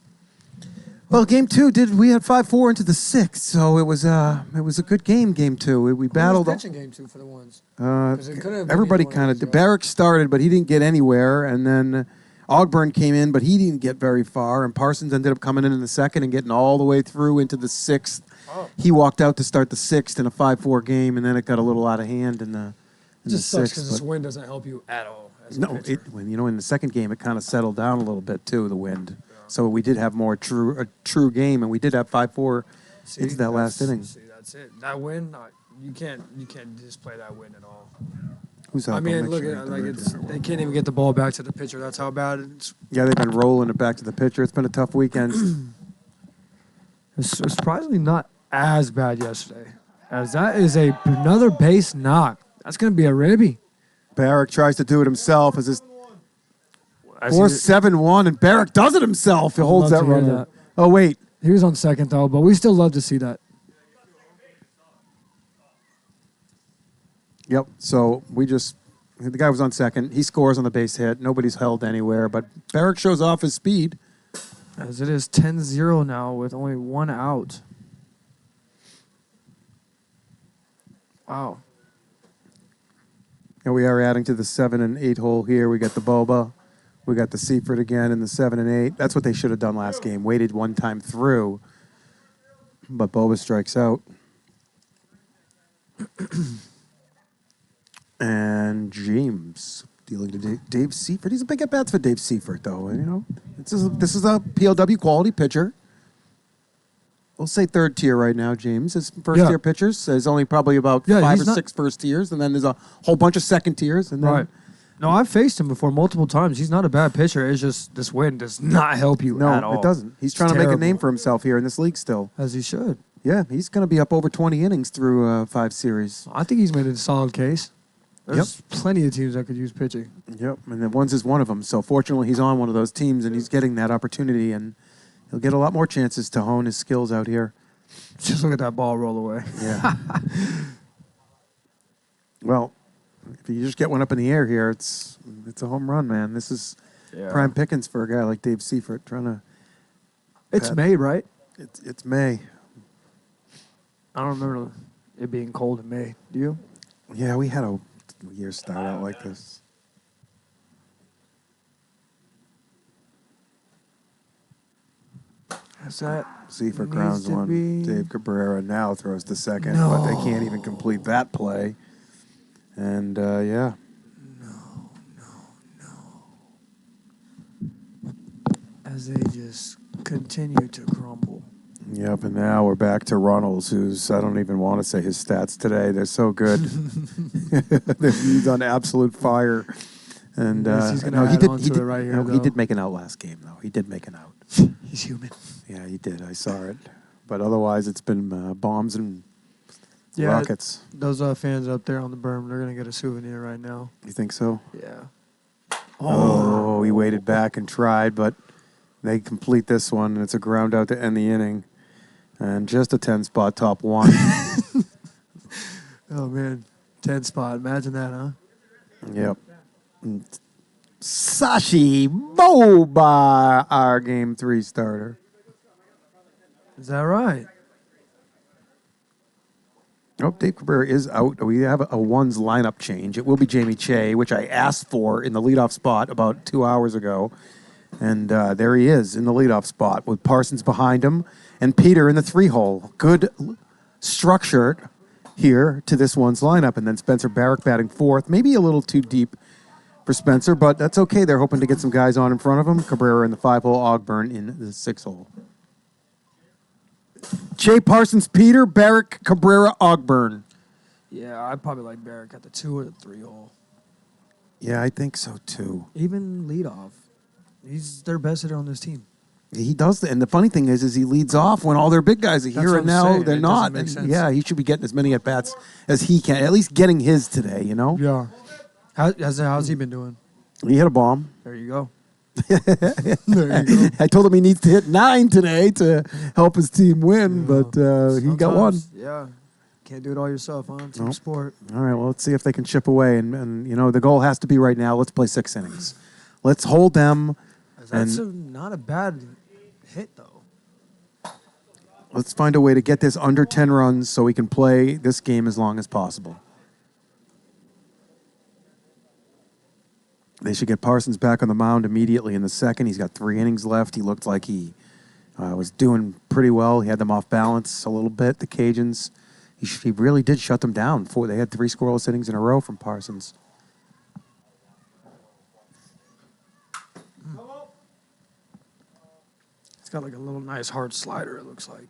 Well, game 2 we had 5-4 into the 6th, so it was a good game. Game 2, we battled. Who was pitching game 2 for the ones? 'Cause it could've been Everybody either one kind of of. these guys. Barrick started, but he didn't get anywhere, and then Ogburn came in, but he didn't get very far, and Parsons ended up coming in the 2nd and getting all the way through into the 6th. Oh. He walked out to start the 6th in a 5-4 game, and then it got a little out of hand in the. It just sucks because this wind doesn't help you at all. As a No, pitcher. in the second game it kind of settled down a little bit too, the wind. So we did have a true game, and we did have 5-4 into that last inning. See, that's it. That wind, you can't display that wind at all. Who's up? I I'll mean, make look sure at I it, like don't it's forget. they can't even get the ball back to the pitcher. That's how bad it's. Yeah, they've been rolling it back to the pitcher. It's been a tough weekend. It's surprisingly not as bad yesterday, as that is another base knock. That's gonna be a ribby. Barrick tries to do it himself as his As 4-7-1, and Barrick does it himself. He holds love that to hear runner. that. Oh, wait. He was on second though, but we still love to see that. Yep. So the guy was on second. He scores on the base hit. Nobody's held anywhere, but Barrick shows off his speed. As it is 10-0 now with only 1 out. Wow. And we are adding to the 7 and 8 hole here. We got the Boba. We got the Seaford again in the 7 and 8. That's what they should have done last game. Waited one time through. But Boba strikes out. And James dealing to Dave Seifert. He's a big at-bats for Dave Seifert, though. You know, this is a PLW quality pitcher. We'll say third tier right now, James. His first tier pitchers. There's only probably about 5 or 6 first tiers, and then there's a whole bunch of second tiers. And then Right. No, I've faced him before multiple times. He's not a bad pitcher. It's just this wind does not help you at all. No, it doesn't. He's trying to make a name for himself here in this league still. As he should. Yeah, he's going to be up over 20 innings through 5 series. I think he's made a solid case. There's plenty of teams that could use pitching. Yep, and the ones is one of them. So fortunately, he's on one of those teams, and he's getting that opportunity, and he'll get a lot more chances to hone his skills out here. Just look at that ball roll away. Yeah. Well, if you just get one up in the air here, it's a home run, man. This is prime pickings for a guy like Dave Seifert trying to. It's May, right? It's May. I don't remember it being cold in May. Do you? Yeah, we had a year start out like this. Is that Seifert needs grounds to one. be- Dave Cabrera now throws the second, but they can't even complete that play. And yeah. As they just continue to crumble. Yep, and now we're back to Runnels, who's, I don't even want to say his stats today. They're so good. He's on absolute fire. And Yes, he's gonna add on to it right here, no, he though. did make an out last game, though. He did make an out. He's human. Yeah, he did. I saw it. But otherwise, it's been bombs and Yeah, rockets. Those fans up there on the berm, they're going to get a souvenir right now. You think so? Yeah. Oh, he waited back and tried, but they complete this one, and it's a ground out to end the inning. And just a 10-spot top one. Oh, man. 10 spot. Imagine that, huh? Yep. And Sashi Boba, our game 3 starter. Is that right? Oh, Dave Cabrera is out. We have a ones lineup change. It will be Jamie Che, which I asked for in the leadoff spot about 2 hours ago. And there he is in the leadoff spot with Parsons behind him and Peter in the 3-hole. Good structure here to this one's lineup. And then Spencer Barrick batting fourth. Maybe a little too deep for Spencer, but that's okay. They're hoping to get some guys on in front of him. Cabrera in the 5-hole, Ogburn in the 6-hole. Jay Parsons, Peter, Barrick, Cabrera, Ogburn. Yeah, I'd probably like Barrick at the 2 or the 3-hole. Yeah, I think so too. Even leadoff. He's their best hitter on this team. He does, and the funny thing is he leads off when all their big guys are That's here, what and I'm now saying. they're It not. doesn't make And sense. yeah, he should be getting as many at bats as he can. At least getting his today, you know. Yeah. How's he been doing? He hit a bomb. There you go. There you go. I told him he needs to hit 9 today to help his team win, but he got one. Sometimes, yeah. Can't do it all yourself, huh? Team Nope. sport. All right, well, let's see if they can chip away. And you know, the goal has to be right now, let's play 6 innings. Let's hold them. That's And not a bad hit, though. let's find a way to get this under 10 runs so we can play this game as long as possible. They should get Parsons back on the mound immediately in the second. He's got 3 innings left. He looked like he was doing pretty well. He had them off balance a little bit, the Cajuns. He really did shut them down. They had 3 scoreless innings in a row from Parsons. It's got like a little nice hard slider, it looks like.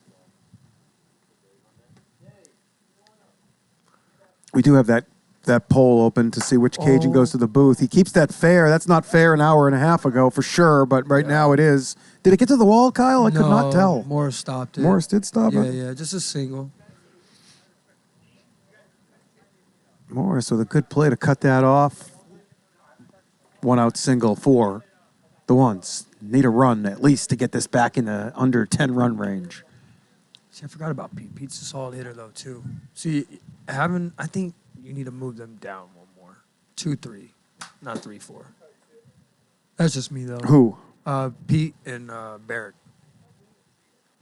We do have that poll open to see which Cajun goes to the booth. He keeps that fair. That's not fair an hour and a half ago for sure, but right now it is. Did it get to the wall, Kyle? I could not tell. Morris stopped it. Morris did stop Yeah, it? yeah, just a single. Morris with a good play to cut that off. 1 out single for the ones. Need a run at least to get this back in the under 10 run range. See, I forgot about Pete. Pete's a solid hitter, though, too. See, I think you need to move them down one more. 2-3, not 3-4. That's just me, though. Who? Pete and Barrett.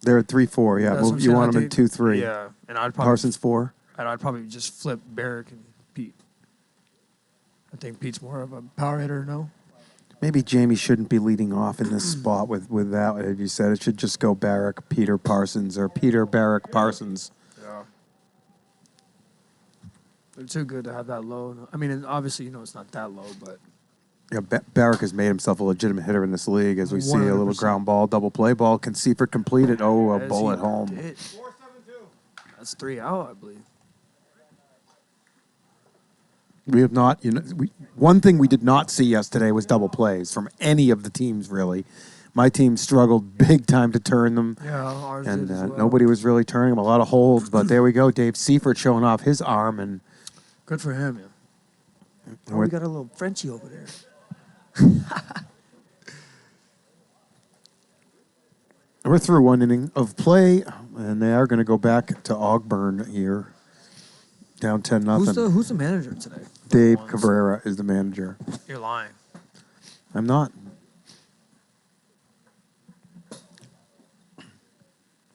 They're at 3-4. Yeah, That's what I'm you saying. want I them at think- 2-3. Yeah, and I'd probably Parsons 4. And I'd probably just flip Barrick and Pete. I think Pete's more of a power hitter, no? Maybe Jamie shouldn't be leading off in this spot with that. As you said, it should just go Barrick, Peter, Parsons, or Peter, Barrick, Parsons. Yeah. They're too good to have that low. I mean, and obviously, it's not that low, but Yeah, Barrick has made himself a legitimate hitter in this league, as we see a little 100%. ground ball, double play ball. Can Seifert complete it? Oh, a as bullet he home. did. That's 3 out, I believe. We have not, one thing we did not see yesterday was double plays from any of the teams, really. My team struggled big time to turn them, Yeah, ours and did as well. nobody was really turning them. A lot of holds, but there we go. Dave Seifert showing off his arm, and Good for him, yeah. Oh, we got a little Frenchie over there. we're through 1 inning of play, and they are going to go back to Ogburn here, down 10-0. Who's the manager today? Dave Ones. Cabrera is the manager. You're lying. I'm not.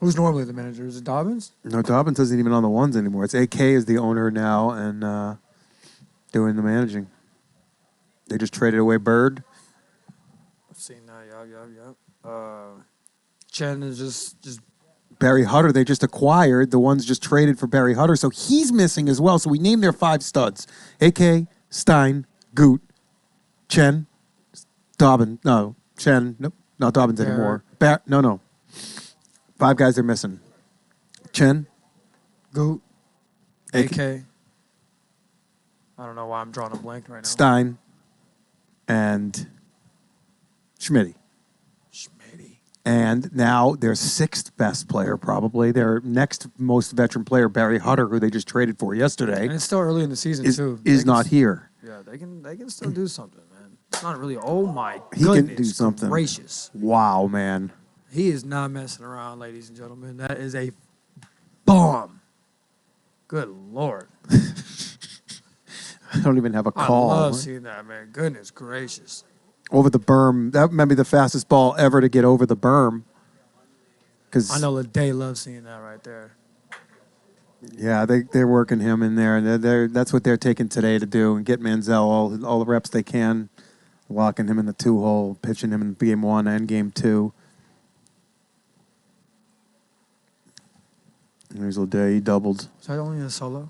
Who's normally the manager? Is it Dobbins? No, Dobbins isn't even on the ones anymore. It's AK is the owner now and doing the managing. They just traded away Bird. I've seen that. Yeah. Chen is just Barry Hutter, they just acquired. The ones just traded for Barry Hutter, so he's missing as well. So we named their 5 studs. AK, Stein, Goot, Chen, Dobbins. No, Chen. Nope, not Dobbins anymore. No. 5 guys are missing. Chen, Goot, AK, AK. I don't know why I'm drawing a blank right now. Stein, and Schmitty. And now their 6th best player, probably their next most veteran player, Barry Hutter, who they just traded for yesterday, And it's still early in the season, is too. not here. Yeah, they can still do something, man. It's not really, oh my He goodness can do something. gracious. Wow, man. He is not messing around, ladies and gentlemen. That is a bomb. Good Lord. I don't even have a call. I love seeing that, man. Goodness gracious. Over the berm. That might be the fastest ball ever to get over the berm. I know Ledet loves seeing that right there. Yeah, they're working him in there, and that's what they're taking today to do and get Manziel all the reps they can locking him in the 2-hole, pitching him in game 1 and game 2. Here's Ledet. He doubled. Is that only a solo?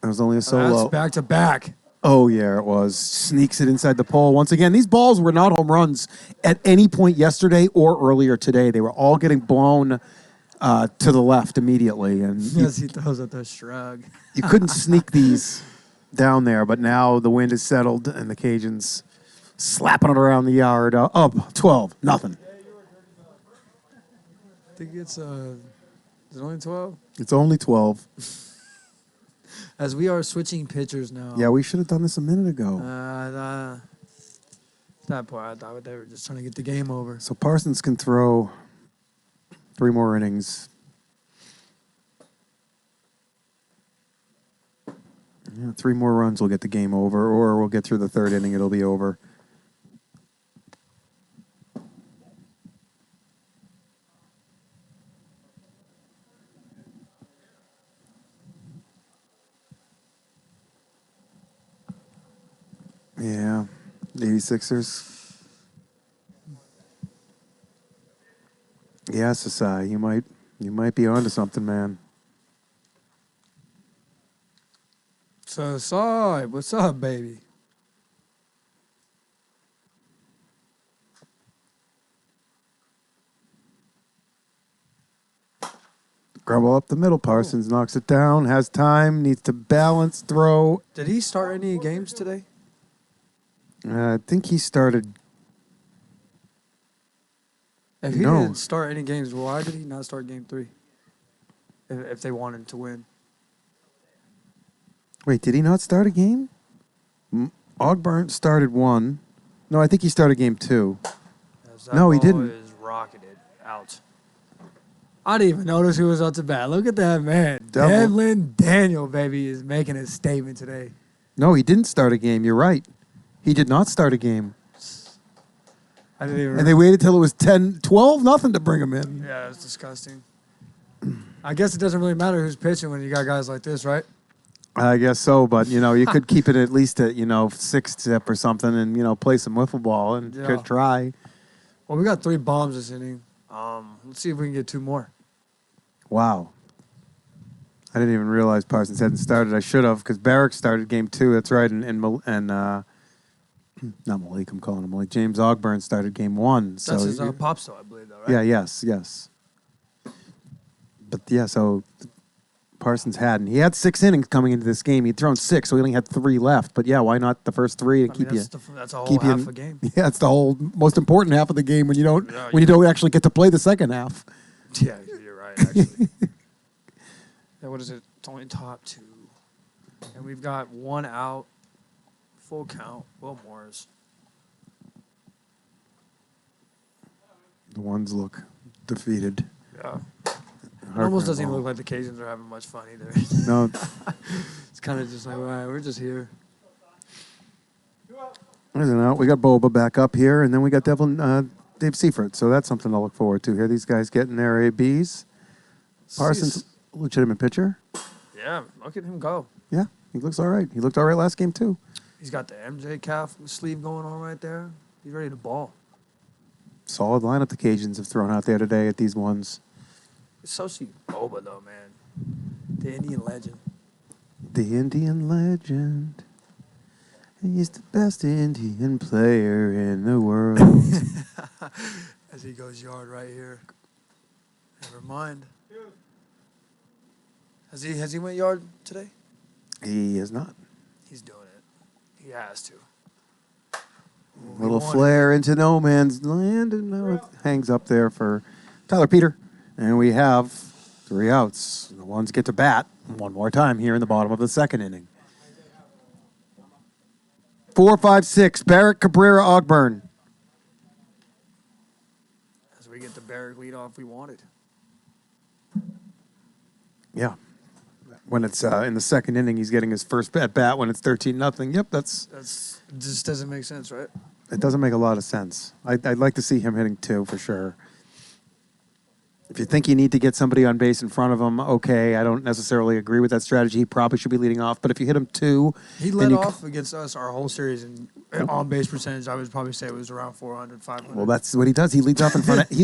It was only a solo. That's back to back. Oh, yeah, it was. Sneaks it inside the pole. Once again, these balls were not home runs at any point yesterday or earlier today. They were all getting blown to the left immediately. And Yes, he throws at the shrug. you couldn't sneak these down there, but now the wind has settled and the Cajuns slapping it around the yard. Up 12, nothing. I think it's is it only 12? It's only 12. As we are switching pitchers now. Yeah, we should have done this a minute ago. At that point, I thought they were just trying to get the game over. So Parsons can throw 3 more innings. Yeah, 3 more runs will get the game over, or we'll get through the 3rd inning, it'll be over. Yeah, the 86ers. Yeah, Sasai, you might be onto something, man. So, sorry, what's up, baby? Grubble up the middle. Parsons knocks it down, has time, needs to balance, throw. Did he start any games today? I think he started. If he No. didn't start any games, why did he not start game 3? If they wanted to win. Wait, did he not start a game? Ogburn started 1. No, I think he started game 2. As that No, he ball didn't. Is rocketed out. I didn't even notice who was up to bat. Look at that man. Double. Devlin Daniel, baby, is making a statement today. No, he didn't start a game. You're right. He did not start a game. I didn't even. And they waited till it was 10, 12, nothing to bring him in. Yeah, it's disgusting. I guess it doesn't really matter who's pitching when you got guys like this, right? I guess so, but, you could keep it at least at, 6-zip or something and, play some wiffle ball and Yeah. try. Well, we got 3 bombs this inning. Let's see if we can get 2 more. Wow. I didn't even realize Parsons hadn't started. I should have, because Barrick started game 2. That's right. And not Malik, I'm calling him Malik. James Ogburn started game 1. That's So his pop still, I believe, though, right? yeah, yes. But yeah, so Parsons hadn't. He had 6 innings coming into this game. He'd thrown 6, so he only had 3 left. But yeah, why not the first 3 to keep you? That's a whole keep you half in- a game. Yeah, it's the whole most important half of the game when you don't Yeah, when you don't actually get to play the second half. Yeah, you're right, actually. Yeah, what is it? It's only top 2. And we've got 1 out. Full count. Will Morris. The ones look defeated. Yeah. It almost doesn't even look like the Cajuns are having much fun either. No, It's kind of just like, all right, we're just here. there's an out. We got Boba back up here, and then we got Dave Seifert. So that's something to look forward to here. These guys getting their ABs. Parsons, legitimate pitcher. Yeah, look at him go. Yeah, he looks all right. He looked all right last game too. He's got the MJ calf sleeve going on right there. He's ready to ball. Solid lineup the Cajuns have thrown out there today at these ones. It's so sweet. Boba, though, man. The Indian legend. The Indian legend. He's the best Indian player in the world. As he goes yard right here. Never mind. Has he went yard today? He is not. He's doing it. He has to. Little flare into no man's land, and now it hangs up there for Tyler Peter. And we have 3 outs. The ones get to bat one more time here in the bottom of the 2nd inning. 4, 5, 6. Barrett, Cabrera, Ogburn. As we get the Barrick lead off we wanted. Yeah. When it's in the 2nd inning, he's getting his first at bat when it's 13-0. Yep, It just doesn't make sense, right? it doesn't make a lot of sense. I'd like to see him hitting 2 for sure. If you think you need to get somebody on base in front of him, okay. I don't necessarily agree with that strategy. He probably should be leading off. But if you hit him 2, He led off against us our whole series, and on base percentage, I would probably say it was around 400, 500. well, that's what he does. He leads off in front of Walks,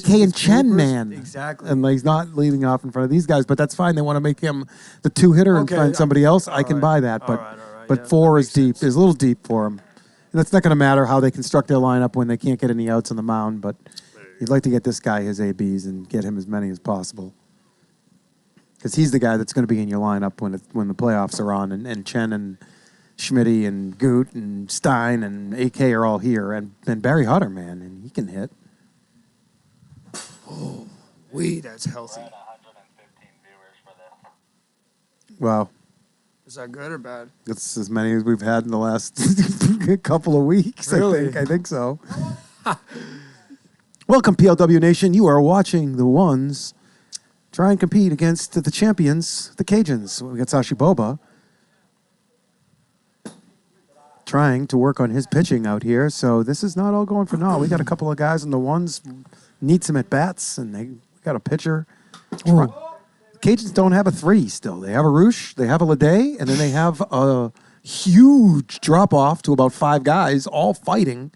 AK and hits Chen, bloopers. man. Exactly. And he's not leading off in front of these guys, but that's fine. They want to make him the 2-hitter and Okay, find somebody else. I can right. buy that, but All right, but yeah, 4 that is makes deep. sense. Is a little deep for him. And that's not going to matter how they construct their lineup when they can't get any outs on the mound, but you'd like to get this guy his ABs and get him as many as possible. Because he's the guy that's going to be in your lineup when the playoffs are on, and Chen and Schmitty and Goot and Stein and AK are all here, and Barry Hutter, man, and he can hit. That's healthy. 115 viewers for this. Wow. Is that good or bad? That's as many as we've had in the last couple of weeks. Really? I think so. Welcome, PLW Nation. You are watching the Ones try and compete against the champions, the Cajuns. We got Sashi Boba trying to work on his pitching out here. So this is not all going for naught. We got a couple of guys in the Ones need some at-bats, and we got a pitcher. The Cajuns don't have a 3 still. They have a Roosh, they have a Ledet, and then they have a huge drop-off to about 5 guys all fighting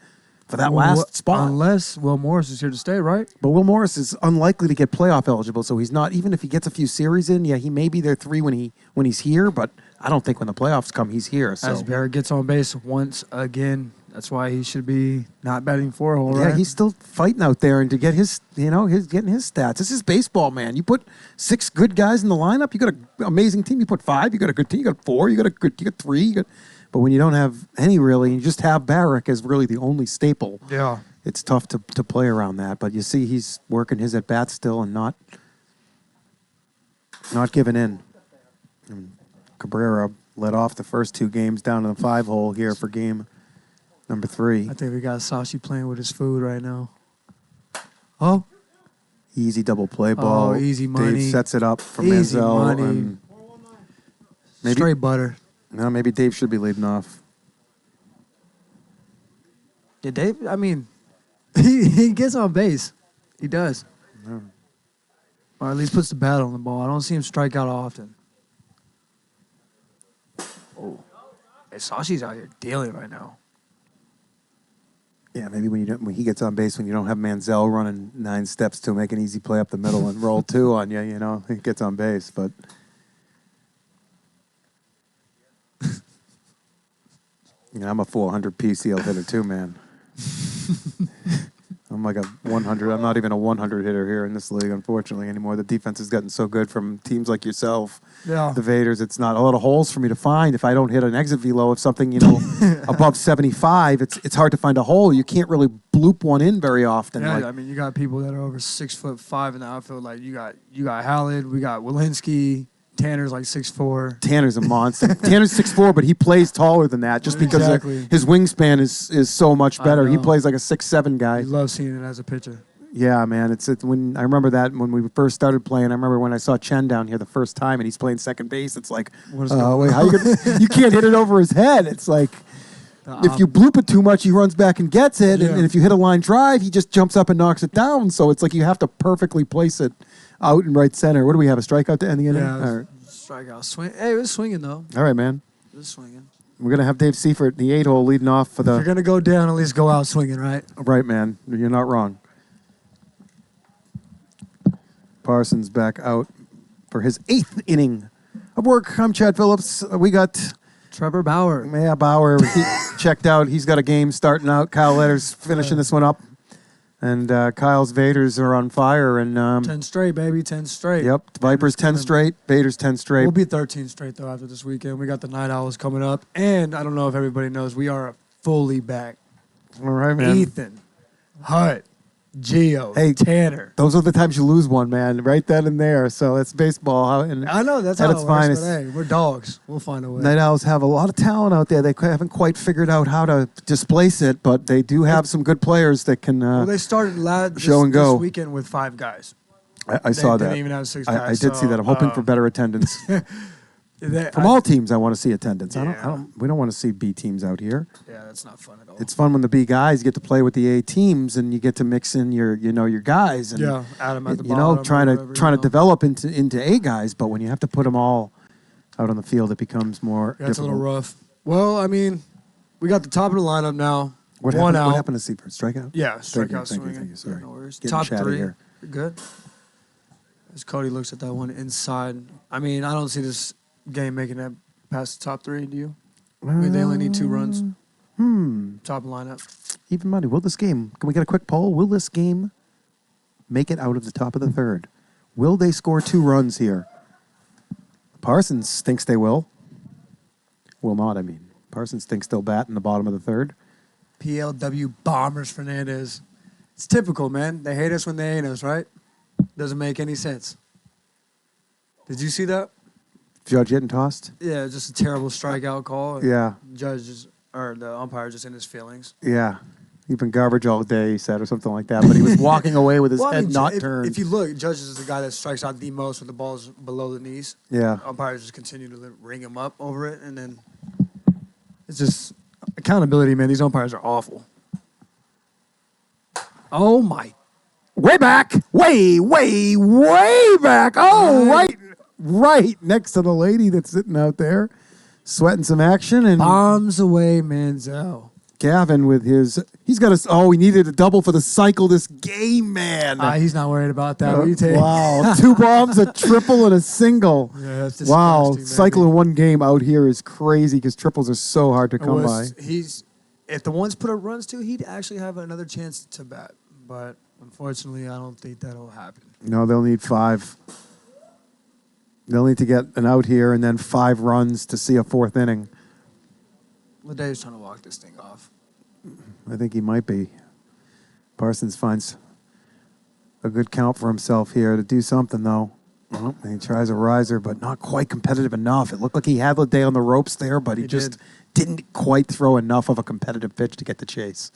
for that last spot. Unless Will Morris is here to stay, right? But Will Morris is unlikely to get playoff eligible, so he's not. Even if he gets a few series in, yeah, he may be their 3 when he's here. But I don't think when the playoffs come, he's here. So As Barrett gets on base once again, that's why he should be not batting 4-hole, yeah, right? he's still fighting out there, and to get his getting his stats. This is baseball, man. You put 6 good guys in the lineup, you got an amazing team. You put 5, you got a good team. You got 4, you got 3. But when you don't have any really, you just have Barrick as really the only staple. Yeah. It's tough to play around that. But you see he's working his at-bats still and not giving in. And Cabrera led off the first 2 games down in the 5-hole here for game number 3. I think we got Sashi playing with his food right now. Oh, Easy double play ball. easy money. Dave sets it up for Easy Manziel. money. And maybe, straight butter. no, maybe Dave should be leading off. Yeah, Dave, I mean, he gets on base. He does. Yeah. Or at least puts the bat on the ball. I don't see him strike out often. Oh. Hey, Sashi's out here dealing right now. Yeah, maybe when he gets on base, when you don't have Manziel running 9 steps to make an easy play up the middle and roll 2 on you, he gets on base. But I'm a 400 PCL hitter too, man. I'm like a 100. I'm not even a 100 hitter here in this league, unfortunately, anymore. The defense has gotten so good from teams like yourself, Yeah. the Vaders. It's not a lot of holes for me to find. If I don't hit an exit velo of something, above 75, it's hard to find a hole. You can't really bloop one in very often. Yeah, I mean, you got people that are over 6'5" in the outfield. Like you got Hallett, we got Walensky, Tanner's like 6'4". Tanner's a monster. Tanner's 6'4", but he plays taller than that just because Exactly. his wingspan is so much I better. He know. plays like a 6'7" guy. I love seeing it as a pitcher. Yeah, man. It's when I remember that when we first started playing. I remember when I saw Chen down here the first time, and he's playing second base. It's like, What is going wait, how you can't hit it over his head? It's like if you bloop it too much, he runs back and gets it, Yeah. and if you hit a line drive, he just jumps up and knocks it down. So it's like you have to perfectly place it out in right center. What do we have? A strikeout to end the inning? Yeah, All right. strikeout swing. Hey, it was swinging though. All right, man. It was swinging. We're gonna have Dave Seifert, the 8-hole, leading off for If you're the gonna go down, at least go out swinging, right? right, man. You're not wrong. Parsons back out for his 8th inning of work. I'm Chad Phillips. We got Trevor Bauer. Bauer. He checked out. He's got a game starting out. Kyle Letter's finishing this one up, and Kyle's Vaders are on fire. And 10 straight, baby. 10 straight. yep, Vipers 10 straight, Vaders 10 straight. We'll be 13 straight though after this weekend. We got the Night Owls coming up, and I don't know if everybody knows, we are fully back. All right, man. Ethan, Hutt, Gio, Hey. Tanner. Those are the times you lose one, man. Right then and there. So it's baseball. And I know that's at how it its works, finest. but hey, we're dogs. We'll find a way. Night Owls have a lot of talent out there. They haven't quite figured out how to displace it, but they do have some good players that can Well, they started show and go. this weekend with 5 guys. I saw They that. didn't even have 6 I guys. did see that. I'm hoping for better attendance. From all teams, I want to see attendance. Yeah. We don't want to see B teams out here. Yeah, that's not fun at all. It's fun when the B guys get to play with the A teams and you get to mix in your guys and Yeah, add 'em at the you know, bottom trying or to whatever, trying you to know. develop into A guys, but when you have to put them all out on the field, it becomes more Yeah, it's a difficult. little rough. Well, I mean, we got the top of the lineup now. What One happened, out. What happened to Seaford? Strikeout? Yeah, Thank you, strikeout swinging. Thank you. Sorry. Yeah, no worries. Getting Top chatty 3. here. You're good. As Cody looks at that one inside. I mean, I don't see this game making that past the top 3, do you? I mean, they only need 2 runs. Top lineup. Even money. Will this game, can we get a quick poll? Will this game make it out of the top of the third? Will they score 2 runs here? Parsons thinks they will. Will not, I mean. Parsons thinks they'll bat in the bottom of the third. PLW Bombers Fernandez. It's typical, man. They hate us when they ain't us, right? Doesn't make any sense. Did you see that? Judge getting tossed? Yeah, just a terrible strikeout call. Yeah. The umpire just in his feelings. Yeah. You've been garbage all day, he said, or something like that. But he was walking away with his Well, I head mean, not if, turned. If you look, Judge is the guy that strikes out the most when the ball's below the knees. Yeah. Umpires just continue to ring him up over it, and then it's just accountability, man. These umpires are awful. Oh my! Way back! Way back! Oh, right next to the lady that's sitting out there, sweating some action. And Bombs away, Manziel. Gavin with he's got he needed a double for the cycle this game, man. He's not worried about that. What do you take? Wow, 2 bombs, a triple, and a single. Yeah, that's wow, disgusting, man. cycle in one game out here is crazy because triples are so hard to come by. If the ones put up runs too, he'd actually have another chance to bat. But unfortunately, I don't think that'll happen. No, they'll need 5. They'll need to get an out here and then 5 runs to see a 4th inning. Ledet's trying to walk this thing off. I think he might be. Parsons finds a good count for himself here to do something, though. Well, he tries a riser, but not quite competitive enough. It looked like he had Ledet on the ropes there, but he just didn't quite throw enough of a competitive pitch to get the chase.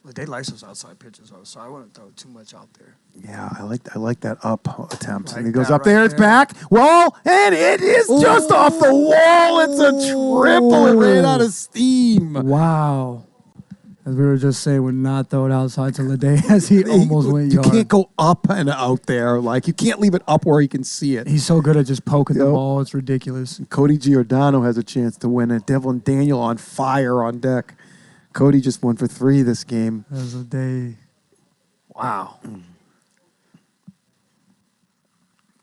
Ledet likes those outside pitches, though, so I wouldn't throw too much out there. Yeah, I like that up attempt. Like and he goes that up there, right it's there. back. Well, and it is just off the wall. It's a triple. It ran out of steam. Wow. As we were just saying, would not throw it outside to Ledet as he almost went You yard. can't go up and out there. Like, you can't leave it up where he can see it. He's so good at just poking the Yep. ball. It's ridiculous. Cody Giordano has a chance to win it. Devlin Daniel on fire on deck. Cody just won for 3 this game. As Ledet. Wow.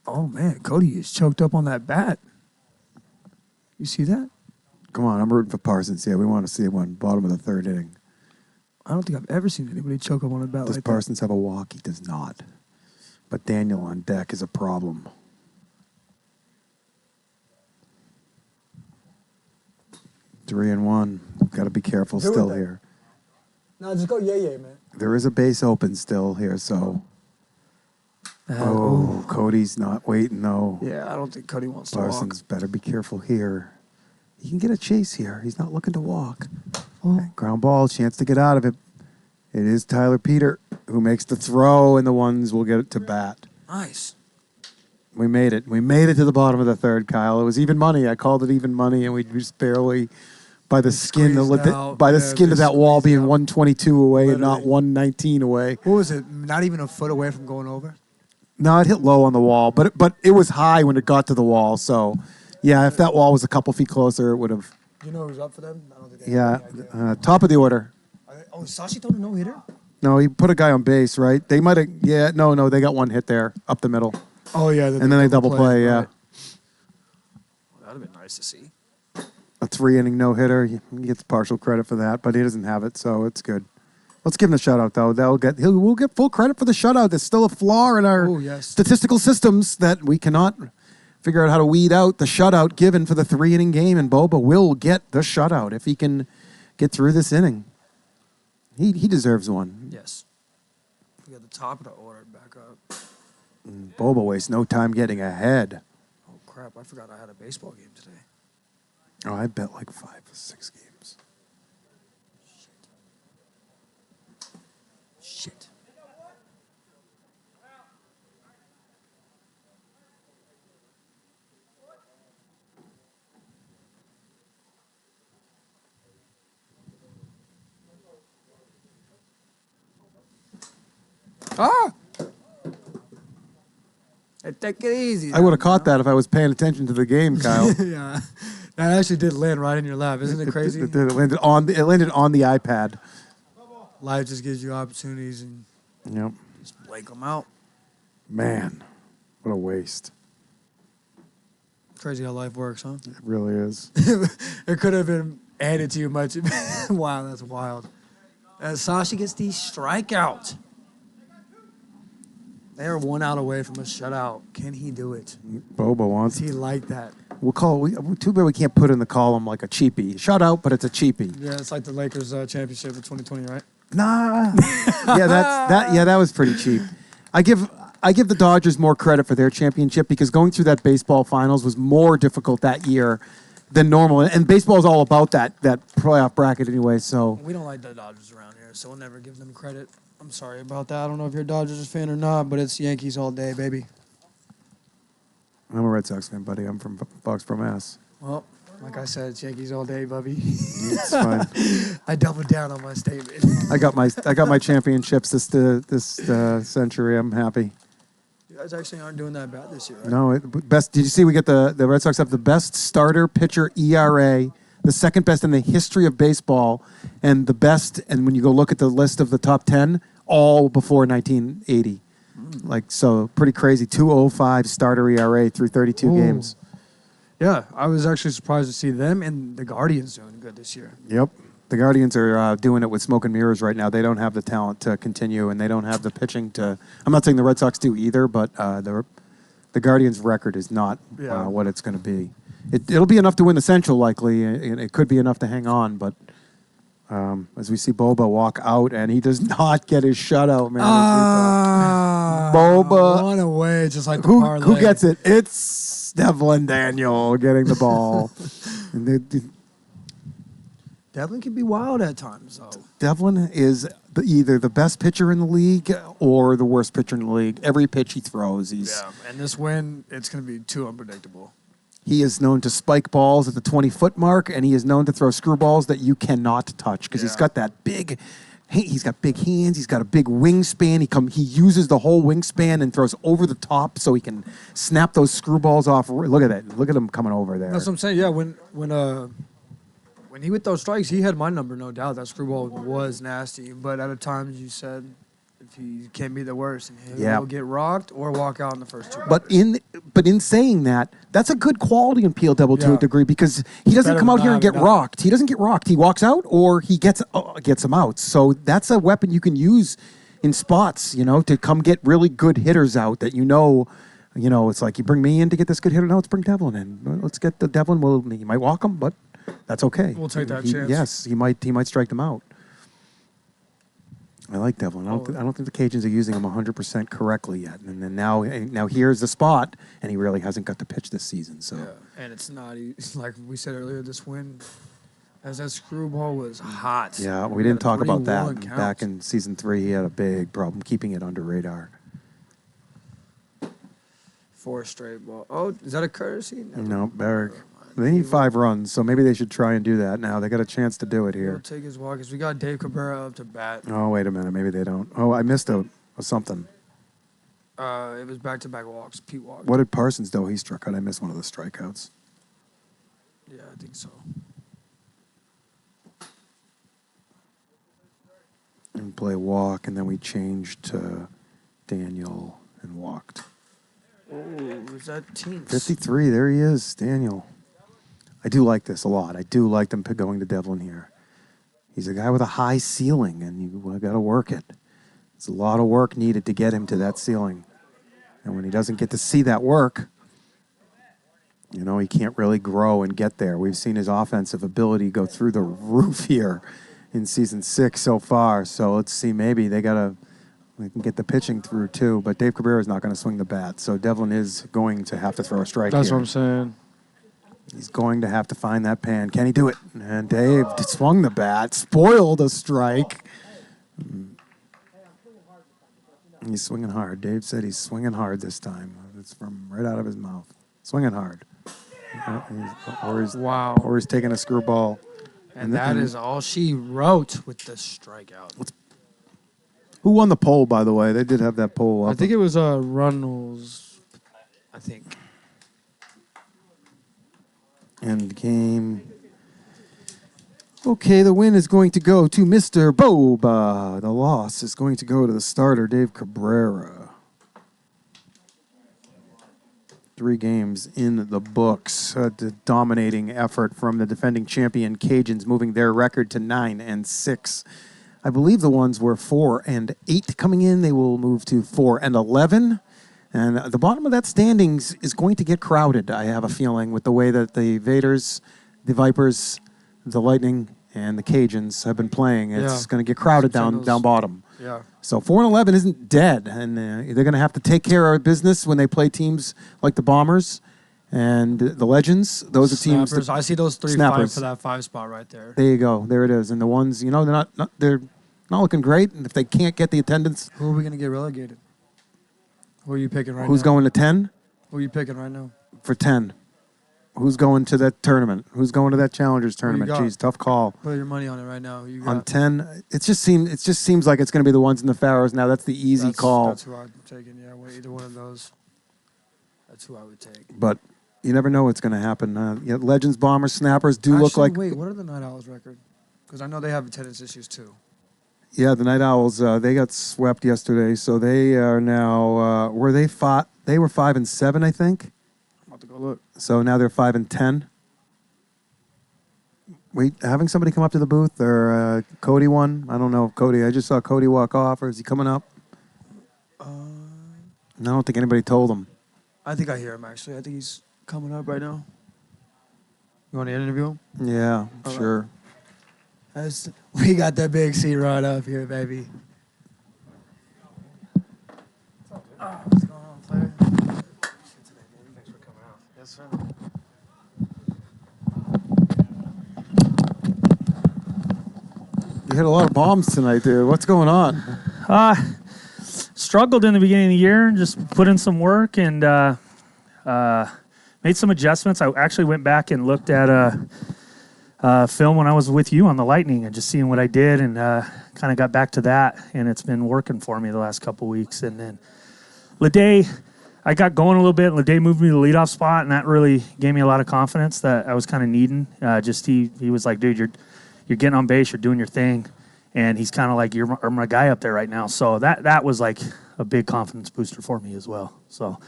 Oh, man. Cody is choked up on that bat. You see that? Come on, I'm rooting for Parsons. Yeah, we want to see one bottom of the 3rd inning. I don't think I've ever seen anybody choke up on a bat Does like Parsons have a walk? He does not. But Daniel on deck is a problem. Three and one. Got to be careful Do it still then. here. that. No, just go yay, man. There is a base open still here, so. Oh, Cody's not waiting though. Yeah, I don't think Cody wants to Parsons walk. better be careful here. He can get a chase here. He's not looking to walk. Ground ball, chance to get out of it. It is Tyler Peter who makes the throw, and the ones will get it to bat. Nice. We made it. We made it to the bottom of the 3rd, Kyle. It was even money. I called it even money, and we just barely, by the skin, Squeezed out. by the Yeah, skin of just that wall squeezed being out. 122 away and not Literally. 119 away. What was it? Not even a foot away from going over? No, it hit low on the wall, but it was high when it got to the wall. So, yeah, if that wall was a couple feet closer, it would have. Do you know who's up for them? I don't think they Yeah, have any idea. top of the order. Oh, Sashi threw a no-hitter? No, he put a guy on base, right? They might have. Yeah, no, they got one hit there up the middle, Oh, yeah. and then they double play. Yeah, Right. That would have been nice to see. a 3-inning no hitter. He gets partial credit for that, but he doesn't have it, so it's good. Let's give him a shutout though. We'll get full credit for the shutout. There's still a flaw in our Oh, yes. statistical systems that we cannot figure out how to weed out the shutout given for the 3-inning game, and Boba will get the shutout if he can get through this inning. He deserves one. Yes. We got the top of the order back up. Boba wastes no time getting ahead. Oh, crap. I forgot I had a baseball game today. Oh, I bet like 5 or 6 games. Shit. Ah! Hey, take it easy. I would have caught that if I was paying attention to the game, Kyle. Yeah. That actually did land right in your lap. Isn't it crazy? It landed on the iPad. Life just gives you opportunities and Yep. just blank them out. Man, what a waste. Crazy how life works, huh? It really is. It could have been added to you much. Wow, that's wild. As Sashi gets the strikeout. They are 1 out away from a shutout. Can he do it? Bobo wants. Does he like that? We'll call. Too bad we can't put in the column like a cheapie. Shutout, but it's a cheapie. Yeah, it's like the Lakers championship of 2020, right? Nah. Yeah, that was pretty cheap. I give the Dodgers more credit for their championship because going through that baseball finals was more difficult that year than normal. And baseball is all about that playoff bracket anyway. So We don't like the Dodgers around here, so we'll never give them credit. I'm sorry about that. I don't know if you're a Dodgers fan or not, but it's Yankees all day, baby. I'm a Red Sox fan, buddy. I'm from Foxborough, Mass. Well, like I said, it's Yankees all day, Bubby. It's fine. I doubled down on my statement. I got my championships this century. I'm happy. You guys actually aren't doing that bad this year, right? No, best. Did you see we get the Red Sox have the best starter pitcher ERA, the second best in the history of baseball, and the best. And when you go look at the list of the top 10, all before 1980. Like, so pretty crazy. 2.05 starter ERA through 32 Ooh. games. Yeah, I was actually surprised to see them and the Guardians doing good this year. Yep. The Guardians are doing it with smoke and mirrors right now. They don't have the talent to continue, and they don't have the pitching to. I'm not saying the Red Sox do either, but the Guardians' record is not what it's going to be. It'll be enough to win the Central, likely, and it could be enough to hang on. But as we see Boba walk out, and he does not get his shutout, man. Boba. One away, just like the Who parlay. gets it? It's Devlin Daniel getting the ball. And Devlin can be wild at times, though. Devlin is either the best pitcher in the league or the worst pitcher in the league. Every pitch he throws, And this win, it's going to be too unpredictable. He is known to spike balls at the 20-foot mark, and he is known to throw screwballs that you cannot touch because he's got that big. He's got big hands. He's got a big wingspan. He uses the whole wingspan and throws over the top so he can snap those screwballs off. Look at that. Look at him coming over there. That's what I'm saying. Yeah, when he would throw strikes, he had my number, no doubt. That screwball was nasty. But at a time, you said, if he can't be the worst, and he'll get rocked or walk out in the first two. But in saying that, that's a good quality in PLW to a degree because he doesn't come out here and get rocked. He doesn't get rocked. He walks out or he gets him out. So that's a weapon you can use in spots, to come get really good hitters out that it's like you bring me in to get this good hitter. No, let's bring Devlin in. Let's get the Devlin. Well, he might walk him, but that's okay. We'll take that chance. Yes, he might strike them out. I like Devlin. I don't think the Cajuns are using him 100% correctly yet. And then now here's the spot, and he really hasn't got to pitch this season. So, and it's not like we said earlier. This win, as that screwball was hot. Yeah, we didn't talk about that 3-1 count. back in season 3. He had a big problem keeping it under radar. 4 straight ball. Oh, is that a courtesy? No, Barrick. They need 5 runs, so maybe they should try and do that now. They got a chance to do it here. He'll take his walk. We got Dave Cabrera up to bat. Oh, wait a minute. Maybe they don't. Oh, I missed a something. It was back-to-back walks. Pete walked. What did Parsons do? He struck out. I missed one of the strikeouts. Yeah, I think so. And play walk, and then we changed to Daniel and walked. Oh, was that team? 53. There he is, Daniel. I do like this a lot. I do like them going to Devlin here. He's a guy with a high ceiling, and you got to work it. There's a lot of work needed to get him to that ceiling. And when he doesn't get to see that work, he can't really grow and get there. We've seen his offensive ability go through the roof here in season 6 so far. So let's see, maybe we can get the pitching through too. But Dave Cabrera is not going to swing the bat. So Devlin is going to have to throw a strike That's here. what I'm saying. He's going to have to find that pan. Can he do it? And Dave swung the bat, spoiled a strike. He's swinging hard. Dave said he's swinging hard this time. It's from right out of his mouth. Swinging hard. Or he's taking a screwball. And that is all she wrote with the strikeout. Who won the poll, by the way? They did have that poll up. I think it was Runnels. I think. End game. Okay, the win is going to go to Mr. Boba. The loss is going to go to the starter, Dave Cabrera. 3 games in the books. A dominating effort from the defending champion Cajuns, moving their record to 9-6. I believe the ones were 4-8 coming in. They will move to 4-11. And the bottom of that standings is going to get crowded, I have a feeling, with the way that the Vaders, the Vipers, the Lightning, and the Cajuns have been playing. It's going to get crowded down bottom. Yeah. So 4-11 isn't dead, and they're going to have to take care of business when they play teams like the Bombers and the Legends. Those are teams. Snappers. I see those 3 fighting for that 5 spot right there. There you go. There it is. And the ones, they're not looking great. And if they can't get the attendance, Who are we going to get relegated? Who are you picking right now? who's going to 10 Who are you picking right now? for 10? Who's going to that tournament? Who's going to that Challengers tournament? got? Jeez, tough call. Put your money on it right now. Who you got? On 10, it just seems like it's going to be the ones in the Pharaohs now. That's the easy call. That's who I'm taking. Yeah, either one of those. That's who I would take. But you never know what's going to happen. Legends, Bombers, Snappers do look like. Wait, what are the Night Owls record? Because I know they have attendance issues too. Yeah, the Night Owls, they got swept yesterday, so they are now, they were 5-7, I think. I'm about to go look. So now they're 5-10. Wait, having somebody come up to the booth, or Cody won? I don't know if Cody, I just saw Cody walk off, or is he coming up? I don't think anybody told him. I think I hear him actually. I think he's coming up right now. You want to interview him? Yeah, All sure. Right. We got that big seat right up here, baby. What's going on, player? Thanks for coming out. Yes, sir. You hit a lot of bombs tonight, dude. What's going on? Struggled in the beginning of the year, just put in some work and made some adjustments. I actually went back and looked at film when I was with you on the Lightning and just seeing what I did and kind of got back to that, and it's been working for me the last couple weeks. And then Ledet, I got going a little bit. Ledet moved me to the leadoff spot, and that really gave me a lot of confidence that I was kind of needing. He was like, dude, you're getting on base, you're doing your thing, and he's kind of like, you're my guy up there right now. So that was like a big confidence booster for me as well. So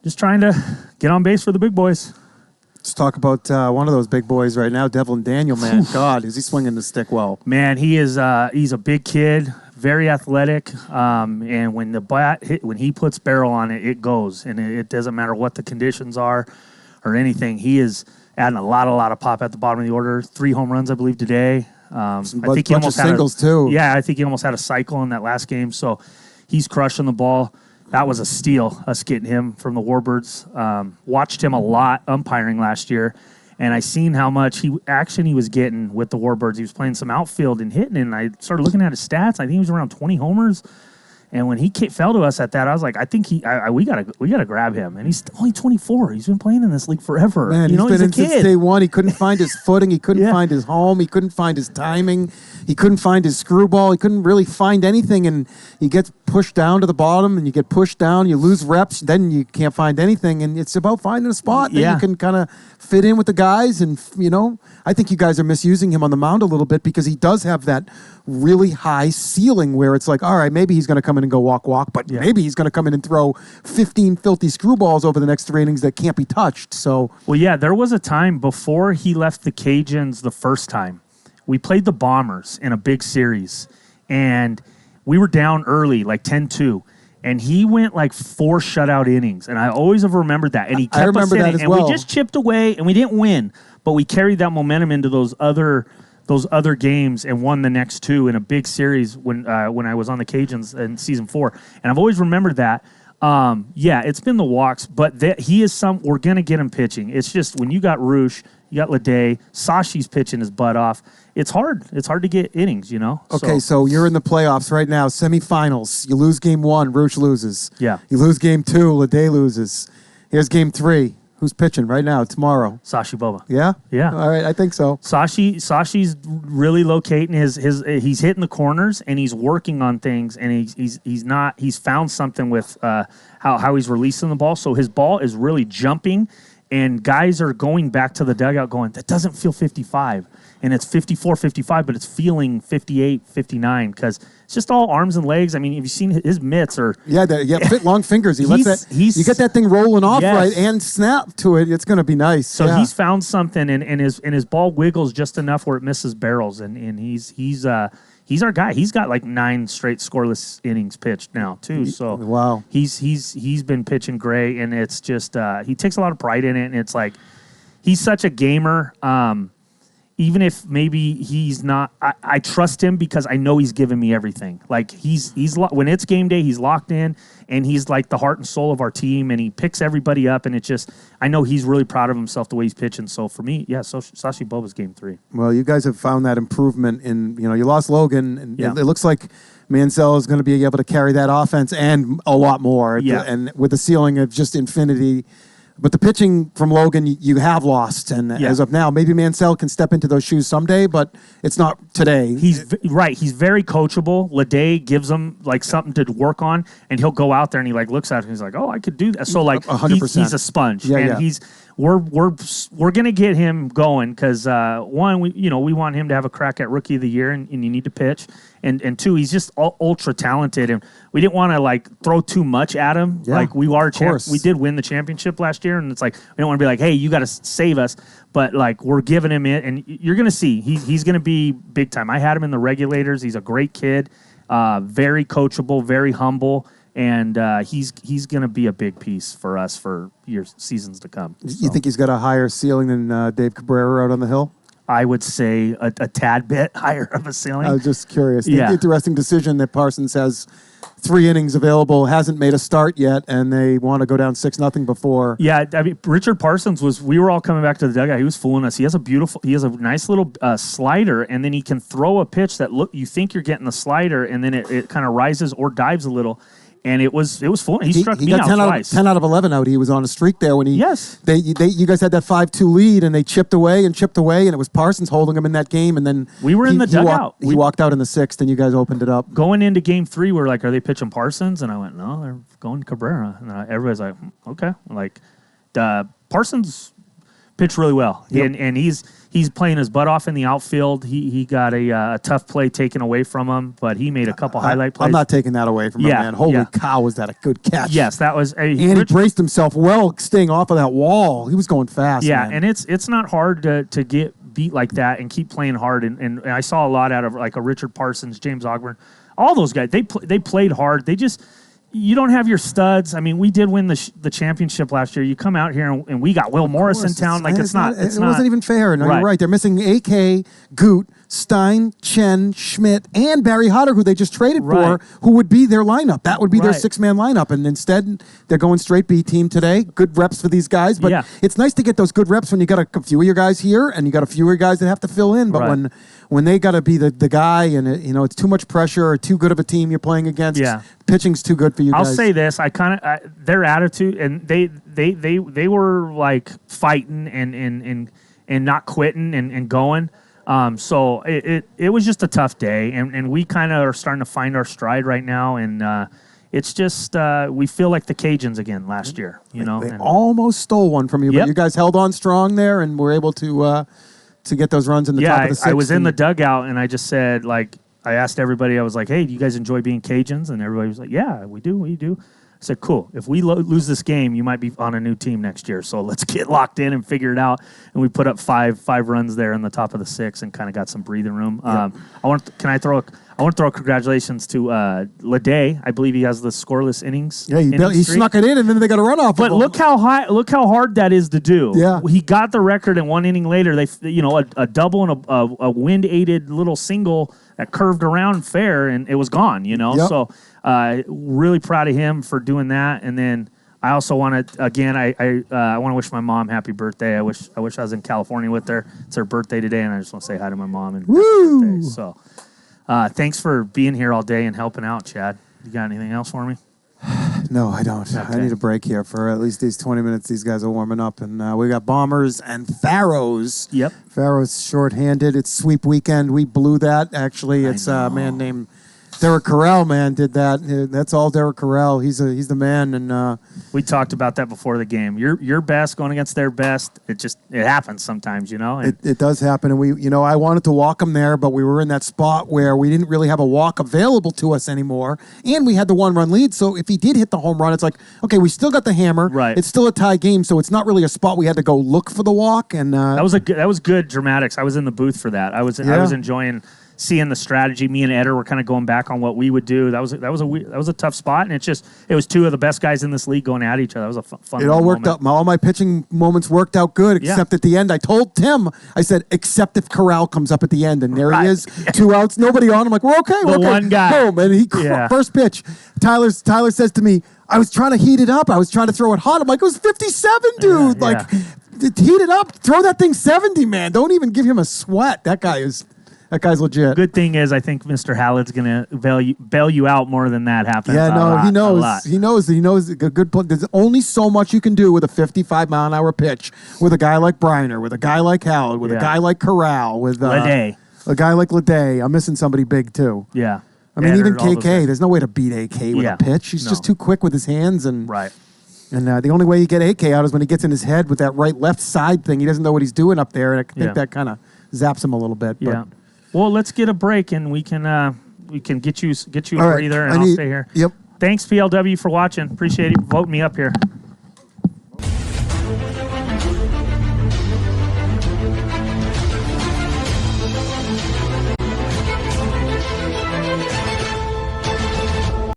just trying to get on base for the big boys. Let's talk about one of those big boys right now, Devlin Daniel, man. God, is he swinging the stick well? Man, he's a big kid, very athletic, and when he puts barrel on it, it goes, and it doesn't matter what the conditions are or anything. He is adding a lot of pop at the bottom of the order. 3 home runs, I believe, today. I think he almost had singles too. Yeah, I think he almost had a cycle in that last game. So he's crushing the ball. That was a steal, us getting him from the Warbirds. Watched him a lot umpiring last year, and I seen how much action he was getting with the Warbirds. He was playing some outfield and hitting, and I started looking at his stats. I think he was around 20 homers. And when he fell to us at that, I was like, I think we gotta grab him. And he's only 24. He's been playing in this league forever. Man, he's been in since day one. He couldn't find his footing. He couldn't find his home. He couldn't find his timing. He couldn't find his screwball. He couldn't really find anything. And he gets pushed down to the bottom, and you get pushed down. You lose reps. Then you can't find anything. And it's about finding a spot that you can kind of fit in with the guys. And, I think you guys are misusing him on the mound a little bit because he does have that really high ceiling where it's like, all right, maybe he's going to come in and go walk, but maybe he's going to come in and throw 15 filthy screwballs over the next 3 innings that can't be touched. So, well, yeah, there was a time before he left the Cajuns the first time. We played the Bombers in a big series, and we were down early, like 10-2. And he went like 4 shutout innings, and I always have remembered that. And he kept us in it, and we just chipped away, and we didn't win, but we carried that momentum into those other games and won the next 2 in a big series when I was on the Cajuns in season 4. And I've always remembered that. It's been the walks, but we're going to get him pitching. It's just when you got Roosh, you got Ledet, Sashi's pitching his butt off. It's hard. It's hard to get innings, Okay, so you're in the playoffs right now, semifinals. You lose game 1, Roosh loses. Yeah. You lose game 2, Ledet loses. Here's game 3. Who's pitching right now, tomorrow? Sashi Boba. Yeah? Yeah. All right, I think so. Sashi's really locating his he's hitting the corners and he's working on things and he's found something with how he's releasing the ball. So his ball is really jumping and guys are going back to the dugout going, that doesn't feel 55. And it's 54, 55, but it's feeling 58, 59 because it's just all arms and legs. I mean, have you seen his mitts or fit long fingers. He lets that. You get that thing rolling off right and snap to it. It's going to be nice. So he's found something, and his ball wiggles just enough where it misses barrels, and he's our guy. He's got like 9 straight scoreless innings pitched now too. So wow, he's been pitching great, and it's just he takes a lot of pride in it, and it's like he's such a gamer. Even if maybe he's not, I trust him because I know he's given me everything. Like he's when it's game day, he's locked in, and he's like the heart and soul of our team, and he picks everybody up, and it's just I know he's really proud of himself the way he's pitching. So for me, so Sashi Boba's game 3. Well, you guys have found that improvement in you lost Logan, and it looks like Mansell is going to be able to carry that offense and a lot more. And with the ceiling of just infinity. But the pitching from Logan, you have lost, and as of now, maybe Mansell can step into those shoes someday, but it's not today. He's right. He's very coachable. Ledet gives him like something to work on, and he'll go out there and he like looks at it and he's like, "Oh, I could do that." So like, 100%. He's a sponge, and we're gonna get him going because one, we want him to have a crack at Rookie of the Year, and you need to pitch, and two, he's just ultra talented, and we didn't want to like throw too much at him. Like we did win the championship last year, and it's like we don't want to be like, hey, you got to save us, but like we're giving him it, and you're gonna see he's gonna be big time. I had him in the regulators. He's a great kid, very coachable, very humble. And he's going to be a big piece for us for seasons to come. You think he's got a higher ceiling than Dave Cabrera out on the hill? I would say a tad bit higher of a ceiling. I was just curious. Yeah. Interesting decision that Parsons has 3 innings available, hasn't made a start yet, and they want to go down 6-0 before. Yeah, I mean, Richard Parsons we were all coming back to the dugout. He was fooling us. He has a nice little slider, and then he can throw a pitch that you think you're getting the slider, and then it kind of rises or dives a little. And it was fun. He struck me out twice. 10 out of 11 out. He was on a streak there when he. Yes. You guys had that 5-2 lead, and they chipped away, and it was Parsons holding him in that game, and then we were in the dugout. He walked out in the 6th, and you guys opened it up. Going into game 3, we were like, "Are they pitching Parsons?" And I went, "No, they're going Cabrera." And everybody's like, "Okay." Like, Parsons pitched really well, and he's playing his butt off in the outfield. He got a tough play taken away from him, but he made a couple highlight plays. I'm not taking that away from him, man. Holy cow, was that a good catch? Yes, that was. And he braced himself well, staying off of that wall. He was going fast. Yeah, man. and it's not hard to get beat like that and keep playing hard. And I saw a lot out of like a Richard Parsons, James Ogburn, all those guys. They played hard. They just. You don't have your studs. I mean, we did win the championship last year. You come out here and we got Will Morris in town. Like, it wasn't even fair. No, you're right. They're missing AK, Goot, Stein, Chen, Schmidt, and Barry Hodder, who they just traded for, who would be their lineup. That would be their 6-man lineup. And instead, they're going straight B team today. Good reps for these guys. But it's nice to get those good reps when you got a few of your guys here and you got a few of your guys that have to fill in. But when they got to be the guy and it's too much pressure or too good of a team you're playing against, pitching's too good for you guys. I'll say this: their attitude, and they were like fighting and not quitting and going. So it was just a tough day, and we kind of are starting to find our stride right now, and it's just we feel like the Cajuns again last year. They almost stole one from you, but you guys held on strong there, and were able to get those runs in the top of the 6th. I was in the dugout, and I just said like. I asked everybody, I was like, hey, do you guys enjoy being Cajuns? And everybody was like, yeah, we do. I said, cool. If we lose this game, you might be on a new team next year. So let's get locked in and figure it out. And we put up five runs there in the top of the 6th and kind of got some breathing room. I want to throw congratulations to Ledet. I believe he has the scoreless innings. Yeah, he snuck it in, and then they got a runoff. But look how hard that is to do. Yeah, he got the record, and 1 inning later, a double and a wind-aided little single that curved around fair, and it was gone. So really proud of him for doing that. And then I also want to I want to wish my mom happy birthday. I wish I was in California with her. It's her birthday today, and I just want to say hi to my mom and happy birthday. So. Thanks for being here all day and helping out, Chad. You got anything else for me? No, I don't. I Okay. need a break here for at least these 20 minutes. These guys are warming up, and we got Bombers and Pharaohs. Yep. Pharaohs shorthanded. It's sweep weekend. We blew that. Actually, it's a man named Derek Carrell. Man, did that. That's all Derek Carrell. He's the man. And We talked about that before the game. Your best going against their best. It happens sometimes, you know. And it does happen. And I wanted to walk him there, but we were in that spot where we didn't really have a walk available to us anymore, and we had the 1-run lead. So if he did hit the home run, it's like, okay, we still got the hammer. Right. It's still a tie game, so it's not really a spot we had to go look for the walk. And that was good dramatics. I was in the booth for that. I was enjoying seeing the strategy. Me and Eder were kind of going back on what we would do. That was a tough spot, and it was two of the best guys in this league going at each other. That was a fun. It all worked moment. out. All my pitching moments worked out good, except at the end. I told Tim, I said, except if Corral comes up at the end, and there he is, 2 outs, nobody on. I'm like, we're okay. We're okay. One guy. Boom, and he first pitch. Tyler says to me, I was trying to heat it up. I was trying to throw it hot. I'm like, it was 57, dude. Heat it up. Throw that thing 70, man. Don't even give him a sweat. That guy's legit. Good thing is, I think Mr. Hallett's gonna bail you out more than that happens. Yeah, no, he knows. A lot. He knows a good point. There's only so much you can do with a 55-mile-an-hour pitch with a guy like Briner, with a guy like Howard, with a guy like Corral, with Ledet. a guy like Ledet. I'm missing somebody big too. Yeah. I mean, even all those KK. guys. There's no way to beat AK with a pitch. He's just too quick with his hands, and Right. And the only way you get AK out is when he gets in his head with that right-left side thing. He doesn't know what he's doing up there, and I think that kind of zaps him a little bit. Yeah. Well, let's get a break, and we can get you a All right, breather, and I'll stay here. Yep. Thanks, PLW, for watching. Appreciate it. Vote me up here.